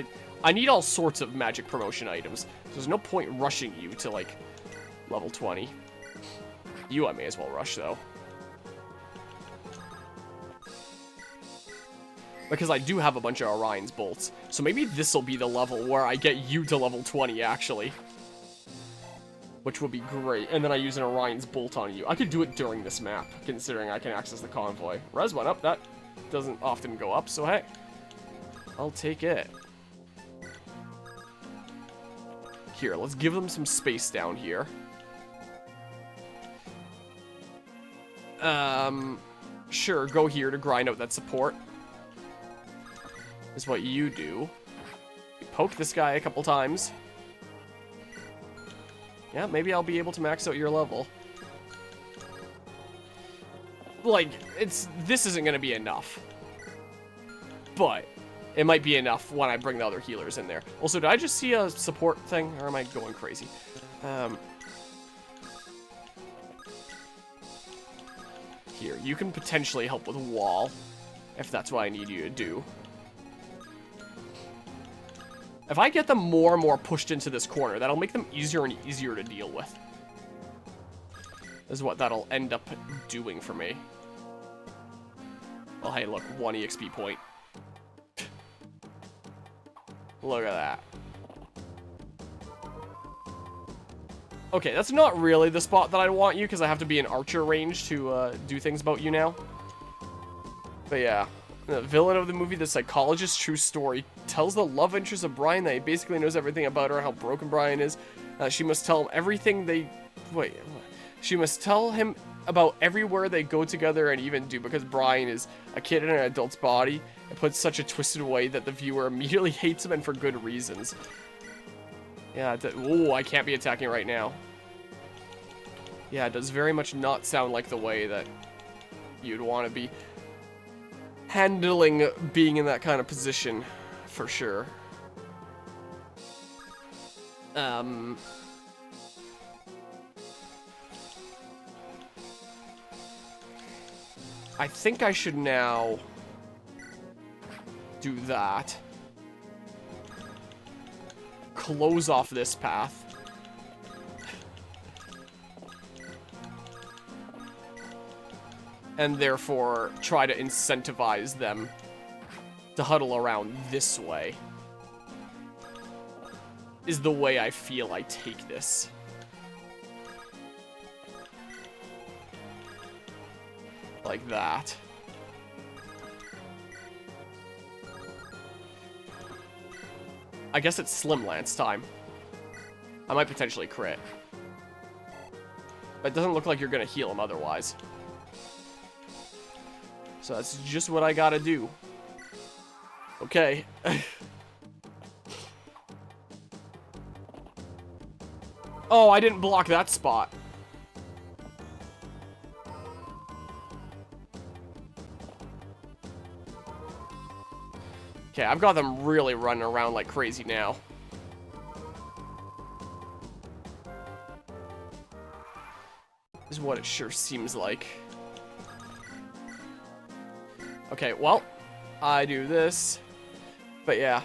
I need all sorts of magic promotion items. So there's no point rushing you to like level 20. You I may as well rush though. Because I do have a bunch of Orion's bolts. So maybe this will be the level where I get you to level 20 actually. Which would be great. And then I use an Orion's bolt on you. I could do it during this map, considering I can access the convoy. Res went up, that doesn't often go up, so hey. I'll take it. Here, let's give them some space down here. Sure, go here to grind out that support. Is what you do. You poke this guy a couple times. Yeah, maybe I'll be able to max out your level. Like, this isn't gonna be enough. But it might be enough when I bring the other healers in there. Also, did I just see a support thing? Or am I going crazy? Here, you can potentially help with wall. If that's what I need you to do. If I get them more and more pushed into this corner, that'll make them easier and easier to deal with. Is what that'll end up doing for me. Well, hey, look, 1 EXP point. Look at that. Okay, that's not really the spot that I want you, because I have to be in archer range to do things about you now. But yeah. The villain of the movie, the psychologist's true story, tells the love interest of Brian that he basically knows everything about her, how broken Brian is. She must tell him everything they... Wait, what? She must tell him about everywhere they go together and even do, because Brian is a kid in an adult's body and puts such a twisted way that the viewer immediately hates him and for good reasons. Yeah, ooh, I can't be attacking right now. Yeah, it does very much not sound like the way that you'd want to be handling being in that kind of position, for sure. I think I should now do that. Close off this path. And therefore try to incentivize them to huddle around this way. Is the way I feel I take this. Like that. I guess it's Slim Lance time. I might potentially crit. But it doesn't look like you're gonna heal him otherwise. So that's just what I gotta do. Okay. Oh, I didn't block that spot. Okay, I've got them really running around like crazy now. Is what it sure seems like. Okay, well, I do this. But yeah,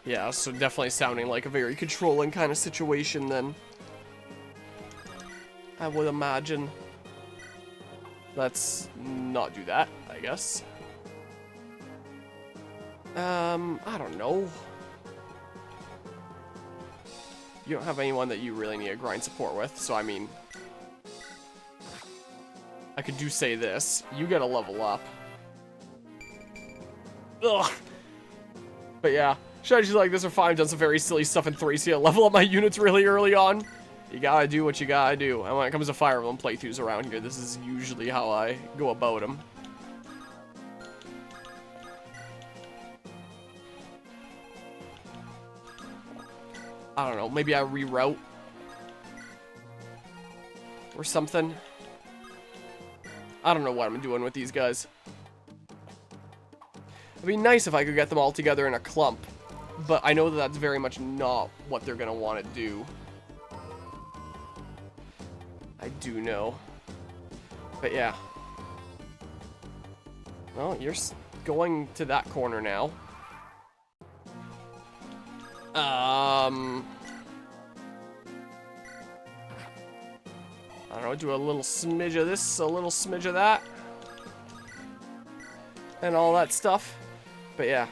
yeah, so definitely sounding like a very controlling kind of situation then. I would imagine. Let's not do that, I guess. I don't know. You don't have anyone that you really need to grind support with, so I mean... I could do say this. You gotta level up. Ugh. But yeah, strategies like this are fine. I've done some very silly stuff in 3, so I level up my units really early on. You gotta do what you gotta do. And when it comes to Fire Emblem playthroughs around here, this is usually how I go about them. I don't know, maybe I reroute. Or something. I don't know what I'm doing with these guys. It'd be nice if I could get them all together in a clump. But I know that that's very much not what they're gonna want to do. I do know. But yeah. Well, you're going to that corner now. I don't know, do a little smidge of this, a little smidge of that. And all that stuff. But yeah.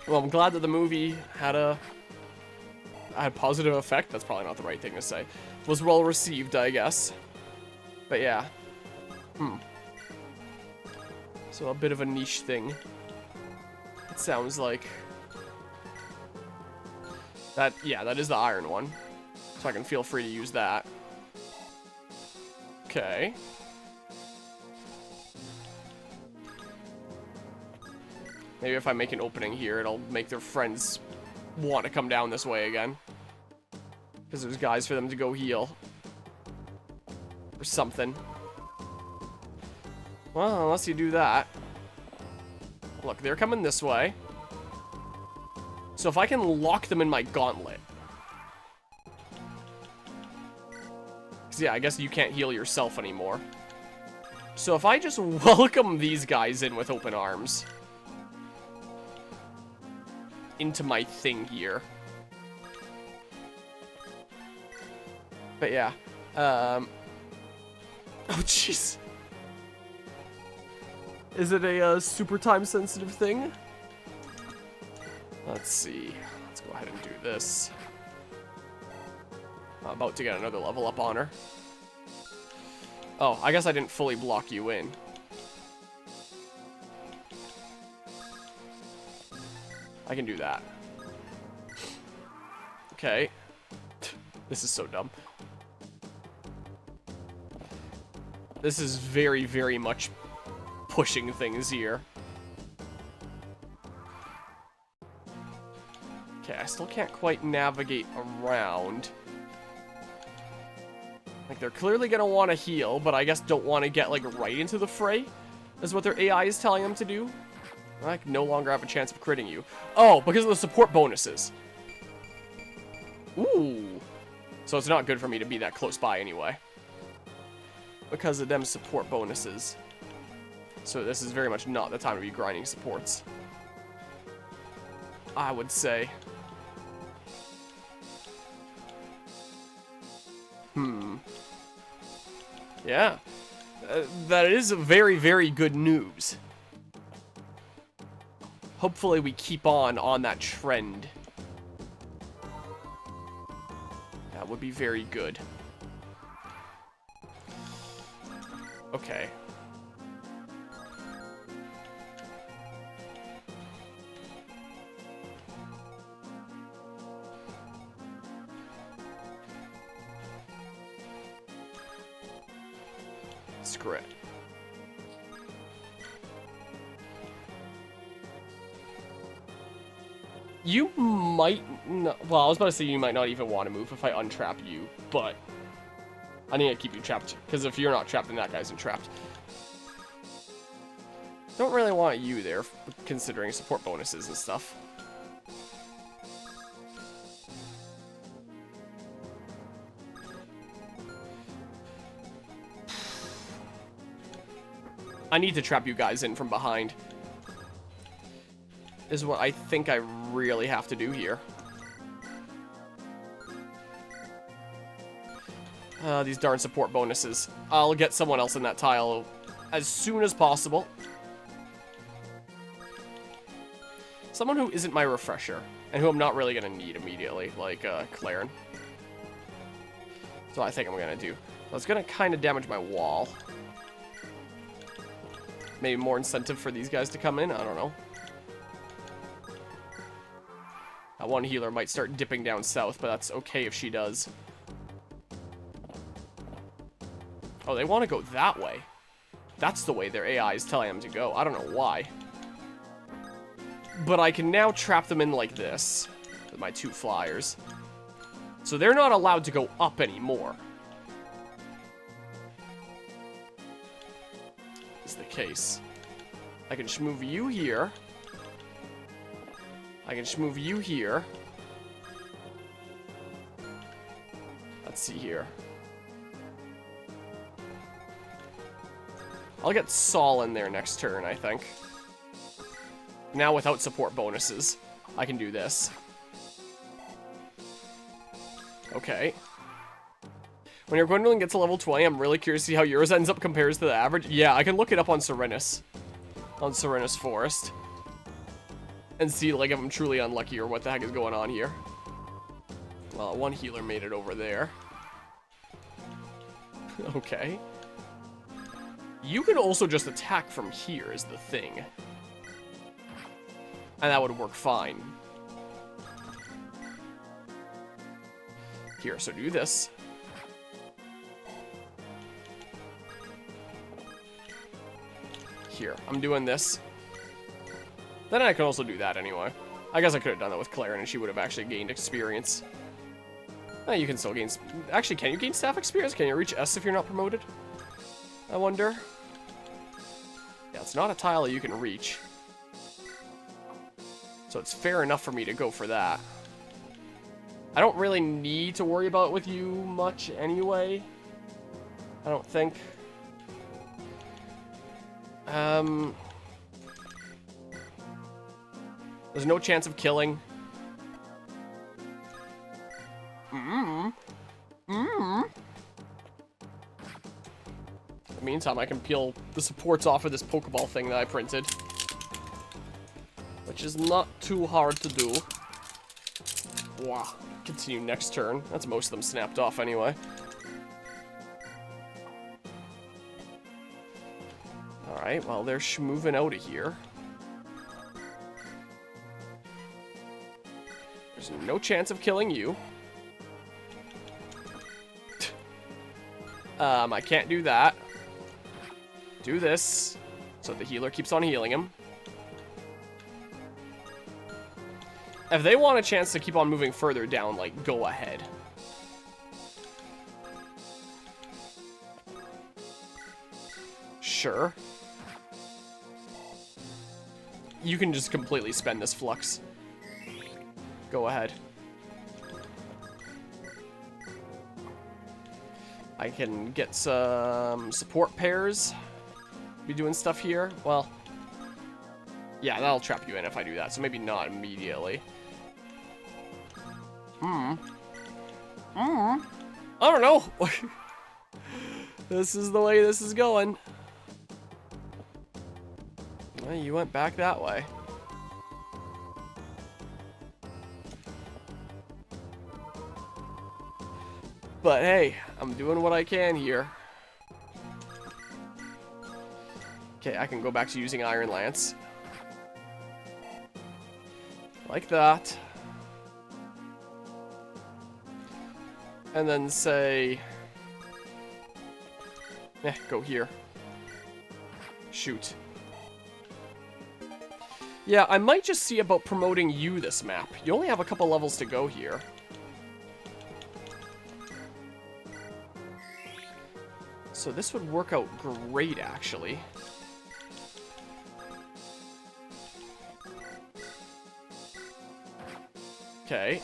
Well, I'm glad that the movie had a positive effect. That's probably not the right thing to say. Was well received, I guess. But yeah. So a bit of a niche thing. It sounds like. That, yeah, that is the iron one. So I can feel free to use that. Okay. Maybe if I make an opening here, it'll make their friends want to come down this way again. Because there's guys for them to go heal. Or something. Well, unless you do that. Look, they're coming this way. So if I can lock them in my gauntlet. Because yeah, I guess you can't heal yourself anymore. So if I just welcome these guys in with open arms. Into my thing here. But yeah. Oh, jeez. Is it a super time sensitive thing? Let's see. Let's go ahead and do this. I'm about to get another level up on her. Oh, I guess I didn't fully block you in. I can do that. Okay. This is so dumb. This is very, very much pushing things here. Okay, I still can't quite navigate around. Like, they're clearly gonna want to heal, but I guess don't want to get, like, right into the fray. Is what their AI is telling them to do. I can no longer have a chance of critting you. Oh, because of the support bonuses. Ooh. So it's not good for me to be that close by anyway. Because of them support bonuses. So this is very much not the time to be grinding supports. I would say. Yeah. That is very, very good news. Hopefully we keep on that trend. That would be very good. Okay. Screw it. You might not, well, I was about to say you might not even want to move if I untrap you, but I need to keep you trapped, because if you're not trapped, then that guy's entrapped. Don't really want you there, considering support bonuses and stuff. I need to trap you guys in from behind. Is what I think I really have to do here. These darn support bonuses. I'll get someone else in that tile as soon as possible. Someone who isn't my refresher, and who I'm not really going to need immediately, like Claren. That's what I think I'm going to do. So it's going to kind of damage my wall. Maybe more incentive for these guys to come in, I don't know. That one healer might start dipping down south, but that's okay if she does. Oh, they want to go that way. That's the way their AI is telling them to go. I don't know why. But I can now trap them in like this with my 2 flyers. So they're not allowed to go up anymore. Is the case. I can just move you here. I can just move you here. Let's see here. I'll get Saul in there next turn, I think. Now without support bonuses, I can do this. Okay. When your Gwendolyn gets to level 20, I'm really curious to see how yours ends up compares to the average. Yeah, I can look it up on Serenus. On Serenus Forest. And see, like, if I'm truly unlucky or what the heck is going on here. Well, one healer made it over there. Okay. You can also just attack from here is the thing. And that would work fine. Here, so do this. Here, I'm doing this. Then I can also do that anyway. I guess I could have done that with Claren and she would have actually gained experience. You can still gain... Actually, can you gain staff experience? Can you reach S if you're not promoted? I wonder. Yeah, it's not a tile that you can reach. So it's fair enough for me to go for that. I don't really need to worry about it with you much anyway. I don't think. There's no chance of killing. In the meantime, I can peel the supports off of this Pokeball thing that I printed. Which is not too hard to do. Wow. Continue next turn. That's most of them snapped off anyway. Alright, well, they're moving out of here. There's no chance of killing you. I can't do that. Do this. So the healer keeps on healing him. If they want a chance to keep on moving further down, like, go ahead. Sure. You can just completely spend this flux. Go ahead. I can get some support pairs. Be doing stuff here. Well, yeah, that'll trap you in if I do that, so maybe not immediately. I don't know. This is the way this is going. Well, you went back that way. But hey, I'm doing what I can here. Okay, I can go back to using Iron Lance. Like that. And then say... Go here. Shoot. Yeah, I might just see about promoting you this map. You only have a couple levels to go here. So this would work out great, actually. Okay.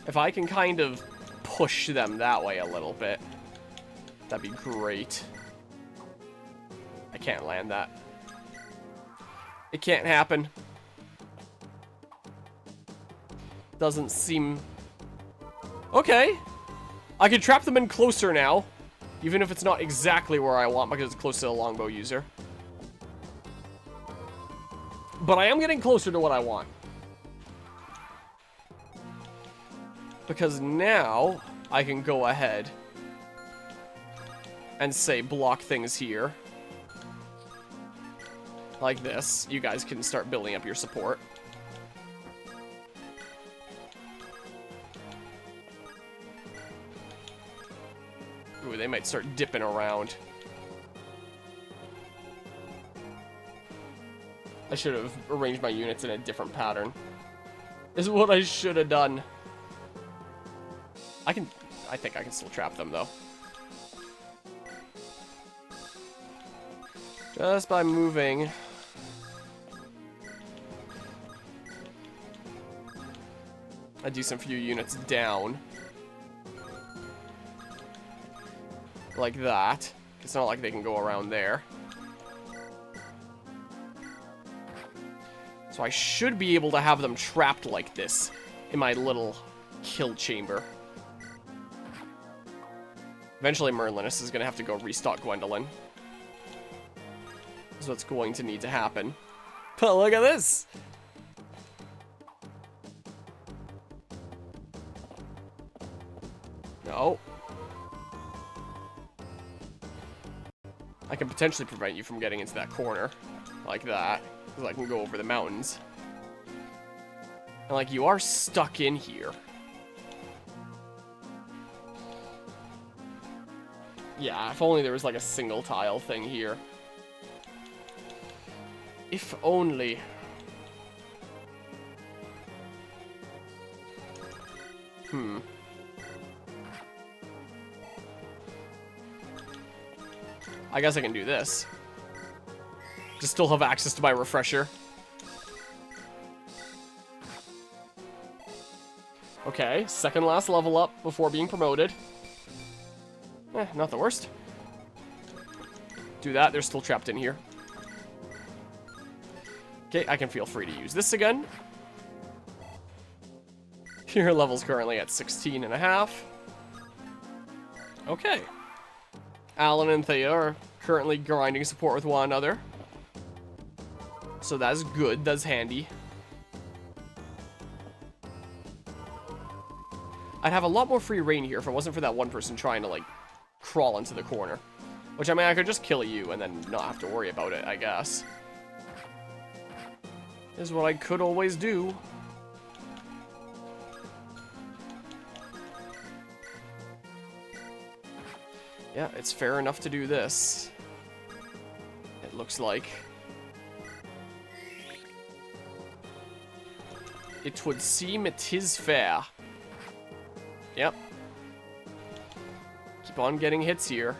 If I can kind of push them that way a little bit, that'd be great. I can't land that. It can't happen. Doesn't seem... Okay. I can trap them in closer now. Even if it's not exactly where I want because it's close to the longbow user. But I am getting closer to what I want. Because now I can go ahead and say block things here. Like this. You guys can start building up your support. Ooh, they might start dipping around. I should have arranged my units in a different pattern. Is what I should have done. I think I can still trap them, though. Just by moving. I do some few units down. Like that. It's not like they can go around there. So I should be able to have them trapped like this in my little kill chamber. Eventually Merlinus is going to have to go restock Gwendolyn. That's what's going to need to happen. But look at this! No. I can potentially prevent you from getting into that corner. Like that. Because I can go over the mountains. And like, you are stuck in here. Yeah, if only there was like a single tile thing here. If only. I guess I can do this. Just still have access to my refresher. Okay, second last level up before being promoted. Not the worst. Do that, they're still trapped in here. Okay, I can feel free to use this again. Your level's currently at 16.5. Okay. Alan and Thea are currently grinding support with one another. So that's good, that's handy. I'd have a lot more free reign here if it wasn't for that one person trying to, like, crawl into the corner. Which, I mean, I could just kill you and then not have to worry about it, I guess. Is what I could always do. Yeah, it's fair enough to do this. It looks like. It would seem it is fair. Yep. Keep on getting hits here.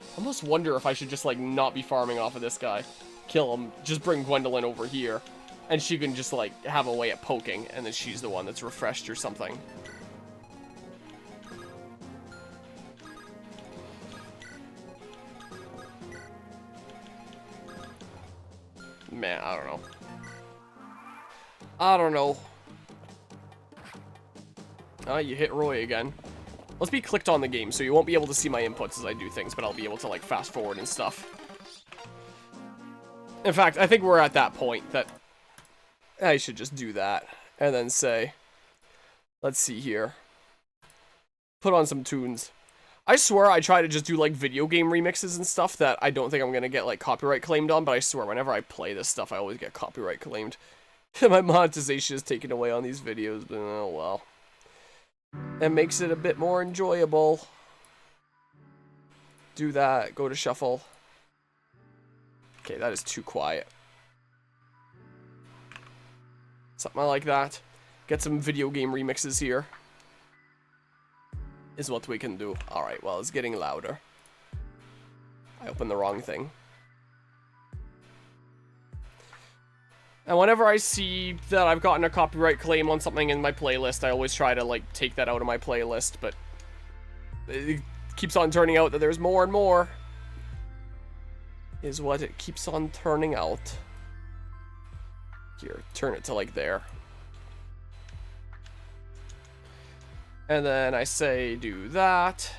I almost wonder if I should just, like, not be farming off of this guy. Kill him, just bring Gwendolyn over here. And she can just, like, have a way at poking, and then she's the one that's refreshed or something. Man, I don't know. I don't know. You hit Roy again. Let's be clicked on the game, so you won't be able to see my inputs as I do things, but I'll be able to, like, fast forward and stuff. In fact, I think we're at that point that I should just do that. And then say, let's see here. Put on some tunes. I swear I try to just do, like, video game remixes and stuff that I don't think I'm gonna get, like, copyright claimed on, but I swear whenever I play this stuff, I always get copyright claimed. My monetization is taken away on these videos, but oh well. It makes it a bit more enjoyable. Do that. Go to shuffle. Okay, that is too quiet. Something like that. Get some video game remixes here. Is what we can do. Alright, well, it's getting louder. I opened the wrong thing. And whenever I see that I've gotten a copyright claim on something in my playlist, I always try to, like, take that out of my playlist, but it keeps on turning out that there's more and more. Is what it keeps on turning out. Here, turn it to, like, there. And then I say do that.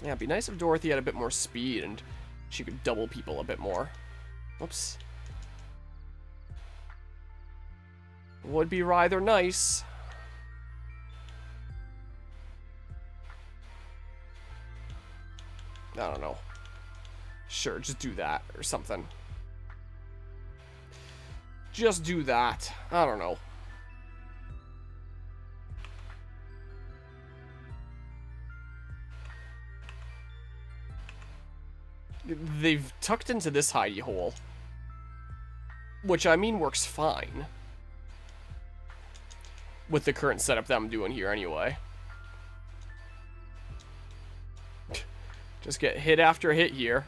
Yeah, it'd be nice if Dorothy had a bit more speed and she could double people a bit more. Whoops. Would be rather nice. I don't know. Sure, just do that or something. Just do that. I don't know. They've tucked into this hidey hole. Which, I mean, works fine. With the current setup that I'm doing here anyway. Just get hit after hit here.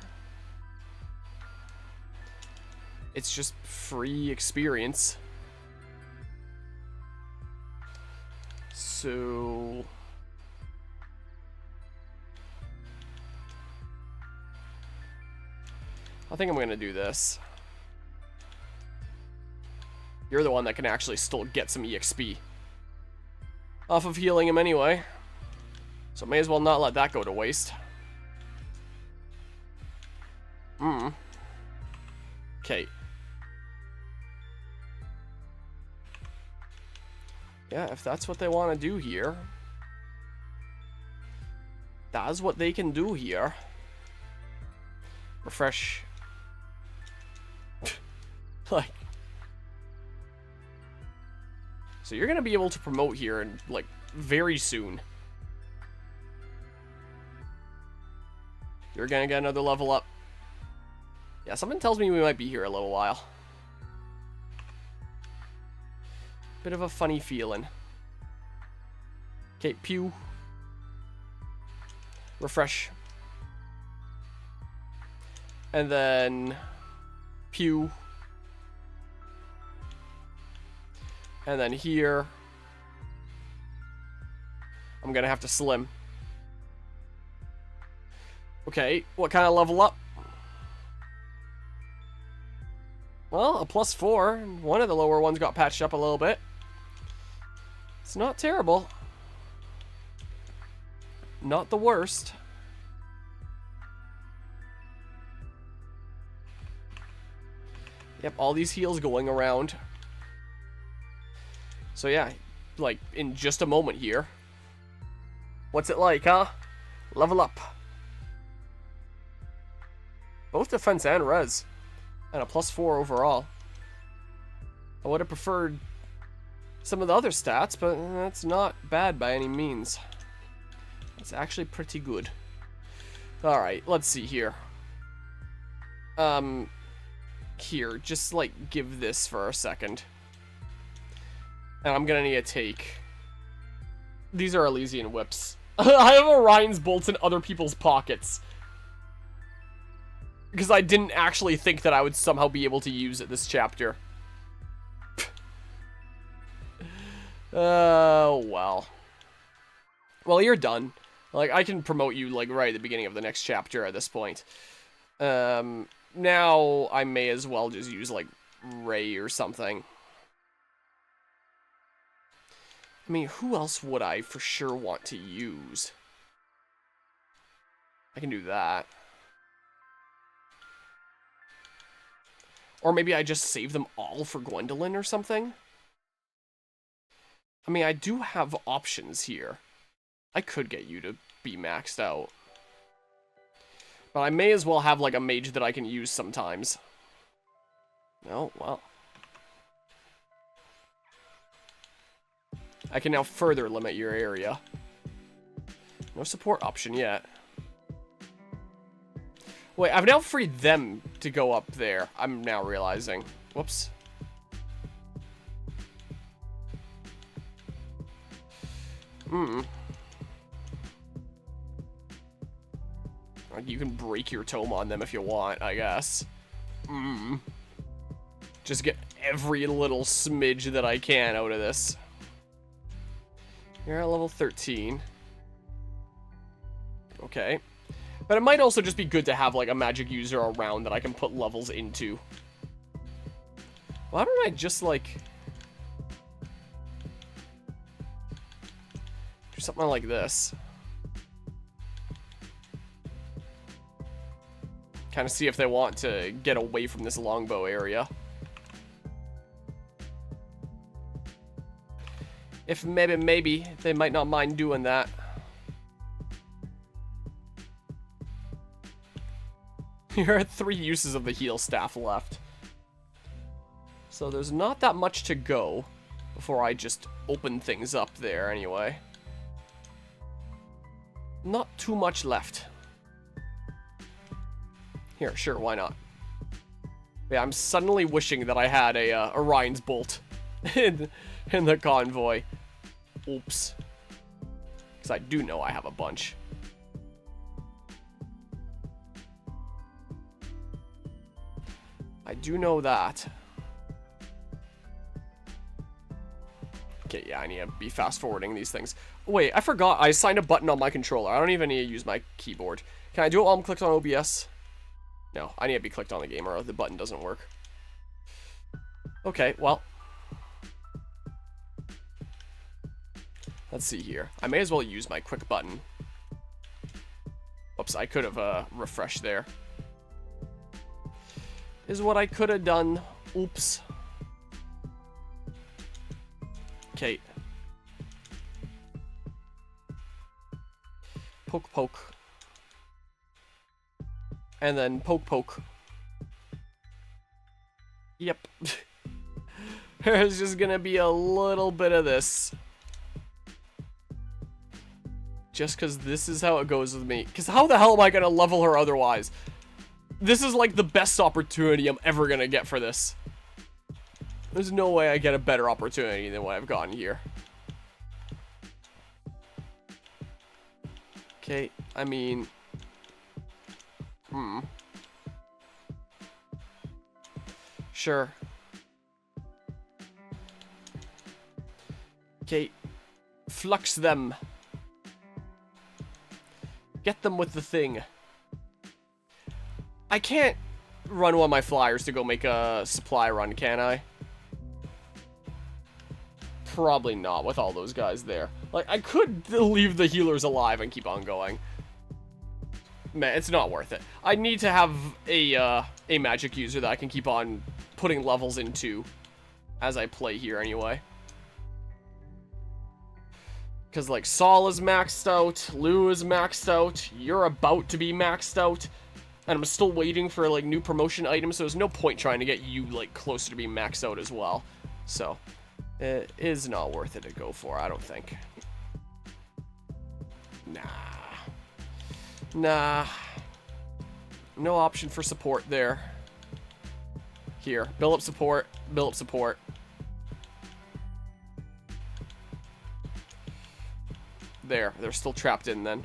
It's just free experience. So... I think I'm gonna do this. You're the one that can actually still get some EXP off of healing him anyway. So may as well not let that go to waste. Okay. Yeah, if that's what they want to do here, that's what they can do here. Refresh. Like, so you're gonna be able to promote here in, like, very soon. You're gonna get another level up. Yeah, something tells me we might be here a little while. Bit of a funny feeling. Okay, pew. Refresh. And then pew. And then here, I'm gonna have to slim. Okay, what kind of level up? Well, a +4, and one of the lower ones got patched up a little bit. It's not terrible. Not the worst. Yep, all these heals going around. So yeah, like, in just a moment here. What's it like, huh? Level up. Both defense and res. And a +4 overall. I would have preferred some of the other stats, but that's not bad by any means. It's actually pretty good. Alright, let's see here. Here, just, like, give this for a second. And I'm gonna need to take... These are Elysian whips. I have Orion's bolts in other people's pockets. Because I didn't actually think that I would somehow be able to use it this chapter. Oh, well. Well, you're done. Like, I can promote you, like, right at the beginning of the next chapter at this point. Now I may as well just use, like, Ray or something. I mean, who else would I for sure want to use? I can do that. Or maybe I just save them all for Gwendolyn or something? I mean, I do have options here. I could get you to be maxed out. But I may as well have, like, a mage that I can use sometimes. Oh, well. I can now further limit your area. No support option yet. Wait, I've now freed them to go up there. I'm now realizing. Whoops. You can break your tome on them if you want, I guess. Just get every little smidge that I can out of this. You're at level 13. Okay. But it might also just be good to have, like, a magic user around that I can put levels into. Why don't I just, like... do something like this? Kind of see if they want to get away from this longbow area. If maybe, they might not mind doing that. Here are 3 uses of the heal staff left. So there's not that much to go before I just open things up there anyway. Not too much left. Here, sure, why not? Yeah, I'm suddenly wishing that I had a Orion's Bolt in the convoy. Oops. Because I do know I have a bunch. I do know that. Okay, yeah, I need to be fast-forwarding these things. Wait, I forgot. I assigned a button on my controller. I don't even need to use my keyboard. Can I do it while I'm clicked on OBS? No, I need to be clicked on the game or the button doesn't work. Okay, well. Let's see here. I may as well use my quick button. Whoops, I could have refreshed there. Is what I could have done. Oops. Okay. Poke, poke. And then poke, poke. Yep. There's just gonna be a little bit of this. Just because this is how it goes with me. Because how the hell am I gonna level her otherwise? This is like the best opportunity I'm ever gonna get for this. There's no way I get a better opportunity than what I've gotten here. Okay, I mean... Sure. Okay. Flux them. Get them with the thing. I can't run one of my flyers to go make a supply run, can I? Probably not with all those guys there. Like, I could leave the healers alive and keep on going. Man, it's not worth it. I need to have a magic user that I can keep on putting levels into as I play here anyway. Because, like, Saul is maxed out, Lou is maxed out, you're about to be maxed out, and I'm still waiting for, like, new promotion items, so there's no point trying to get you, like, closer to being maxed out as well. So, it is not worth it to go for, I don't think. Nah. No option for support there. Here, build up support, build up support. There, they're still trapped in then.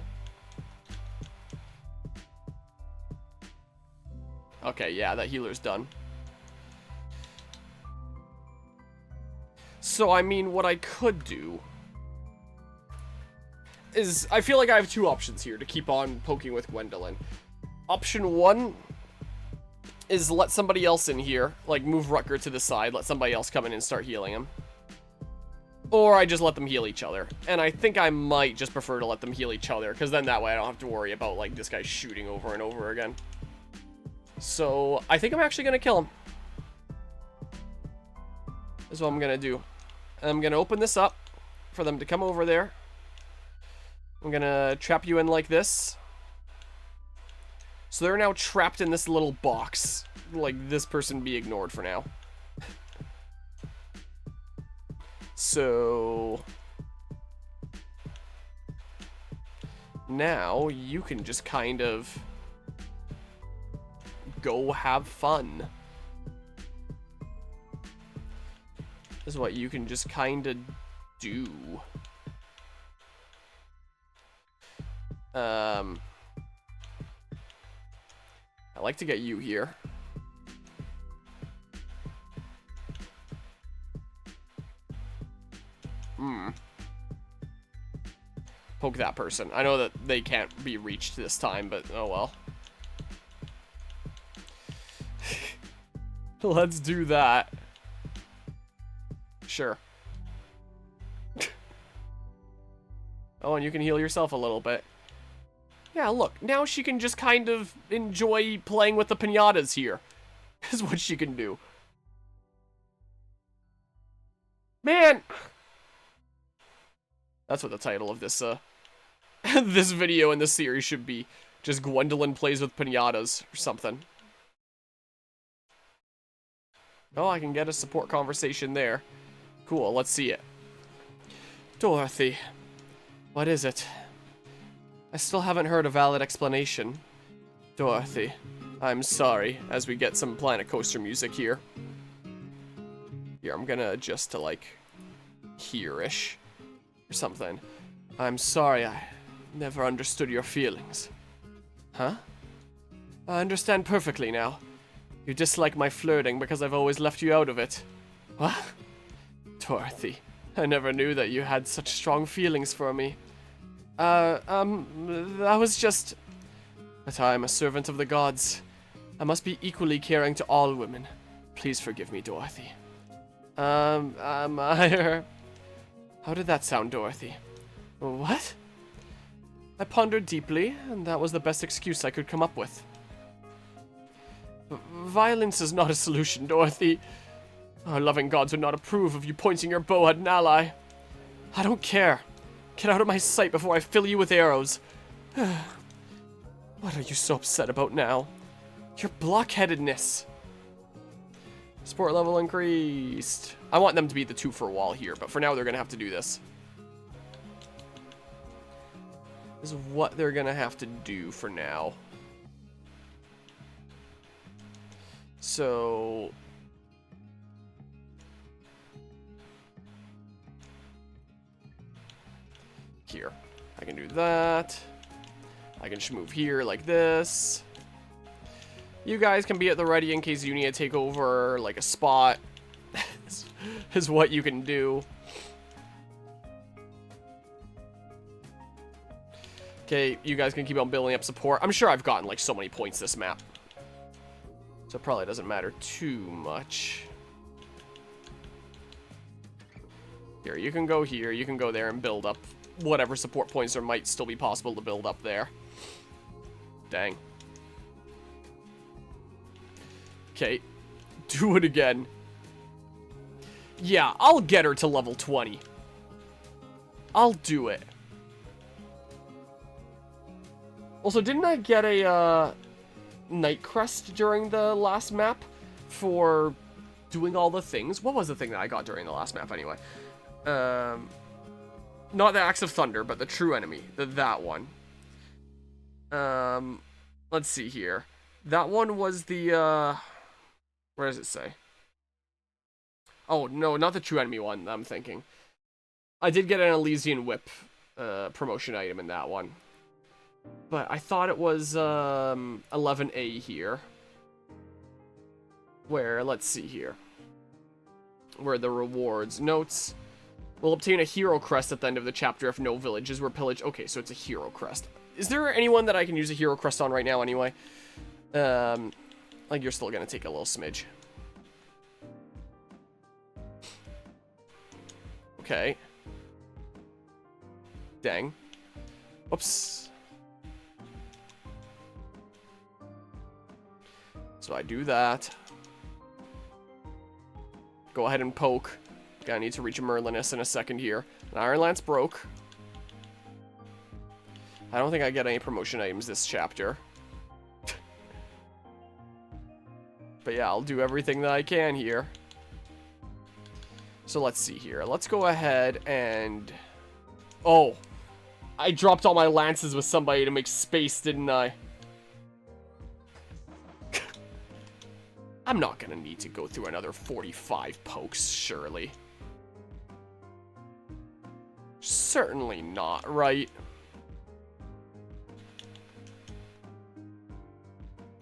Okay, yeah, that healer's done. So, I mean, what I could do is, I feel like I have 2 options here to keep on poking with Gwendolyn. Option 1 is let somebody else in here, like move Rutger to the side, let somebody else come in and start healing him. Or I just let them heal each other. And I think I might just prefer to let them heal each other, because then that way I don't have to worry about, like, this guy shooting over and over again. So, I think I'm actually going to kill him. Is what I'm going to do. And I'm going to open this up for them to come over there. I'm going to trap you in like this. So they're now trapped in this little box. Like, this person be ignored for now. So... now, you can just kind of... go have fun. This is what you can just kind of do. I like to get you here. Poke that person. I know that they can't be reached this time, but oh well. Let's do that. Sure. Oh, and you can heal yourself a little bit. Yeah, look. Now she can just kind of enjoy playing with the piñatas here. Is what she can do. Man! That's what the title of this, this video in this series should be. Just Gwendolyn plays with piñatas or something. Oh, I can get a support conversation there. Cool, let's see it. Dorothy. What is it? I still haven't heard a valid explanation. Dorothy. I'm sorry, as we get some Planet Coaster music here. Here, I'm gonna adjust to, like, here-ish. Or something. I'm sorry, I never understood your feelings. Huh? I understand perfectly now. You dislike my flirting because I've always left you out of it. What? Dorothy, I never knew that you had such strong feelings for me. That was just... But I am a servant of the gods. I must be equally caring to all women. Please forgive me, Dorothy. How did that sound, Dorothy? What? I pondered deeply, and that was the best excuse I could come up with. Violence is not a solution, Dorothy. Our loving gods would not approve of you pointing your bow at an ally. I don't care. Get out of my sight before I fill you with arrows. What are you so upset about now? Your blockheadedness. Support level increased. I want them to be the 2 for a wall here, but for now they're going to have to do this. This is what they're going to have to do for now. So... Here. I can do that. I can just move here like this. You guys can be at the ready in case you need to take over, like, a spot. Is what you can do. Okay, you guys can keep on building up support. I'm sure I've gotten, like, so many points this map. So it probably doesn't matter too much. Here, you can go here. You can go there and build up whatever support points there might still be possible to build up there. Dang. Okay, do it again. Yeah, I'll get her to level 20. I'll do it. Also, didn't I get a Night Crest during the last map for doing all the things? What was the thing that I got during the last map anyway? Not the Axe of Thunder, but the true enemy. That one. Let's see here. That one was the, where does it say? Oh, no, not the true enemy one, I'm thinking. I did get an Elysian Whip promotion item in that one. But I thought it was 11A here. Where, let's see here. Where the rewards. Notes. Will obtain a hero crest at the end of the chapter if no villages were pillaged. Okay, so it's a hero crest. Is there anyone that I can use a hero crest on right now anyway? Like, you're still gonna take a little smidge. Okay. Dang. Oops. So I do that. Go ahead and poke. Gonna need to reach a Merlinus in a second here. An Iron Lance broke. I don't think I get any promotion items this chapter. But yeah, I'll do everything that I can here. So let's see here. Let's go ahead and... Oh! I dropped all my lances with somebody to make space, didn't I? I'm not gonna need to go through another 45 pokes, surely. Certainly not, right?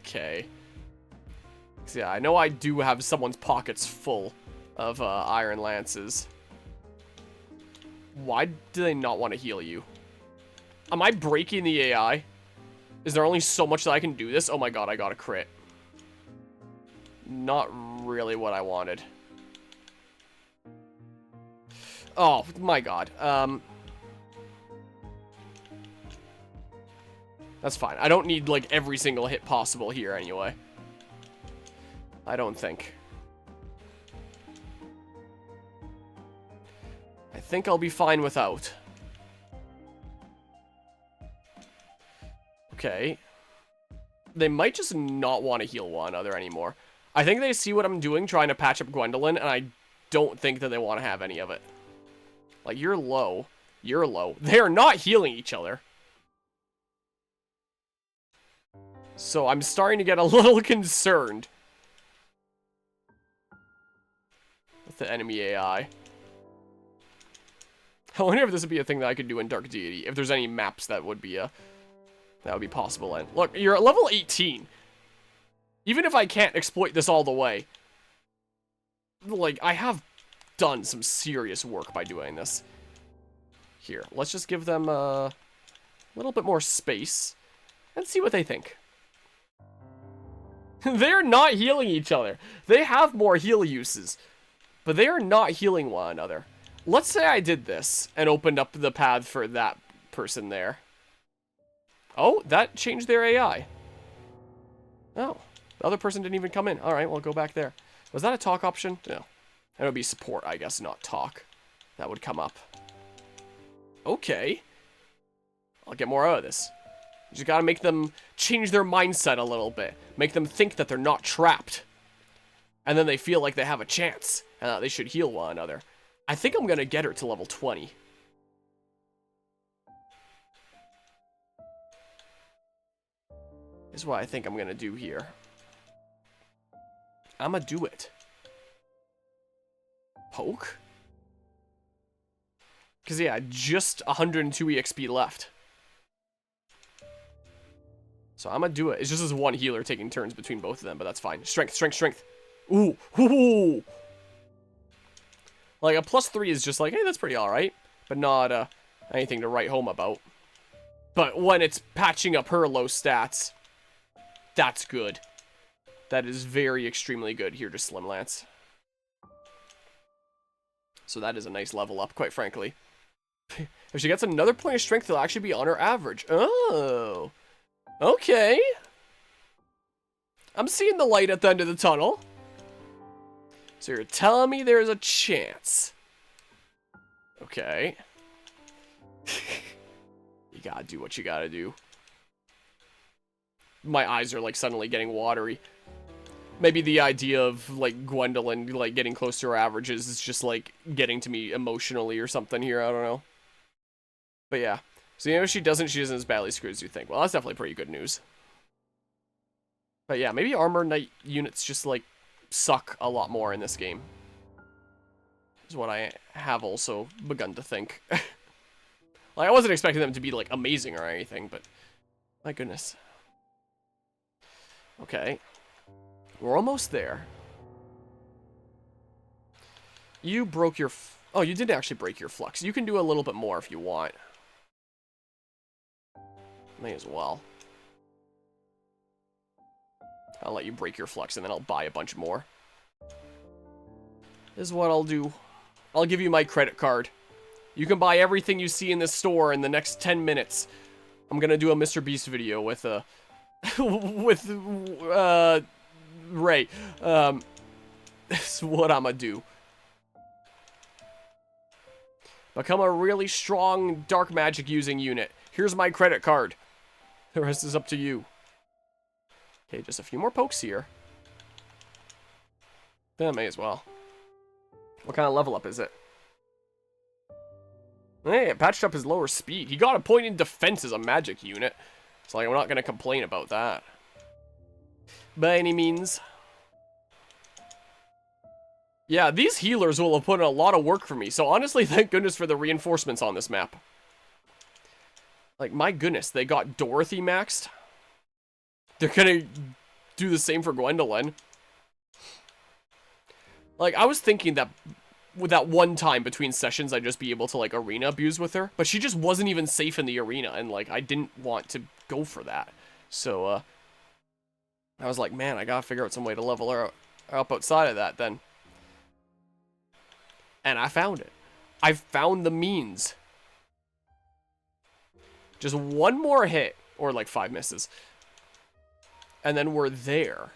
Okay. So yeah, I know I do have someone's pockets full of iron lances. Why do they not want to heal you? Am I breaking the AI? Is there only so much that I can do this? Oh my god, I got a crit. Not really what I wanted. Oh my god. That's fine. I don't need, like, every single hit possible here anyway. I don't think. I think I'll be fine without. Okay. They might just not want to heal one another anymore. I think they see what I'm doing, trying to patch up Gwendolyn, and I don't think that they want to have any of it. Like, you're low. You're low. They're not healing each other. So I'm starting to get a little concerned with the enemy AI. I wonder if this would be a thing that I could do in Dark Deity. If there's any maps that would be possible in. Look, you're at level 18. Even if I can't exploit this all the way, like, I have done some serious work by doing this. Here, let's just give them a little bit more space and see what they think. They're not healing each other. They have more heal uses, but they are not healing one another. Let's say I did this and opened up the path for that person there. Oh, that changed their AI. Oh, the other person didn't even come in. All right, well, go back there. Was that a talk option? No. That would be support, I guess, not talk. That would come up. Okay. I'll get more out of this. You just gotta make them change their mindset a little bit. Make them think that they're not trapped. And then they feel like they have a chance. And that they should heal one another. I think I'm gonna get her to level 20. This is what I think I'm gonna do here. I'ma do it. Poke? Because, yeah, just 102 EXP left. So I'm gonna do it. It's just as one healer taking turns between both of them, but that's fine. Strength, strength, strength. Ooh. Ooh. Like, a +3 is just like, hey, that's pretty alright. But not anything to write home about. But when it's patching up her low stats, that's good. That is very extremely good. Here, just Slim Lance. So that is a nice level up, quite frankly. If she gets another point of strength, it'll actually be on her average. Oh. Okay. I'm seeing the light at the end of the tunnel. So you're telling me there's a chance. Okay. You gotta do what you gotta do. My eyes are, like, suddenly getting watery. Maybe the idea of, like, Gwendolyn, like, getting close to her averages is just, like, getting to me emotionally or something here. I don't know. But yeah. So, you know, if she isn't as badly screwed as you think. Well, that's definitely pretty good news. But yeah, maybe Armor Knight units just, like, suck a lot more in this game. Is what I have also begun to think. Like, I wasn't expecting them to be, like, amazing or anything, but my goodness. Okay. We're almost there. You broke your... Oh, you did actually break your flux. You can do a little bit more if you want. May as well. I'll let you break your flux and then I'll buy a bunch more. This is what I'll do. I'll give you my credit card. You can buy everything you see in this store in the next 10 minutes. I'm gonna do a Mr. Beast video with, Ray. This is what I'm gonna do. Become a really strong dark magic using unit. Here's my credit card. The rest is up to you. Okay, just a few more pokes here. Then I may as well. What kind of level up is it? Hey, it patched up his lower speed. He got a point in defense as a magic unit. So, like, I'm not going to complain about that. By any means. Yeah, these healers will have put in a lot of work for me. So honestly, thank goodness for the reinforcements on this map. Like, my goodness, they got Dorothy maxed. They're gonna do the same for Gwendolyn. Like, I was thinking that with that one time between sessions, I'd just be able to, like, arena abuse with her. But she just wasn't even safe in the arena, and, like, I didn't want to go for that. So, I was like, man, I gotta figure out some way to level her up outside of that, then. And I found it. I found the means. Just one more hit, or, like, 5 misses. And then we're there.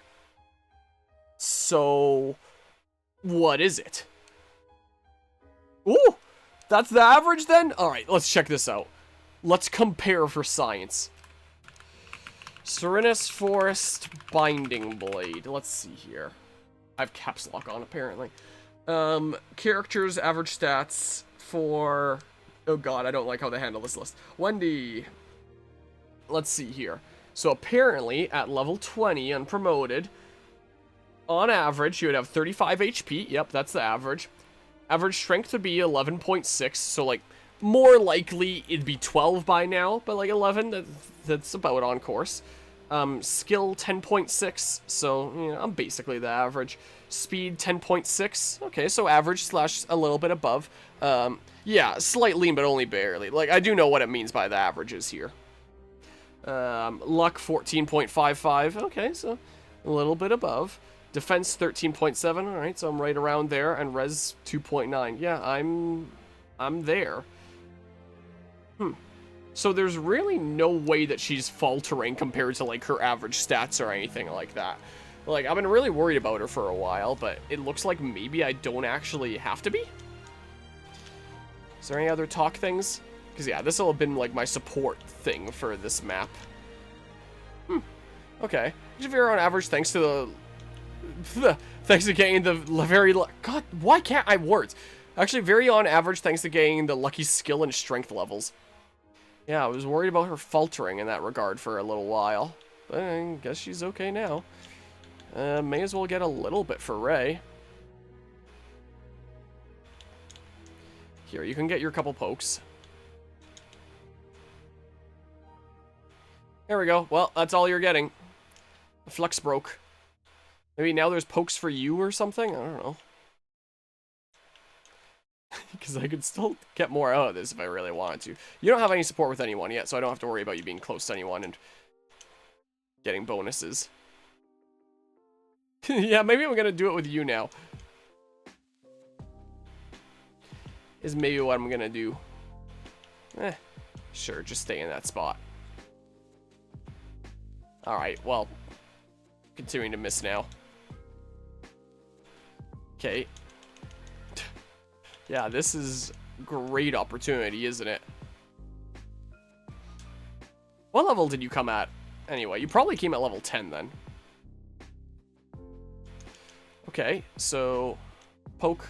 So, what is it? Ooh, that's the average then? Alright, let's check this out. Let's compare for science. Serenus Forest Binding Blade. Let's see here. I have caps lock on, apparently. Characters, average stats for... Oh god, I don't like how they handle this list. Wendy. Let's see here. So apparently, at level 20, unpromoted, on average, you would have 35 HP. Yep, that's the average. Average strength would be 11.6, so, like, more likely it'd be 12 by now, but, like, 11, that's about on course. Skill 10.6, so, you know, I'm basically the average. Speed 10.6, okay, so average / a little bit above. Yeah, slightly, but only barely. Like, I do know what it means by the averages here. Luck 14.55, okay, so a little bit above. Defense 13.7, alright, so I'm right around there, and res 2.9. Yeah, I'm there. So there's really no way that she's faltering compared to, like, her average stats or anything like that. Like, I've been really worried about her for a while, but it looks like maybe I don't actually have to be? Is there any other talk things? Because, yeah, this will have been, like, my support thing for this map. Okay. Very on average, thanks to the... thanks to getting the very... God, why can't I words? Actually, very on average, thanks to getting the lucky skill and strength levels. Yeah, I was worried about her faltering in that regard for a little while. But I guess she's okay now. May as well get a little bit for Ray. Here, you can get your couple pokes. There we go. Well, that's all you're getting. The flux broke. Maybe now there's pokes for you or something? I don't know. Because I could still get more out of this if I really wanted to. You don't have any support with anyone yet, so I don't have to worry about you being close to anyone and getting bonuses. Yeah, maybe I'm going to do it with you now. Is maybe what I'm going to do. Sure, just stay in that spot. Alright, well, continuing to miss now. Okay. Yeah, this is great opportunity, isn't it? What level did you come at? Anyway, you probably came at level 10 then. Okay, so poke.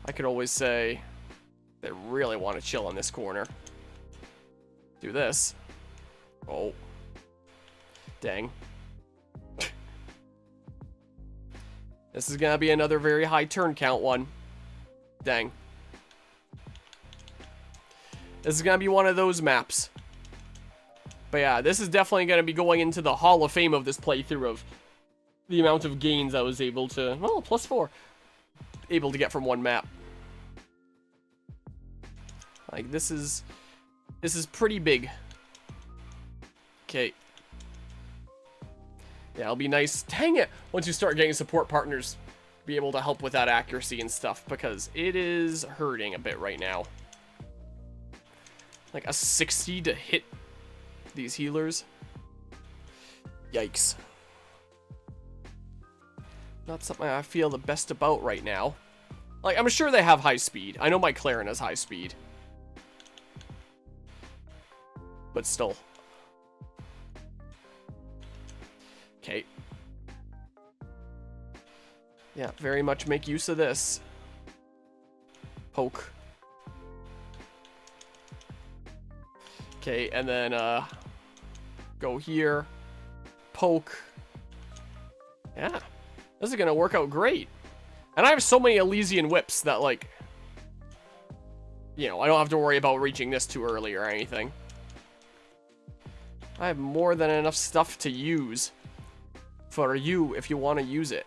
I could always say they really want to chill in this corner. Do this. Oh. Dang. This is gonna be another very high turn count one. Dang. This is gonna be one of those maps. But yeah, this is definitely gonna be going into the Hall of Fame of this playthrough of the amount of gains I was able to, well, +4, able to get from one map. Like, this is pretty big. Okay. Yeah, it'll be nice. Dang it! Once you start getting support partners, be able to help with that accuracy and stuff, because it is hurting a bit right now. Like a 60 to hit these healers. Yikes. Not something I feel the best about right now. Like, I'm sure they have high speed. I know my Clarin has high speed. But still. Okay. Yeah, very much make use of this. Poke. Okay, and then, go here. Poke. Yeah. This is gonna work out great. And I have so many Elysian whips that, like, you know, I don't have to worry about reaching this too early or anything. I have more than enough stuff to use for you if you want to use it.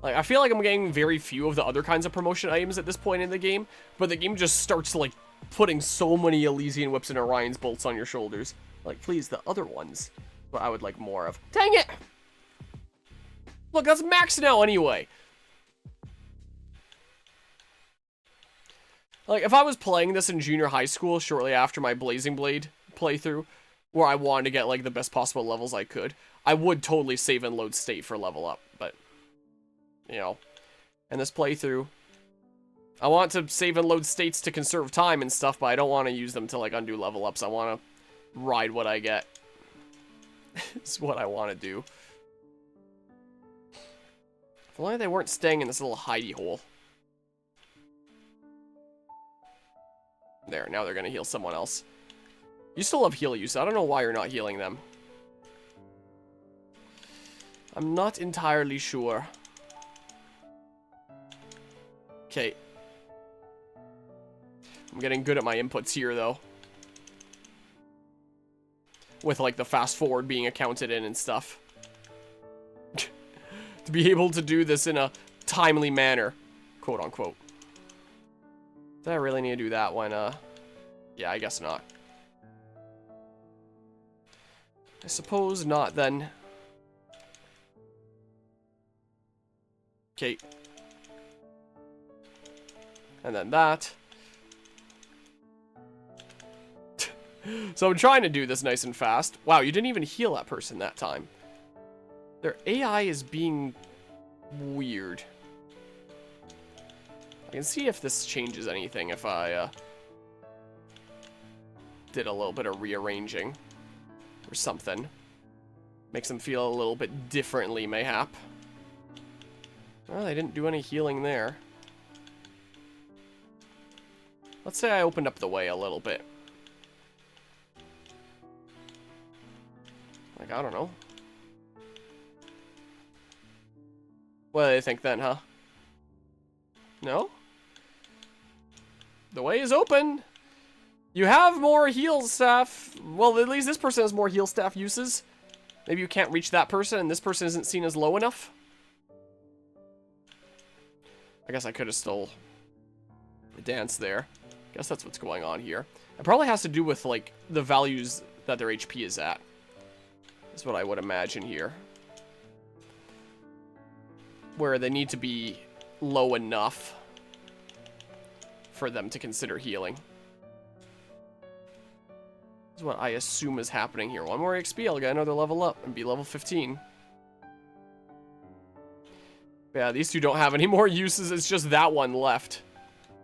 Like, I feel like I'm getting very few of the other kinds of promotion items at this point in the game, but the game just starts, like, putting so many Elysian whips and Orion's bolts on your shoulders. Like, please, the other ones. But I would like more of. Dang it! Look, that's max now anyway. Like, if I was playing this in junior high school shortly after my Blazing Blade playthrough, where I wanted to get, like, the best possible levels I could, I would totally save and load state for level up, but, you know, in this playthrough, I want to save and load states to conserve time and stuff, but I don't want to use them to, like, undo level ups. I want to ride what I get. It's what I want to do. If only they weren't staying in this little hidey hole. There, now they're going to heal someone else. You still have heal use. I don't know why you're not healing them. I'm not entirely sure. Okay. I'm getting good at my inputs here, though. With, like, the fast forward being accounted in and stuff. To be able to do this in a timely manner. Quote, unquote. Did I really need to do that one? Yeah, I guess not. I suppose not, then. Okay. And then that. So I'm trying to do this nice and fast. Wow, you didn't even heal that person that time. Their AI is being weird. I can see if this changes anything if I did a little bit of rearranging or something. Makes them feel a little bit differently, mayhap. Well, they didn't do any healing there. Let's say I opened up the way a little bit. Like, I don't know. What do they think then, huh? No? The way is open. You have more heal staff. Well, at least this person has more heal staff uses. Maybe you can't reach that person and this person isn't seen as low enough. I guess I could have stole the dance there. Guess that's what's going on here. It probably has to do with, like, the values that their HP is at. That's what I would imagine here. Where they need to be low enough for them to consider healing. That's what I assume is happening here. One more XP, I'll get another level up and be level 15. But yeah, these two don't have any more uses. It's just that one left.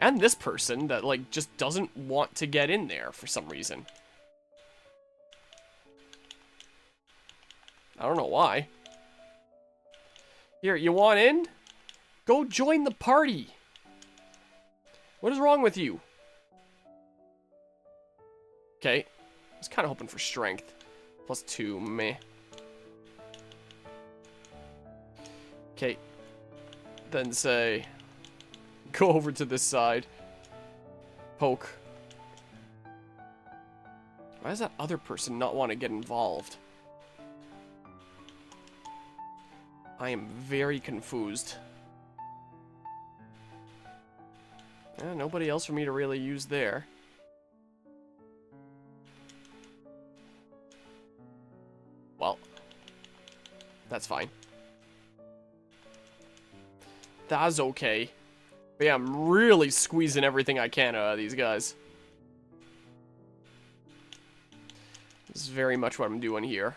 And this person that, like, just doesn't want to get in there for some reason. I don't know why. Here, you want in? Go join the party. What is wrong with you? Okay. I was kind of hoping for strength. +2, meh. Okay. Then say, go over to this side. Poke. Why does that other person not want to get involved? I am very confused. Nobody else for me to really use there. Well, that's fine. That's okay. But yeah, I'm really squeezing everything I can out of these guys. This is very much what I'm doing here.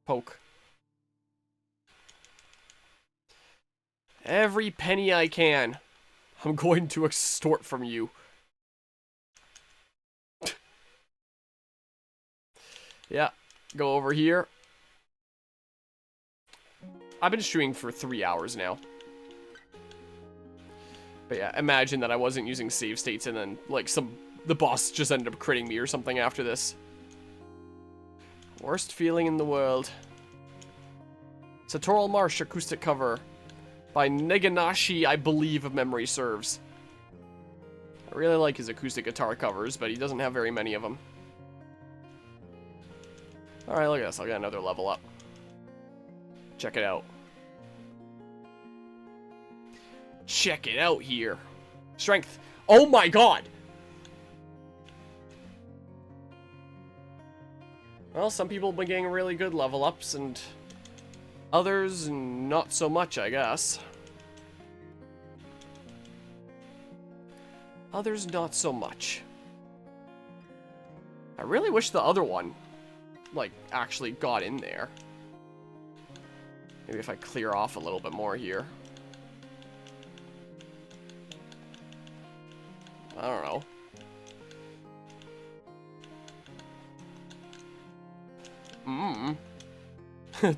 Poke. Every penny I can, I'm going to extort from you. Yeah, go over here. I've been streaming for 3 hours now. But yeah, imagine that I wasn't using save states and then, like, the boss just ended up critting me or something after this. Worst feeling in the world. Satoral Marsh acoustic cover by Neganashi, I believe, if memory serves. I really like his acoustic guitar covers, but he doesn't have very many of them. Alright, look at this. I'll get another level up. Check it out. Check it out here. Strength. Oh my god! Well, some people have been getting really good level ups, and others not so much, I guess. Others not so much. I really wish the other one, like, actually got in there. Maybe if I clear off a little bit more here. I don't know.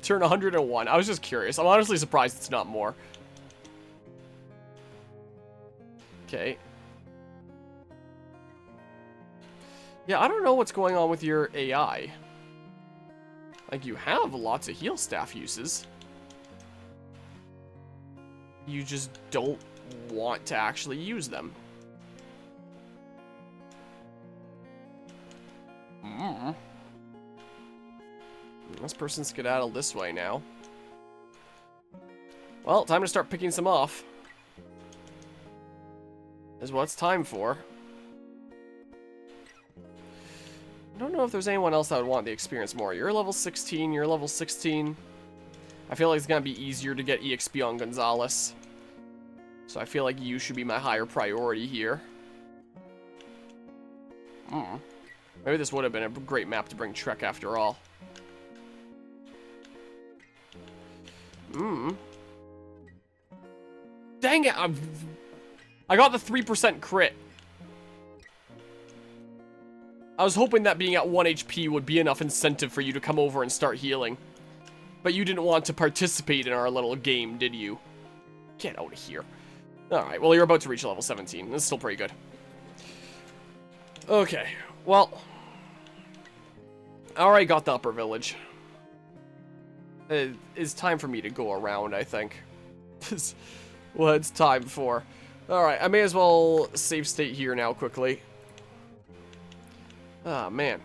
Turn 101. I was just curious. I'm honestly surprised it's not more. Okay. Yeah, I don't know what's going on with your AI. Like, you have lots of heal staff uses. You just don't want to actually use them. This person skedaddled this way now. Well, time to start picking some off. Is what it's time for. I don't know if there's anyone else that would want the experience more. You're level 16, you're level 16. I feel like it's gonna be easier to get EXP on Gonzalez. So I feel like you should be my higher priority here. Maybe this would have been a great map to bring Trek after all. Dang it! I got the 3% crit. I was hoping that being at 1 HP would be enough incentive for you to come over and start healing. But you didn't want to participate in our little game, did you? Get out of here. Alright, well, you're about to reach level 17. That's still pretty good. Okay, well. I already got the upper village. It's time for me to go around, I think. This what it's time for. Alright, I may as well save state here now quickly. Ah, man.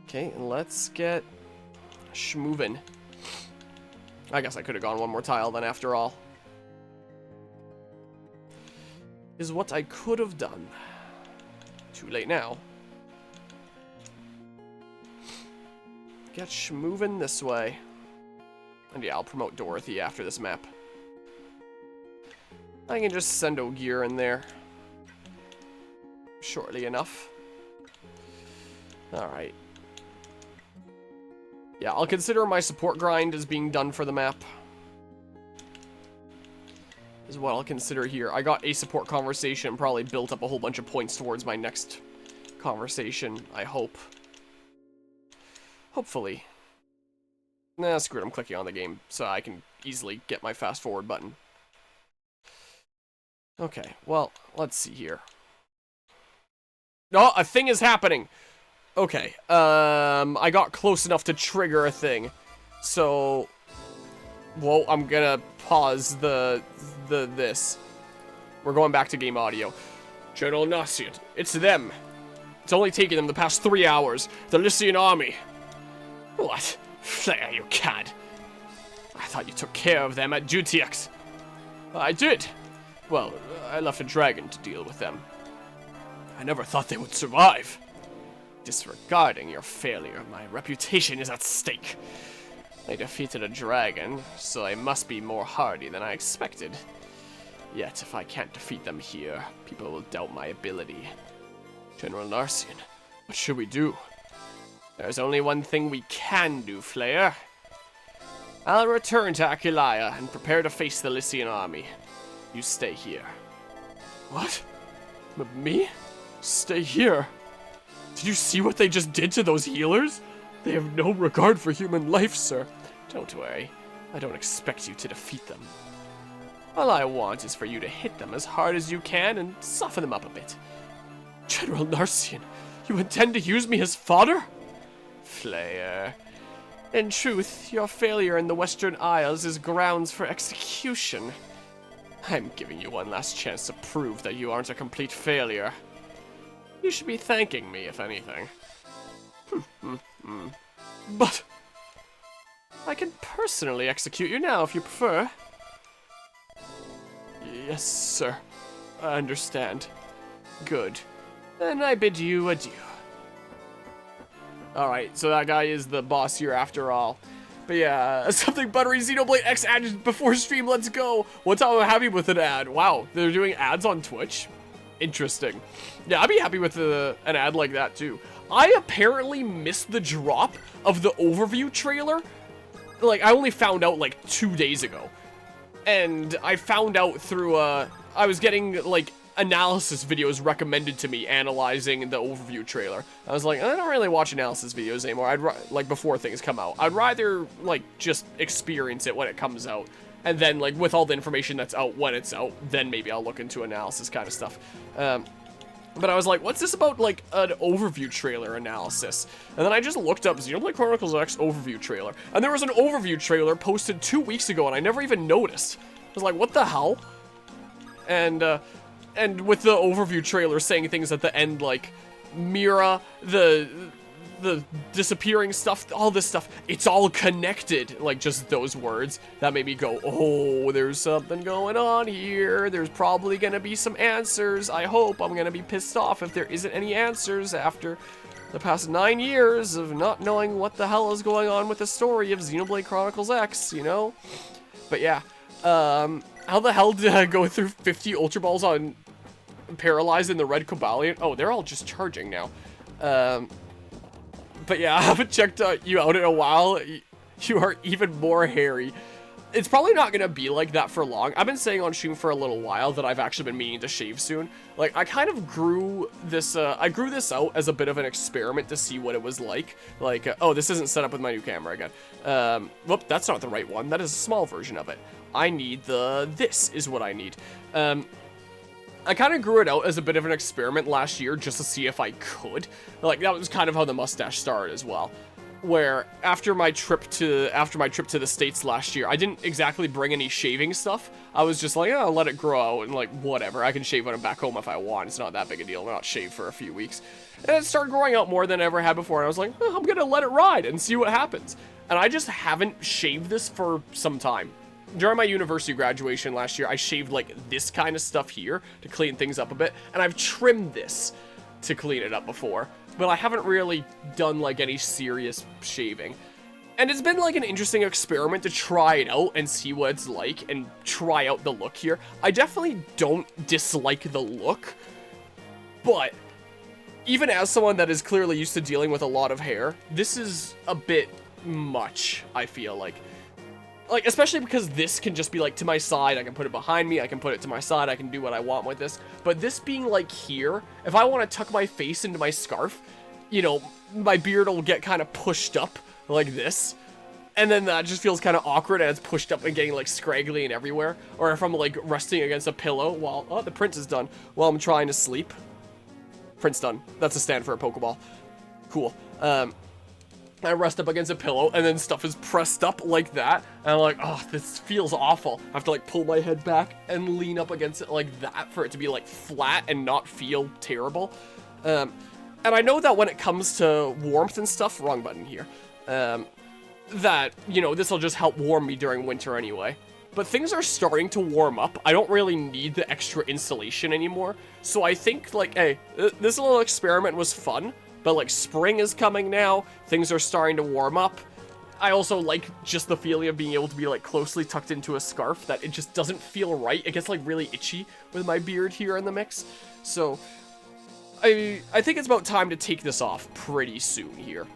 Okay, let's get schmovin'. I guess I could have gone one more tile then after all. Is what I could have done. Too late now. Get schmovin' this way. And yeah, I'll promote Dorothy after this map. I can just send Ogier in there. Shortly enough. Alright. Yeah, I'll consider my support grind as being done for the map. Is what I'll consider here. I got a support conversation, probably built up a whole bunch of points towards my next conversation, I hope. Hopefully. Nah, screw it, I'm clicking on the game, so I can easily get my fast forward button. Okay, well, let's see here. Oh, a thing is happening! Okay, I got close enough to trigger a thing. So, well, I'm gonna pause this. We're going back to game audio. General Nasian, it's them. It's only taken them the past 3 hours. The Lycian army. What? Flair, you cad. I thought you took care of them at Jutix. I did. Well, I left a dragon to deal with them. I never thought they would survive. Disregarding your failure, my reputation is at stake. I defeated a dragon, so I must be more hardy than I expected. Yet, if I can't defeat them here, people will doubt my ability. General Narcian, what should we do? There's only one thing we can do, Flair. I'll return to Akilaya and prepare to face the Lycian army. You stay here. What? Me? Stay here? Did you see what they just did to those healers? They have no regard for human life, sir. Don't worry. I don't expect you to defeat them. All I want is for you to hit them as hard as you can and soften them up a bit. General Narcian, you intend to use me as fodder? Flair. In truth, your failure in the Western Isles is grounds for execution. I'm giving you one last chance to prove that you aren't a complete failure. You should be thanking me, if anything. But I can personally execute you now, if you prefer. Yes, sir. I understand. Good. Then I bid you adieu. Alright, so that guy is the boss here after all. But yeah, something buttery Xenoblade X added before stream, let's go! One time I'm happy with an ad. Wow, they're doing ads on Twitch? Interesting. Yeah, I'd be happy with an ad like that too. I apparently missed the drop of the overview trailer. Like, I only found out like 2 days ago. And I found out through, I was getting like analysis videos recommended to me analyzing the overview trailer. I was like, I don't really watch analysis videos anymore. Like before things come out. I'd rather like just experience it when it comes out. And then like with all the information that's out when it's out, then maybe I'll look into analysis kind of stuff. But I was like, what's this about like an overview trailer analysis? And then I just looked up Xenoblade Chronicles X overview trailer. And there was an overview trailer posted 2 weeks ago and I never even noticed. I was like, what the hell? And with the overview trailer saying things at the end like Mira, the disappearing stuff, all this stuff, it's all connected, like just those words, that made me go, oh, there's something going on here, there's probably gonna be some answers. I hope. I'm gonna be pissed off if there isn't any answers after the past 9 years of not knowing what the hell is going on with the story of Xenoblade Chronicles X, you know? But yeah, how the hell did I go through 50 Ultra Balls on Paralyzed in the Red Cobalion? Oh, they're all just charging now. But yeah, I haven't checked you out in a while. You are even more hairy. It's probably not going to be like that for long. I've been saying on stream for a little while that I've actually been meaning to shave soon. Like, I kind of grew this, I grew this out as a bit of an experiment to see what it was like. Like, oh, this isn't set up with my new camera again. Whoop, that's not the right one. That is a small version of it. I need this is what I need. I kind of grew it out as a bit of an experiment last year just to see if I could. Like, that was kind of how the mustache started as well. Where after my trip to the States last year, I didn't exactly bring any shaving stuff. I was just like, oh, I'll let it grow out and like whatever. I can shave when I'm back home if I want. It's not that big a deal. I'm not shaved for a few weeks. And it started growing out more than I ever had before. And I was like, oh, I'm gonna let it ride and see what happens. And I just haven't shaved this for some time. During my university graduation last year, I shaved like this kind of stuff here to clean things up a bit, and I've trimmed this to clean it up before, but I haven't really done like any serious shaving. And it's been like an interesting experiment to try it out and see what it's like and try out the look here. I definitely don't dislike the look, but even as someone that is clearly used to dealing with a lot of hair, this is a bit much, I feel like. Like, especially because this can just be, like, to my side, I can put it behind me, I can put it to my side, I can do what I want with this. But this being, like, here, if I want to tuck my face into my scarf, you know, my beard will get kind of pushed up like this. And then that just feels kind of awkward and it's pushed up and getting, like, scraggly and everywhere. Or if I'm, like, resting against a pillow while, oh, the print is done, while I'm trying to sleep. Print's done. That's a stand for a Pokeball. Cool. I rest up against a pillow, and then stuff is pressed up like that, and I'm like, oh, this feels awful. I have to, like, pull my head back and lean up against it like that for it to be, like, flat and not feel terrible. And I know that when it comes to warmth and stuff, wrong button here, that, you know, this will just help warm me during winter anyway. But things are starting to warm up. I don't really need the extra insulation anymore, so I think, like, hey, this little experiment was fun. But, like, spring is coming now, things are starting to warm up. I also like just the feeling of being able to be, like, closely tucked into a scarf, that it just doesn't feel right. It gets, like, really itchy with my beard here in the mix. So, I think it's about time to take this off pretty soon here.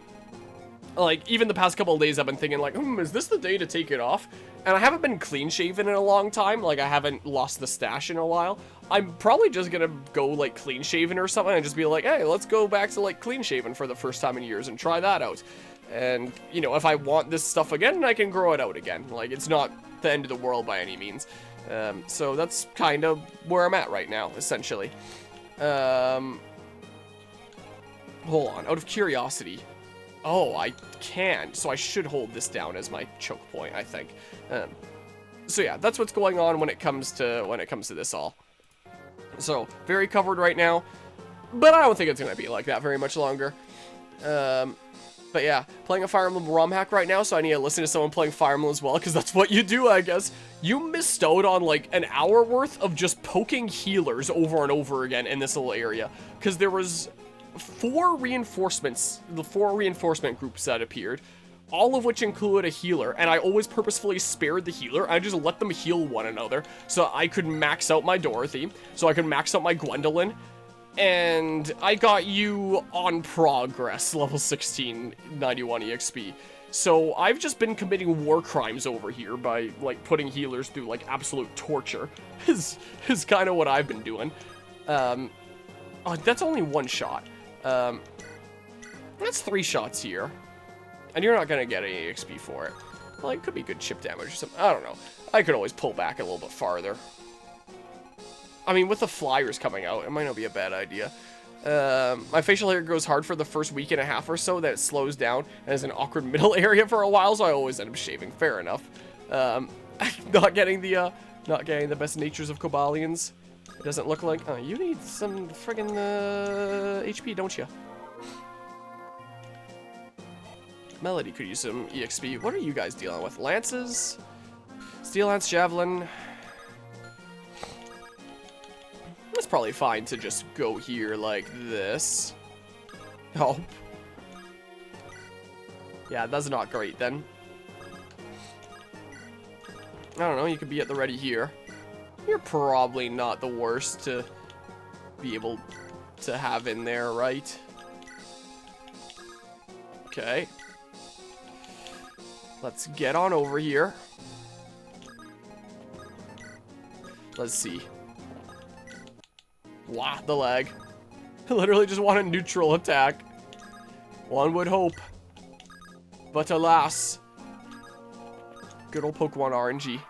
Like, even the past couple of days I've been thinking, like, is this the day to take it off? And I haven't been clean-shaven in a long time, like, I haven't lost the stash in a while. I'm probably just gonna go, like, clean-shaven or something and just be like, hey, let's go back to, like, clean-shaven for the first time in years and try that out. And, you know, if I want this stuff again, I can grow it out again. Like, it's not the end of the world by any means. So that's kind of where I'm at right now, essentially. Hold on, out of curiosity, Oh, I can. So I should hold this down as my choke point, I think. So yeah, that's what's going on when it comes to this all. So, very covered right now. But I don't think it's going to be like that very much longer. But yeah, playing a Fire Emblem ROM hack right now, so I need to listen to someone playing Fire Emblem as well, because that's what you do, I guess. You missed out on like an hour worth of just poking healers over and over again in this little area. Because there was 4 reinforcements, the 4 reinforcement groups that appeared, all of which include a healer, and I always purposefully spared the healer. I just let them heal one another, so I could max out my Dorothy, so I could max out my Gwendolyn, and I got you on progress, level 16, 91 EXP. So I've just been committing war crimes over here by, like, putting healers through, like, absolute torture, is kind of what I've been doing. Oh, that's only 1 shot. That's 3 shots here. And you're not gonna get any XP for it. Well, it could be good chip damage or something. I don't know. I could always pull back a little bit farther. I mean, with the flyers coming out, it might not be a bad idea. My facial hair grows hard for the first week and a half or so, then it slows down and is an awkward middle area for a while, so I always end up shaving. Fair enough. Not getting the best natures of Cobalians. It doesn't look like... Oh, you need some friggin' HP, don't you? Melody could use some EXP. What are you guys dealing with? Lances? Steel Lance, Javelin. It's probably fine to just go here like this. Oh. Yeah, that's not great then. I don't know, you could be at the ready here. You're probably not the worst to be able to have in there, right? Okay. Let's get on over here. Let's see. Wow, the lag. I literally just want a neutral attack. One would hope. But alas. Good old Pokemon RNG.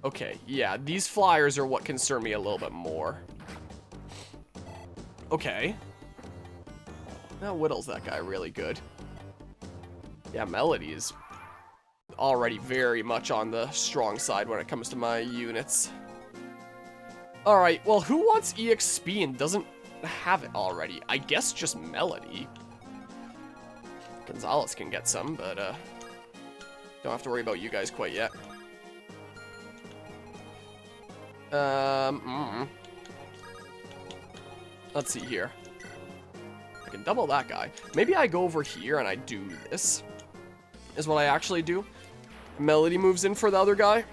Okay, yeah, these flyers are what concern me a little bit more. Okay. Now Whittle's that guy really good. Yeah, Melody is already very much on the strong side when it comes to my units. Alright, well, who wants EXP and doesn't have it already? I guess just Melody. Gonzalez can get some, but, don't have to worry about you guys quite yet. Let's see here. I can double that guy. Maybe I go over here and I do this. Is what I actually do. Melody moves in for the other guy.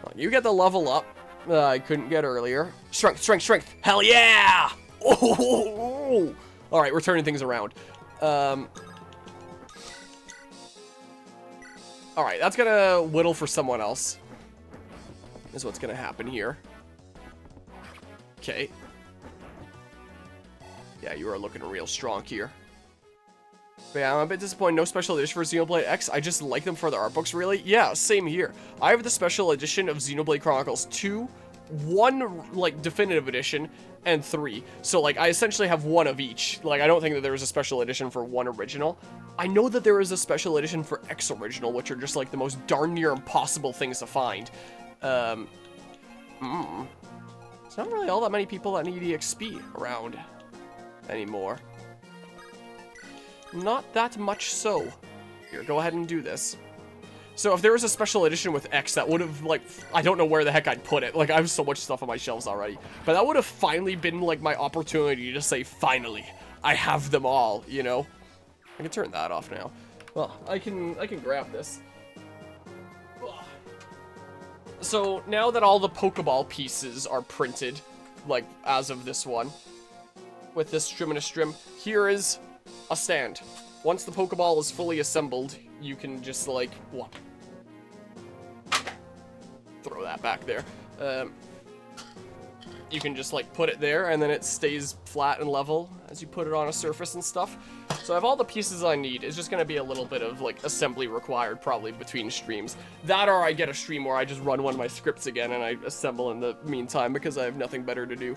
Well, you get the level up. I couldn't get earlier. Strength, strength, strength. Hell yeah! Oh! Alright, we're turning things around. Alright, that's gonna whittle for someone else. Is what's gonna happen here. Okay. Yeah, you are looking real strong here. But yeah, I'm a bit disappointed. No special edition for Xenoblade X. I just like them for the art books, really. Yeah, same here. I have the special edition of Xenoblade Chronicles 2, 1, like, definitive edition, and 3. So, like, I essentially have 1 of each. Like, I don't think that there is a special edition for 1 original. I know that there is a special edition for X original, which are just, like, the most darn near impossible things to find. There's not really all that many people that need EXP around anymore. Not that much so. Here, go ahead and do this. So if there was a special edition with X, that would have, like, I don't know where the heck I'd put it. Like, I have so much stuff on my shelves already. But that would have finally been, like, my opportunity to say, finally, I have them all, you know? I can turn that off now. Well, I can grab this. So, now that all the Pokeball pieces are printed, like, as of this one, with this strim and a strim, here is a stand. Once the Pokeball is fully assembled, you can just, like, whoop. Throw that back there. You can just, like, put it there, and then it stays flat and level as you put it on a surface and stuff. So I have all the pieces I need. It's just going to be a little bit of, like, assembly required, probably, between streams. That or I get a stream where I just run one of my scripts again, and I assemble in the meantime, because I have nothing better to do.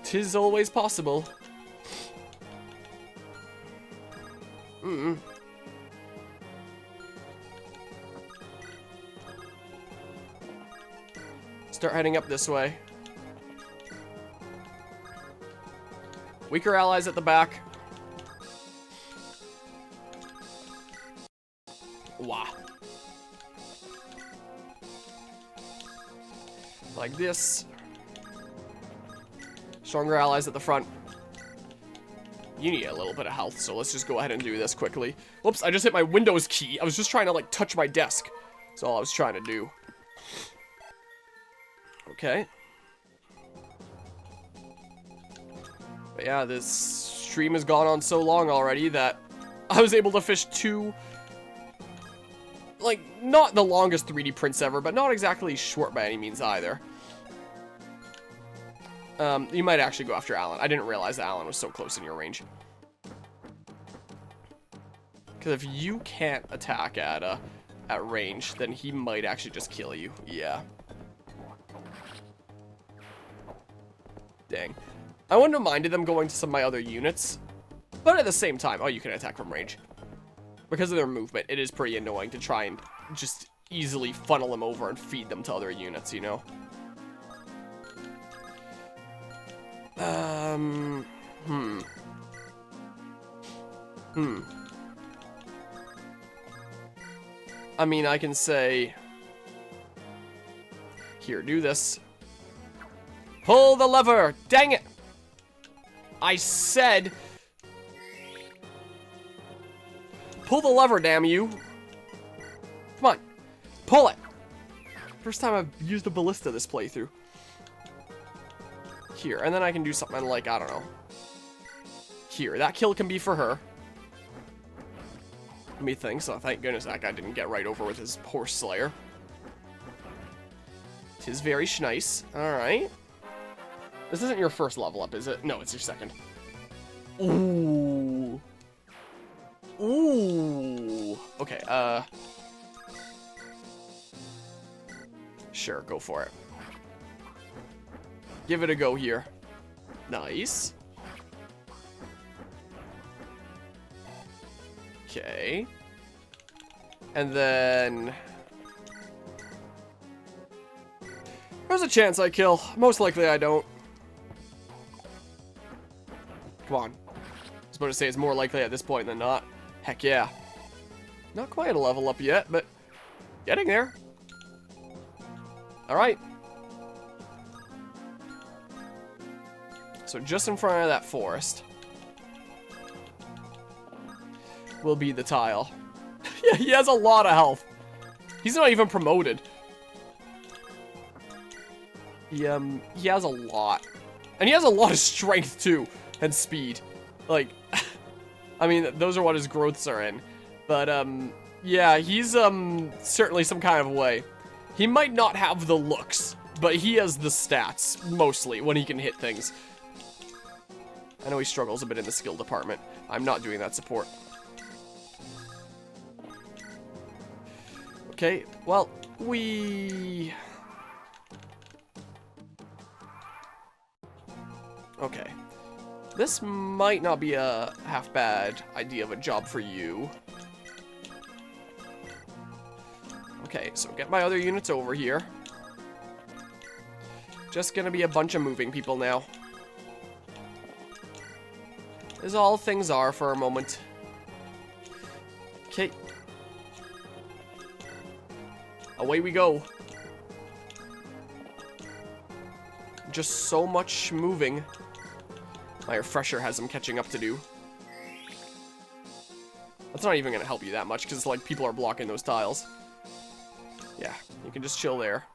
'Tis always possible. Start heading up this way. Weaker allies at the back. Wow. Like this. Stronger allies at the front. You need a little bit of health, so let's just go ahead and do this quickly. Whoops, I just hit my Windows key. I was just trying to, like, touch my desk. That's all I was trying to do. Okay. But yeah, this stream has gone on so long already that I was able to fish two, like, not the longest 3D prints ever, but not exactly short by any means either. You might actually go after Alan. I didn't realize that Alan was so close in your range. Because if you can't attack at range, then he might actually just kill you. Yeah. Dang. I wouldn't have minded them going to some of my other units, but at the same time, oh, you can attack from range. Because of their movement, it is pretty annoying to try and just easily funnel them over and feed them to other units, you know? I mean, I can say, here, do this. Pull the lever! Dang it! I said, pull the lever, damn you. Come on, pull it. First time I've used a ballista this playthrough. Here, and then I can do something like, I don't know. Here, that kill can be for her. Me think, so thank goodness that guy didn't get right over with his horse slayer. Tis very nice. Alright. This isn't your first level up, is it? No, it's your second. Ooh. Ooh. Okay, sure, go for it. Give it a go here. Nice. Okay. And then there's a chance I kill. Most likely I don't. Come on. I was about to say it's more likely at this point than not. Heck yeah. Not quite a level up yet, but getting there. Alright. So just in front of that forest will be the tile. Yeah, he has a lot of health. He's not even promoted. He has a lot. And he has a lot of strength, too. And speed. Like, I mean, those are what his growths are in. But, yeah, he's, certainly some kind of way. He might not have the looks, but he has the stats, mostly, when he can hit things. I know he struggles a bit in the skill department. I'm not doing that support. Okay, well, okay. This might not be a half bad idea of a job for you. Okay, so get my other units over here. Just gonna be a bunch of moving people now. As all things are for a moment. Okay. Away we go. Just so much moving. My refresher has some catching up to do. That's not even going to help you that much, because, like, people are blocking those tiles. Yeah, you can just chill there.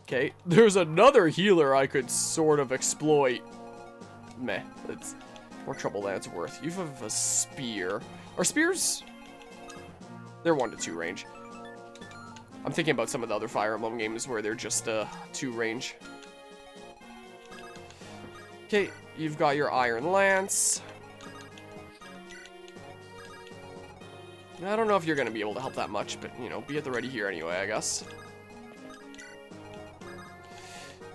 Okay, there's another healer I could sort of exploit. Meh, it's more trouble than it's worth. You have a spear. Are spears? They're 1 to 2 range. I'm thinking about some of the other Fire Emblem games where they're just 2 range. Okay, you've got your Iron Lance. I don't know if you're going to be able to help that much, but, you know, be at the ready here anyway, I guess.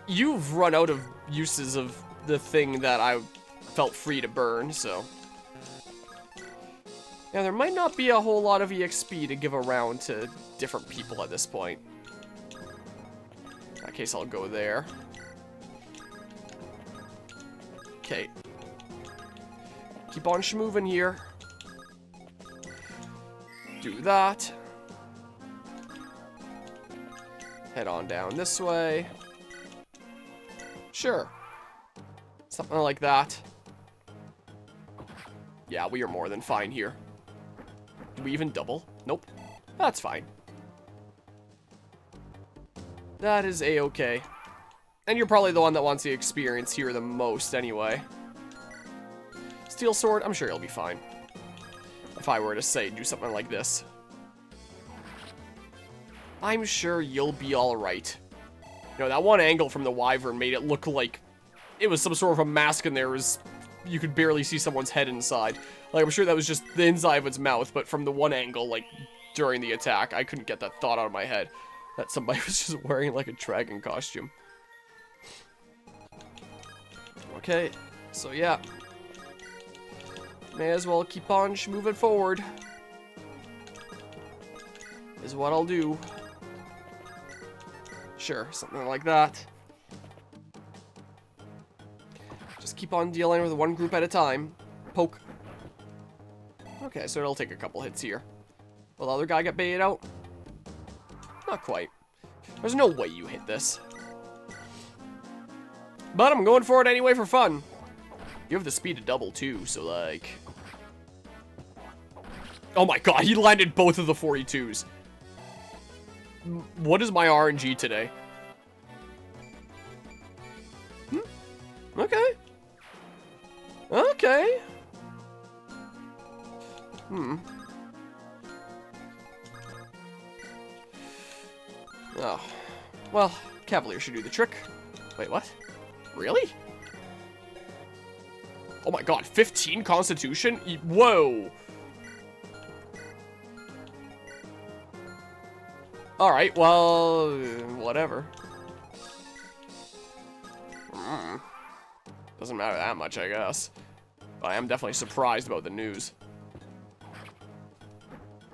You've run out of uses of the thing that I felt free to burn, so. Now, there might not be a whole lot of EXP to give around to different people at this point. In that case, I'll go there. Okay. Keep on schmoving here. Do that. Head on down this way. Sure. Something like that. Yeah, we are more than fine here. Do we even double? Nope. That's fine. That is a-okay. And you're probably the one that wants the experience here the most anyway. Steel sword, I'm sure you'll be fine. If I were to say, do something like this. I'm sure you'll be alright. You know, that one angle from the wyvern made it look like it was some sort of a mask and there was... You could barely see someone's head inside. Like, I'm sure that was just the inside of its mouth, but from the one angle, like, during the attack, I couldn't get that thought out of my head. That somebody was just wearing, like, a dragon costume. Okay, so yeah. May as well keep on moving forward. Is what I'll do. Sure, something like that. Just keep on dealing with one group at a time. Poke. Okay, so it'll take a couple hits here. Will the other guy get baited out? Not quite. There's no way you hit this. But I'm going for it anyway for fun. You have the speed to double too, so like... Oh my god, he landed both of the 42s. What is my RNG today? Okay. Okay. Oh. Well, Cavalier should do the trick. Wait, what? Really? Oh my god, 15 Constitution? Whoa! Alright, well, whatever. Doesn't matter that much, I guess. But I am definitely surprised about the news.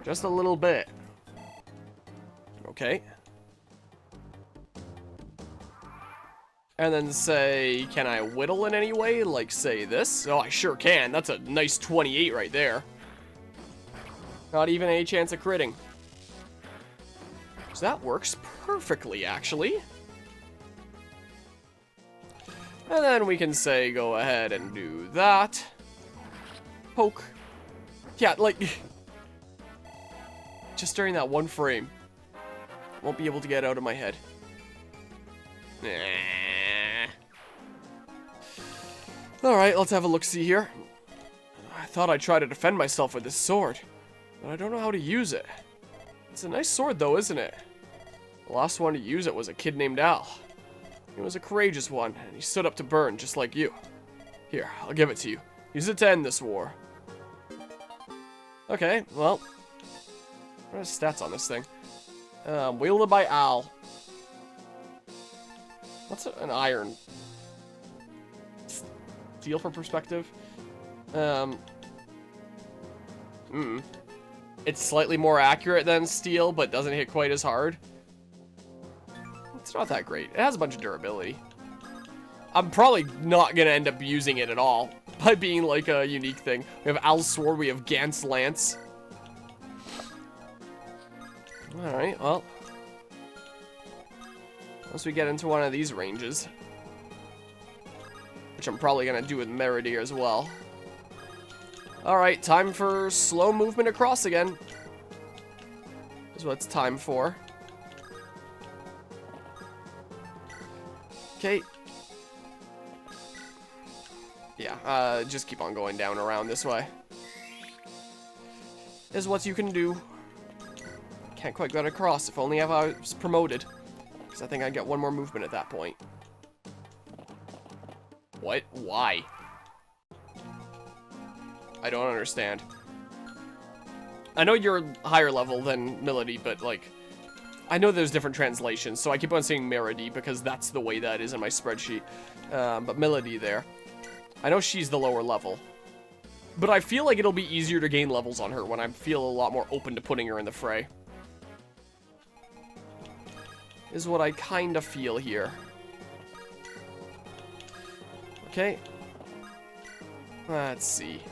Just a little bit. Okay. And then say, can I whittle in any way? Like, say this? Oh, I sure can. That's a nice 28 right there. Not even a chance of critting. So that works perfectly, actually. And then we can say, go ahead and do that. Poke. Yeah, like... Just during that one frame. Won't be able to get out of my head. Alright, let's have a look-see here. I thought I'd try to defend myself with this sword, but I don't know how to use it. It's a nice sword, though, isn't it? The last one to use it was a kid named Al. He was a courageous one, and he stood up to burn, just like you. Here, I'll give it to you. Use it to end this war. Okay, well... What are the stats on this thing? Wielded by Al. What's an iron? Steel for perspective? It's slightly more accurate than steel, but doesn't hit quite as hard. It's not that great. It has a bunch of durability. I'm probably not going to end up using it at all by being like a unique thing. We have Al's sword, we have Gant's lance. Alright, well. Once we get into one of these ranges, which I'm probably going to do with Merity as well. Alright, time for slow movement across again. Is what it's time for. Okay. Yeah, just keep on going down around this way. Is what you can do. Can't quite get across. If only I was promoted. Because I think I'd get one more movement at that point. What? Why? I don't understand. I know you're higher level than Melody, but like... I know there's different translations, so I keep on saying Merity because that's the way that is in my spreadsheet. But Melody there. I know she's the lower level. But I feel like it'll be easier to gain levels on her when I feel a lot more open to putting her in the fray. Is what I kind of feel here. Okay. Let's see.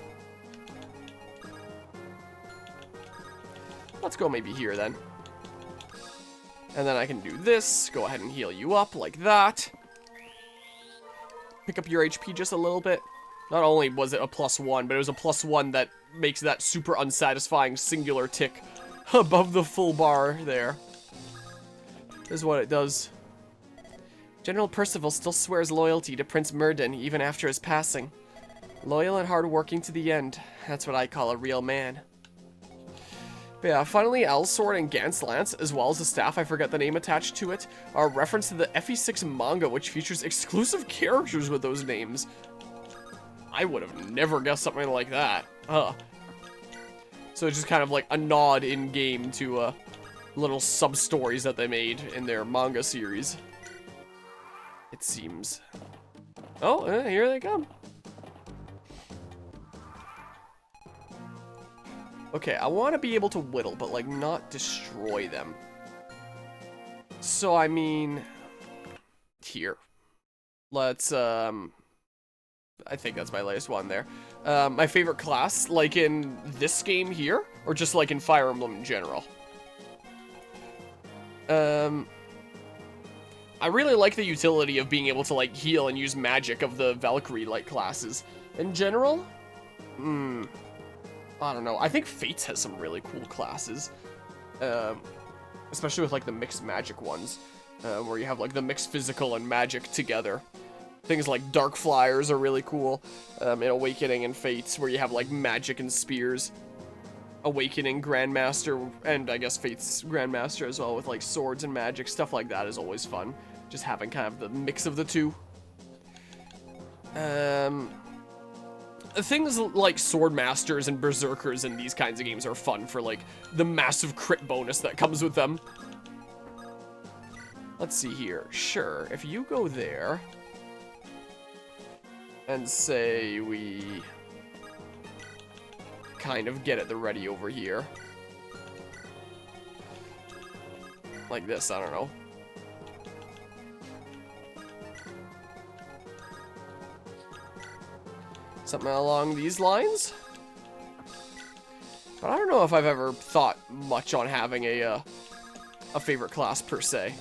Let's go maybe here then. And then I can do this. Go ahead and heal you up like that. Pick up your HP just a little bit. Not only was it a +1, but it was a +1 that makes that super unsatisfying singular tick above the full bar there. Is what it does. General Percival still swears loyalty to Prince Myrddin even after his passing. Loyal and hardworking to the end. That's what I call a real man. But yeah, finally, Owl's Sword and Gant's Lance, as well as the staff, I forget the name attached to it, are a reference to the FE6 manga, which features exclusive characters with those names. I would have never guessed something like that. So it's just kind of like a nod in-game to little sub-stories that they made in their manga series. It seems. Oh, here they come. Okay, I want to be able to whittle, but, like, not destroy them. So, I mean... Here. Let's, I think that's my latest one there. My favorite class, like in this game here, or just like in Fire Emblem in general? I really like the utility of being able to, like, heal and use magic of the Valkyrie-like classes. In general? I don't know. I think Fates has some really cool classes. Especially with, like, the mixed magic ones. Where you have, like, the mixed physical and magic together. Things like Dark Flyers are really cool. In Awakening and Fates, where you have, like, magic and spears. Awakening Grandmaster, and I guess Fates Grandmaster as well, with, like, swords and magic. Stuff like that is always fun. Just having kind of the mix of the two. Things like Sword Masters and Berserkers in these kinds of games are fun for, like, the massive crit bonus that comes with them. Let's see here. Sure, if you go there, and say we kind of get at the ready over here. Like this, I don't know. Something along these lines. But I don't know if I've ever thought much on having a favorite class per se.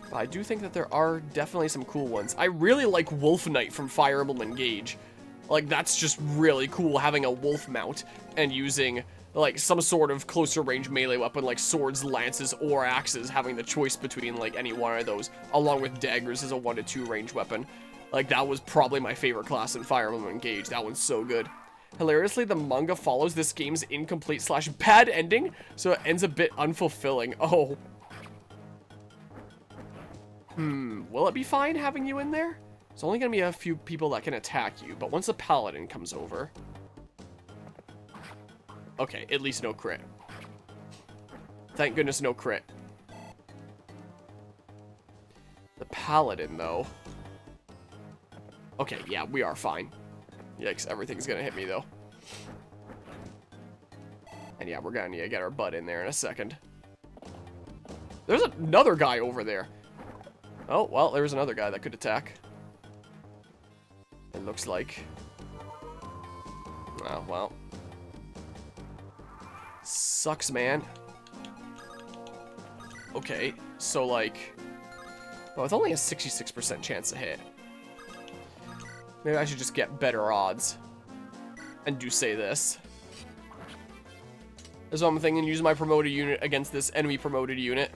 But I do think that there are definitely some cool ones. I really like Wolf Knight from Fire Emblem Engage. Like, that's just really cool, having a wolf mount and using, like, some sort of closer range melee weapon, like swords, lances, or axes, having the choice between, like, any one of those, along with daggers as a 1 to 2 range weapon. Like, that was probably my favorite class in Fire Emblem Engage. That one's so good. Hilariously, the manga follows this game's incomplete/bad ending, so it ends a bit unfulfilling. Oh. Will it be fine having you in there? There's only gonna be a few people that can attack you, but once a paladin comes over... Okay, at least no crit. Thank goodness no crit. The paladin, though... Okay, yeah, we are fine. Yikes, everything's gonna hit me, though. And yeah, we're gonna need to get our butt in there in a second. There's another guy over there. Oh, well, there's another guy that could attack. It looks like. Oh, well. Sucks, man. Okay, so, like... Well, it's only a 66% chance to hit. Maybe I should just get better odds. And do say this. So I'm thinking use my promoted unit against this enemy promoted unit.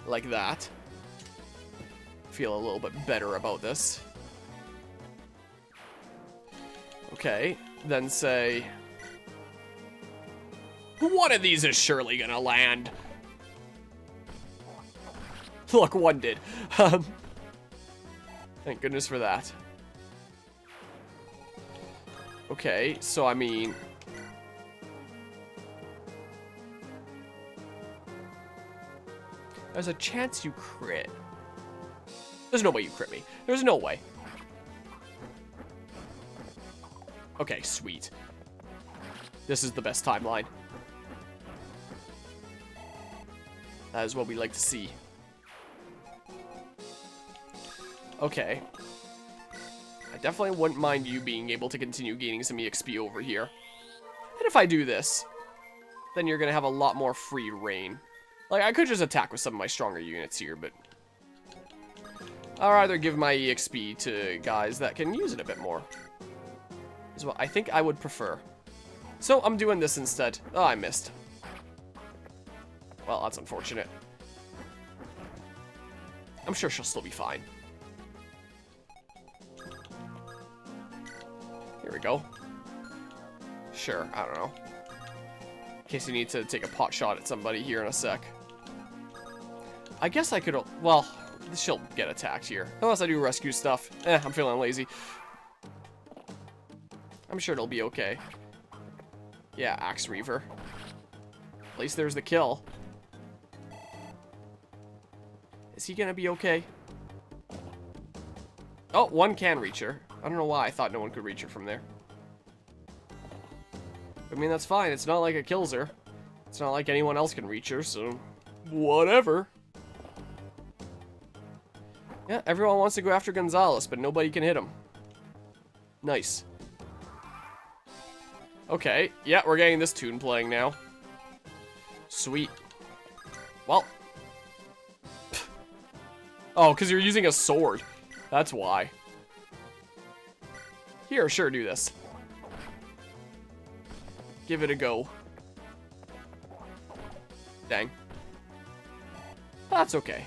Like that. Feel a little bit better about this. Okay, then say... One of these is surely gonna land. Look, one did. Thank goodness for that. Okay, so I mean... There's a chance you crit. There's no way you crit me. There's no way. Okay, sweet. This is the best timeline. That is what we like to see. Okay. I definitely wouldn't mind you being able to continue gaining some EXP over here. And if I do this, then you're going to have a lot more free reign. Like, I could just attack with some of my stronger units here, but I'll rather give my EXP to guys that can use it a bit more. Is what I think I would prefer. So, I'm doing this instead. Oh, I missed. Well, that's unfortunate. I'm sure she'll still be fine. Here we go. Sure, I don't know. In case you need to take a pot shot at somebody here in a sec. I guess I could... Well, she'll get attacked here. Unless I do rescue stuff. I'm feeling lazy. I'm sure it'll be okay. Yeah, Axe Reaver. At least there's the kill. Is he gonna be okay? Oh, one can reach her. I don't know why I thought no one could reach her from there. I mean, that's fine. It's not like it kills her. It's not like anyone else can reach her, so whatever. Yeah, everyone wants to go after Gonzalez, but nobody can hit him. Nice. Okay, yeah, we're getting this tune playing now. Sweet. Well. Oh, because you're using a sword. That's why. Here, sure, do this. Give it a go. Dang. That's okay.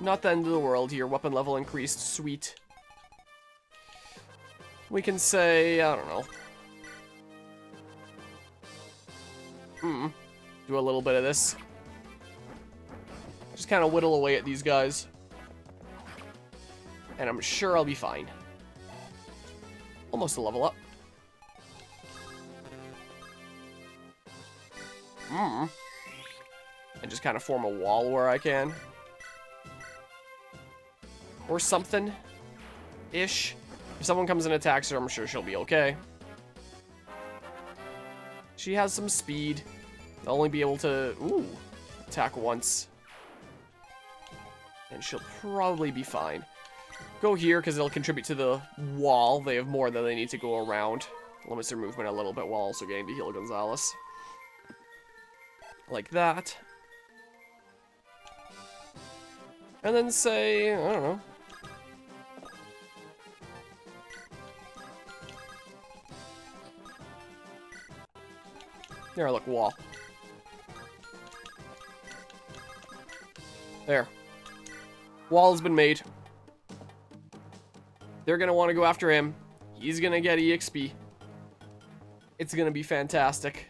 Not the end of the world here. Weapon level increased. Sweet. We can say, I don't know. Do a little bit of this. Just kind of whittle away at these guys. And I'm sure I'll be fine. Almost a level up. And just kind of form a wall where I can. Or something. Ish. If someone comes and attacks her, I'm sure she'll be okay. She has some speed. I'll only be able to, attack once. And she'll probably be fine. Go here, because it'll contribute to the wall. They have more than they need to go around. Limits their movement a little bit while also getting to heal Gonzalez. Like that. And then say, I don't know. There, look, wall. There. Wall has been made. They're gonna want to go after him. He's gonna get EXP. It's gonna be fantastic.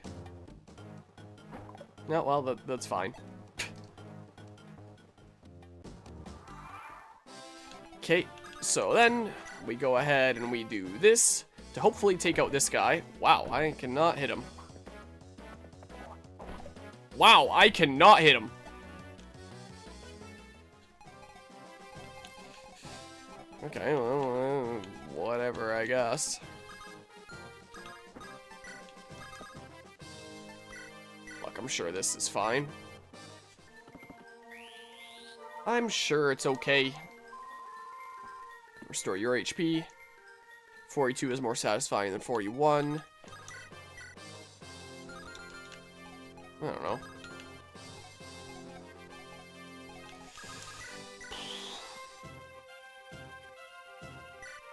No, well, that's fine. Okay, so then we go ahead and we do this to hopefully take out this guy. Wow, I cannot hit him. Wow, I cannot hit him. Okay, well, whatever, I guess. Look, I'm sure this is fine. I'm sure it's okay. Restore your HP. 42 is more satisfying than 41. I don't know.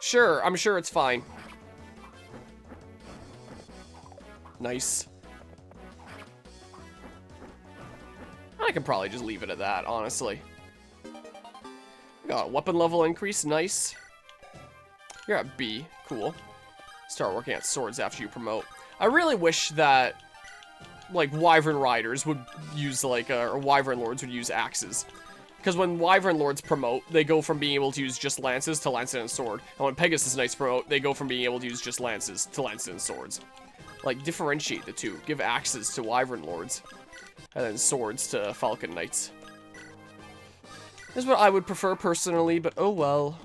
Sure, I'm sure it's fine. Nice. I can probably just leave it at that, honestly. Got weapon level increase, nice. You're at B, cool. Start working at swords after you promote. I really wish that, like, Wyvern Riders would use, like, or Wyvern Lords would use axes. Because when Wyvern Lords promote, they go from being able to use just lances to lance and sword. And when Pegasus Knights promote, they go from being able to use just lances to lance and swords. Like, differentiate the two. Give axes to Wyvern Lords. And then swords to Falcon Knights. Is what I would prefer personally, but oh well.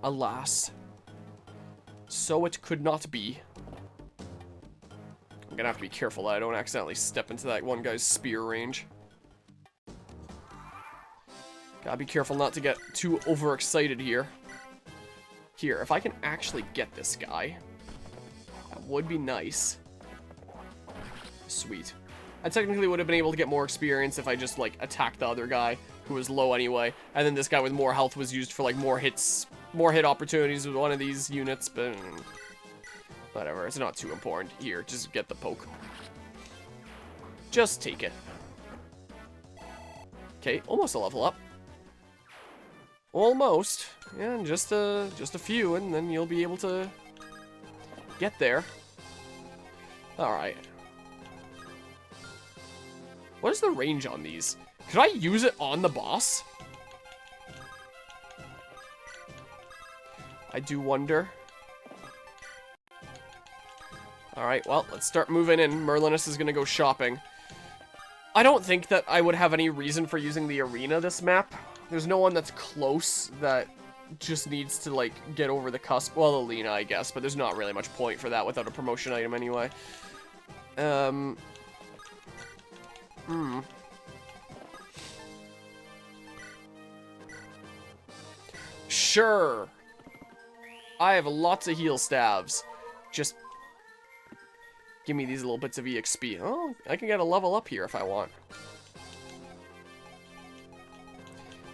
Alas. So it could not be. I'm gonna have to be careful that I don't accidentally step into that one guy's spear range. Gotta be careful not to get too overexcited here. Here, if I can actually get this guy, that would be nice. Sweet. I technically would have been able to get more experience if I just, like, attacked the other guy who was low anyway, and then this guy with more health was used for, like, more hit opportunities with one of these units, but whatever, it's not too important. Here, just get the poke. Just take it. Okay, almost a level up. Almost. Yeah, just a few, and then you'll be able to get there. Alright. What is the range on these? Could I use it on the boss? I do wonder. Alright, well, let's start moving in. Merlinus is gonna go shopping. I don't think that I would have any reason for using the arena this map. There's no one that's close that just needs to, like, get over the cusp. Well, Alina, I guess, but there's not really much point for that without a promotion item anyway. Sure. I have lots of heal stabs. Just give me these little bits of EXP. Oh, I can get a level up here if I want.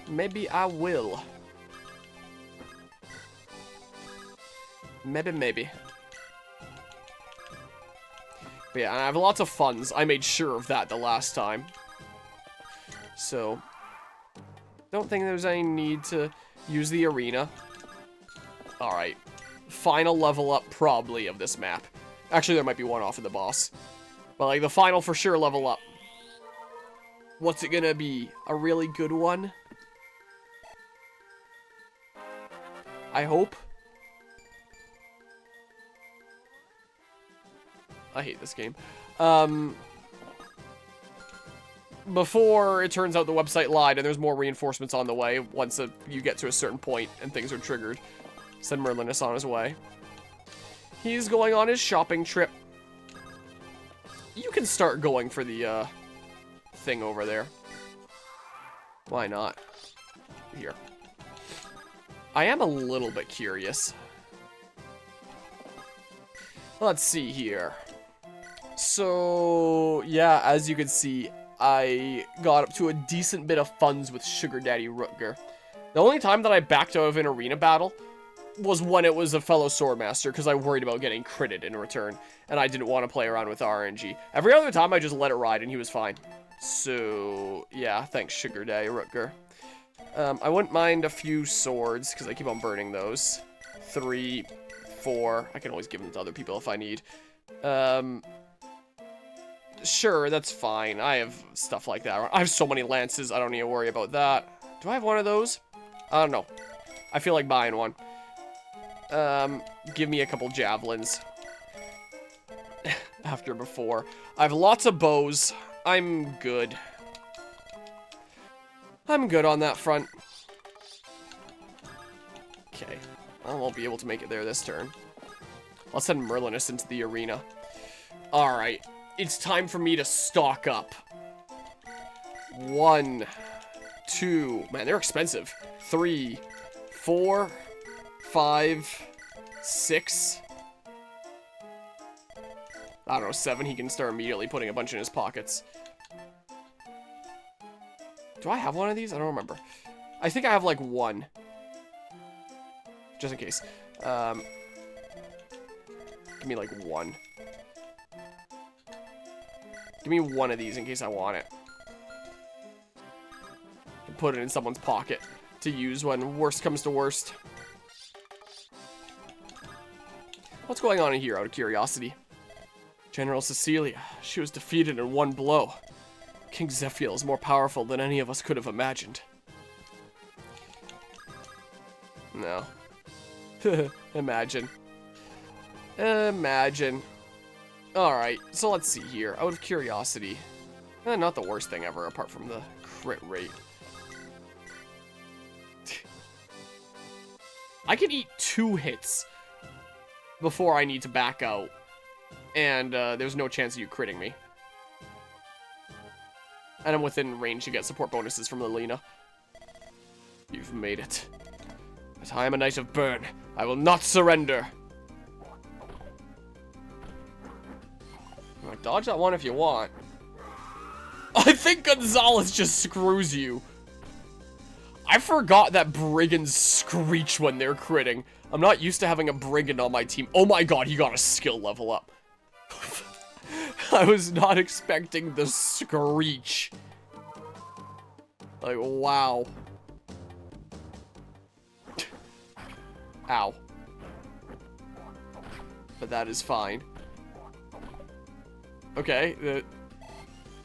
Maybe I will. Maybe. But yeah, I have lots of funds. I made sure of that the last time. So, don't think there's any need to use the arena. Alright. Final level up, probably, of this map. Actually, there might be one off of the boss. But, like, the final for sure level up. What's it gonna be? A really good one? I hope. I hate this game. Before it turns out the website lied and there's more reinforcements on the way once you get to a certain point and things are triggered. Send Merlinus on his way. He's going on his shopping trip. You can start going for the thing over there. Why not? Here. I am a little bit curious. Let's see here. So, yeah, as you can see, I got up to a decent bit of funds with Sugar Daddy Rutger. The only time that I backed out of an arena battle was when it was a fellow Swordmaster, because I worried about getting critted in return, and I didn't want to play around with RNG. Every other time, I just let it ride, and he was fine. So, yeah, thanks, Sugar Daddy Rutger. I wouldn't mind a few swords, because I keep on burning those. 3, 4. I can always give them to other people if I need. Sure, that's fine. I have stuff like that. I have so many lances, I don't need to worry about that. Do I have one of those? I don't know. I feel like buying one. Give me a couple javelins. After before. I have lots of bows. I'm good. I'm good on that front. Okay. I won't be able to make it there this turn. Let's send Merlinus into the arena. Alright. It's time for me to stock up. 1, 2. Man, they're expensive. 3, 4, 5, 6. I don't know, 7. He can start immediately putting a bunch in his pockets. Do I have one of these? I don't remember. I think I have, like, 1. Just in case. Give me, like, 1. Give me 1 of these in case I want it. And put it in someone's pocket to use when worst comes to worst. What's going on in here, out of curiosity? General Cecilia. She was defeated in 1 blow. King Zephiel is more powerful than any of us could have imagined. No. Imagine. Imagine. Alright, so let's see here. Out of curiosity. Not the worst thing ever, apart from the crit rate. I can eat 2 hits before I need to back out. And there's no chance of you critting me. And I'm within range to get support bonuses from Lilina. You've made it. But I am a knight of Burn. I will not surrender. Dodge that one if you want. I think Gonzalez just screws you. I forgot that brigands screech when they're critting. I'm not used to having a brigand on my team. Oh my god, he got a skill level up. I was not expecting the screech. Like, wow. Ow. But that is fine. Okay.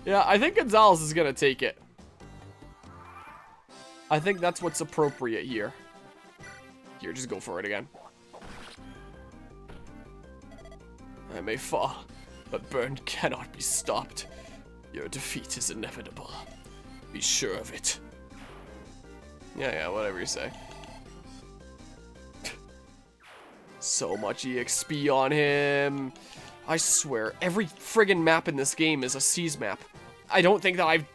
Yeah, I think Gonzalez is gonna take it. I think that's what's appropriate here. Here, just go for it again. I may fall, but Burn cannot be stopped. Your defeat is inevitable. Be sure of it. Yeah, whatever you say. So much EXP on him. I swear, every friggin' map in this game is a Seas map. I don't think that I've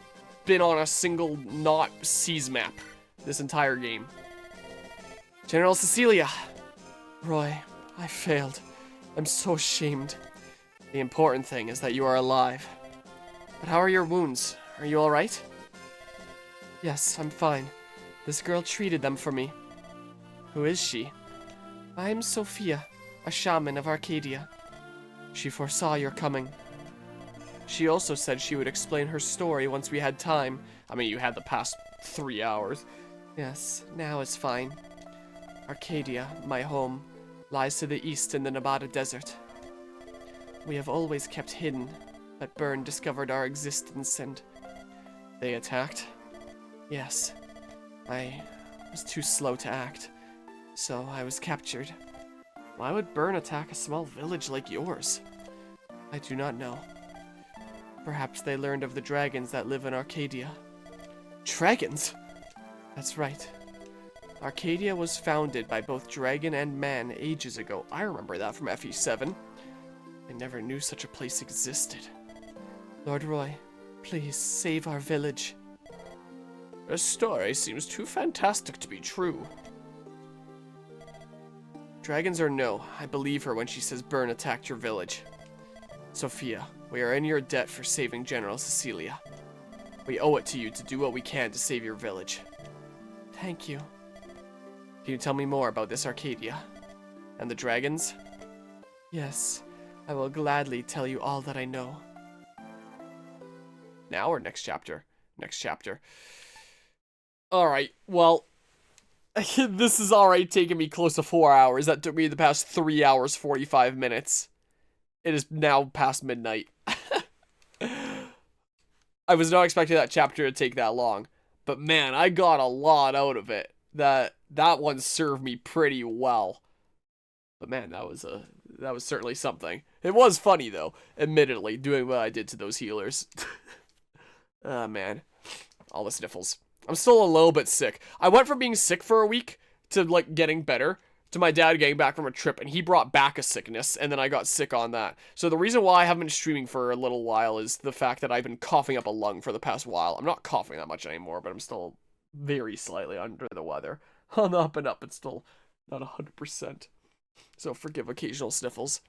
been on a single not Seas map this entire game. General Cecilia. Roy, I failed. I'm so ashamed. The important thing is that you are alive. But how are your wounds? Are you alright? Yes, I'm fine. This girl treated them for me. Who is she? I'm Sophia, a shaman of Arcadia. She foresaw your coming. She also said she would explain her story once we had time. I mean, you had the past 3 hours. Yes, now it's fine. Arcadia, my home, lies to the east in the Nevada desert. We have always kept hidden, but Burn discovered our existence and they attacked. Yes, I was too slow to act, so I was captured. Why would Burn attack a small village like yours? I do not know. Perhaps they learned of the dragons that live in Arcadia. Dragons? That's right. Arcadia was founded by both dragon and man ages ago. I remember that from FE7. I never knew such a place existed. Lord Roy, please save our village. Her story seems too fantastic to be true. Dragons or no, I believe her when she says Burn attacked your village. Sophia, we are in your debt for saving General Cecilia. We owe it to you to do what we can to save your village. Thank you. Can you tell me more about this Arcadia? And the dragons? Yes, I will gladly tell you all that I know. Now or next chapter? Next chapter. Alright, well, this is already taking me close to 4 hours. That took me the past 3 hours, 45 minutes. It is now past midnight. I was not expecting that chapter to take that long. But man, I got a lot out of it. That one served me pretty well. But man, that was certainly something. It was funny though, admittedly, doing what I did to those healers. Ah, man. All the sniffles. I'm still a little bit sick. I went from being sick for a week to like getting better to my dad getting back from a trip, and he brought back a sickness, and then I got sick on that. So the reason why I haven't been streaming for a little while is the fact that I've been coughing up a lung for the past while. I'm not coughing that much anymore, but I'm still very slightly under the weather. On the up and up, it's still not 100%. So forgive occasional sniffles.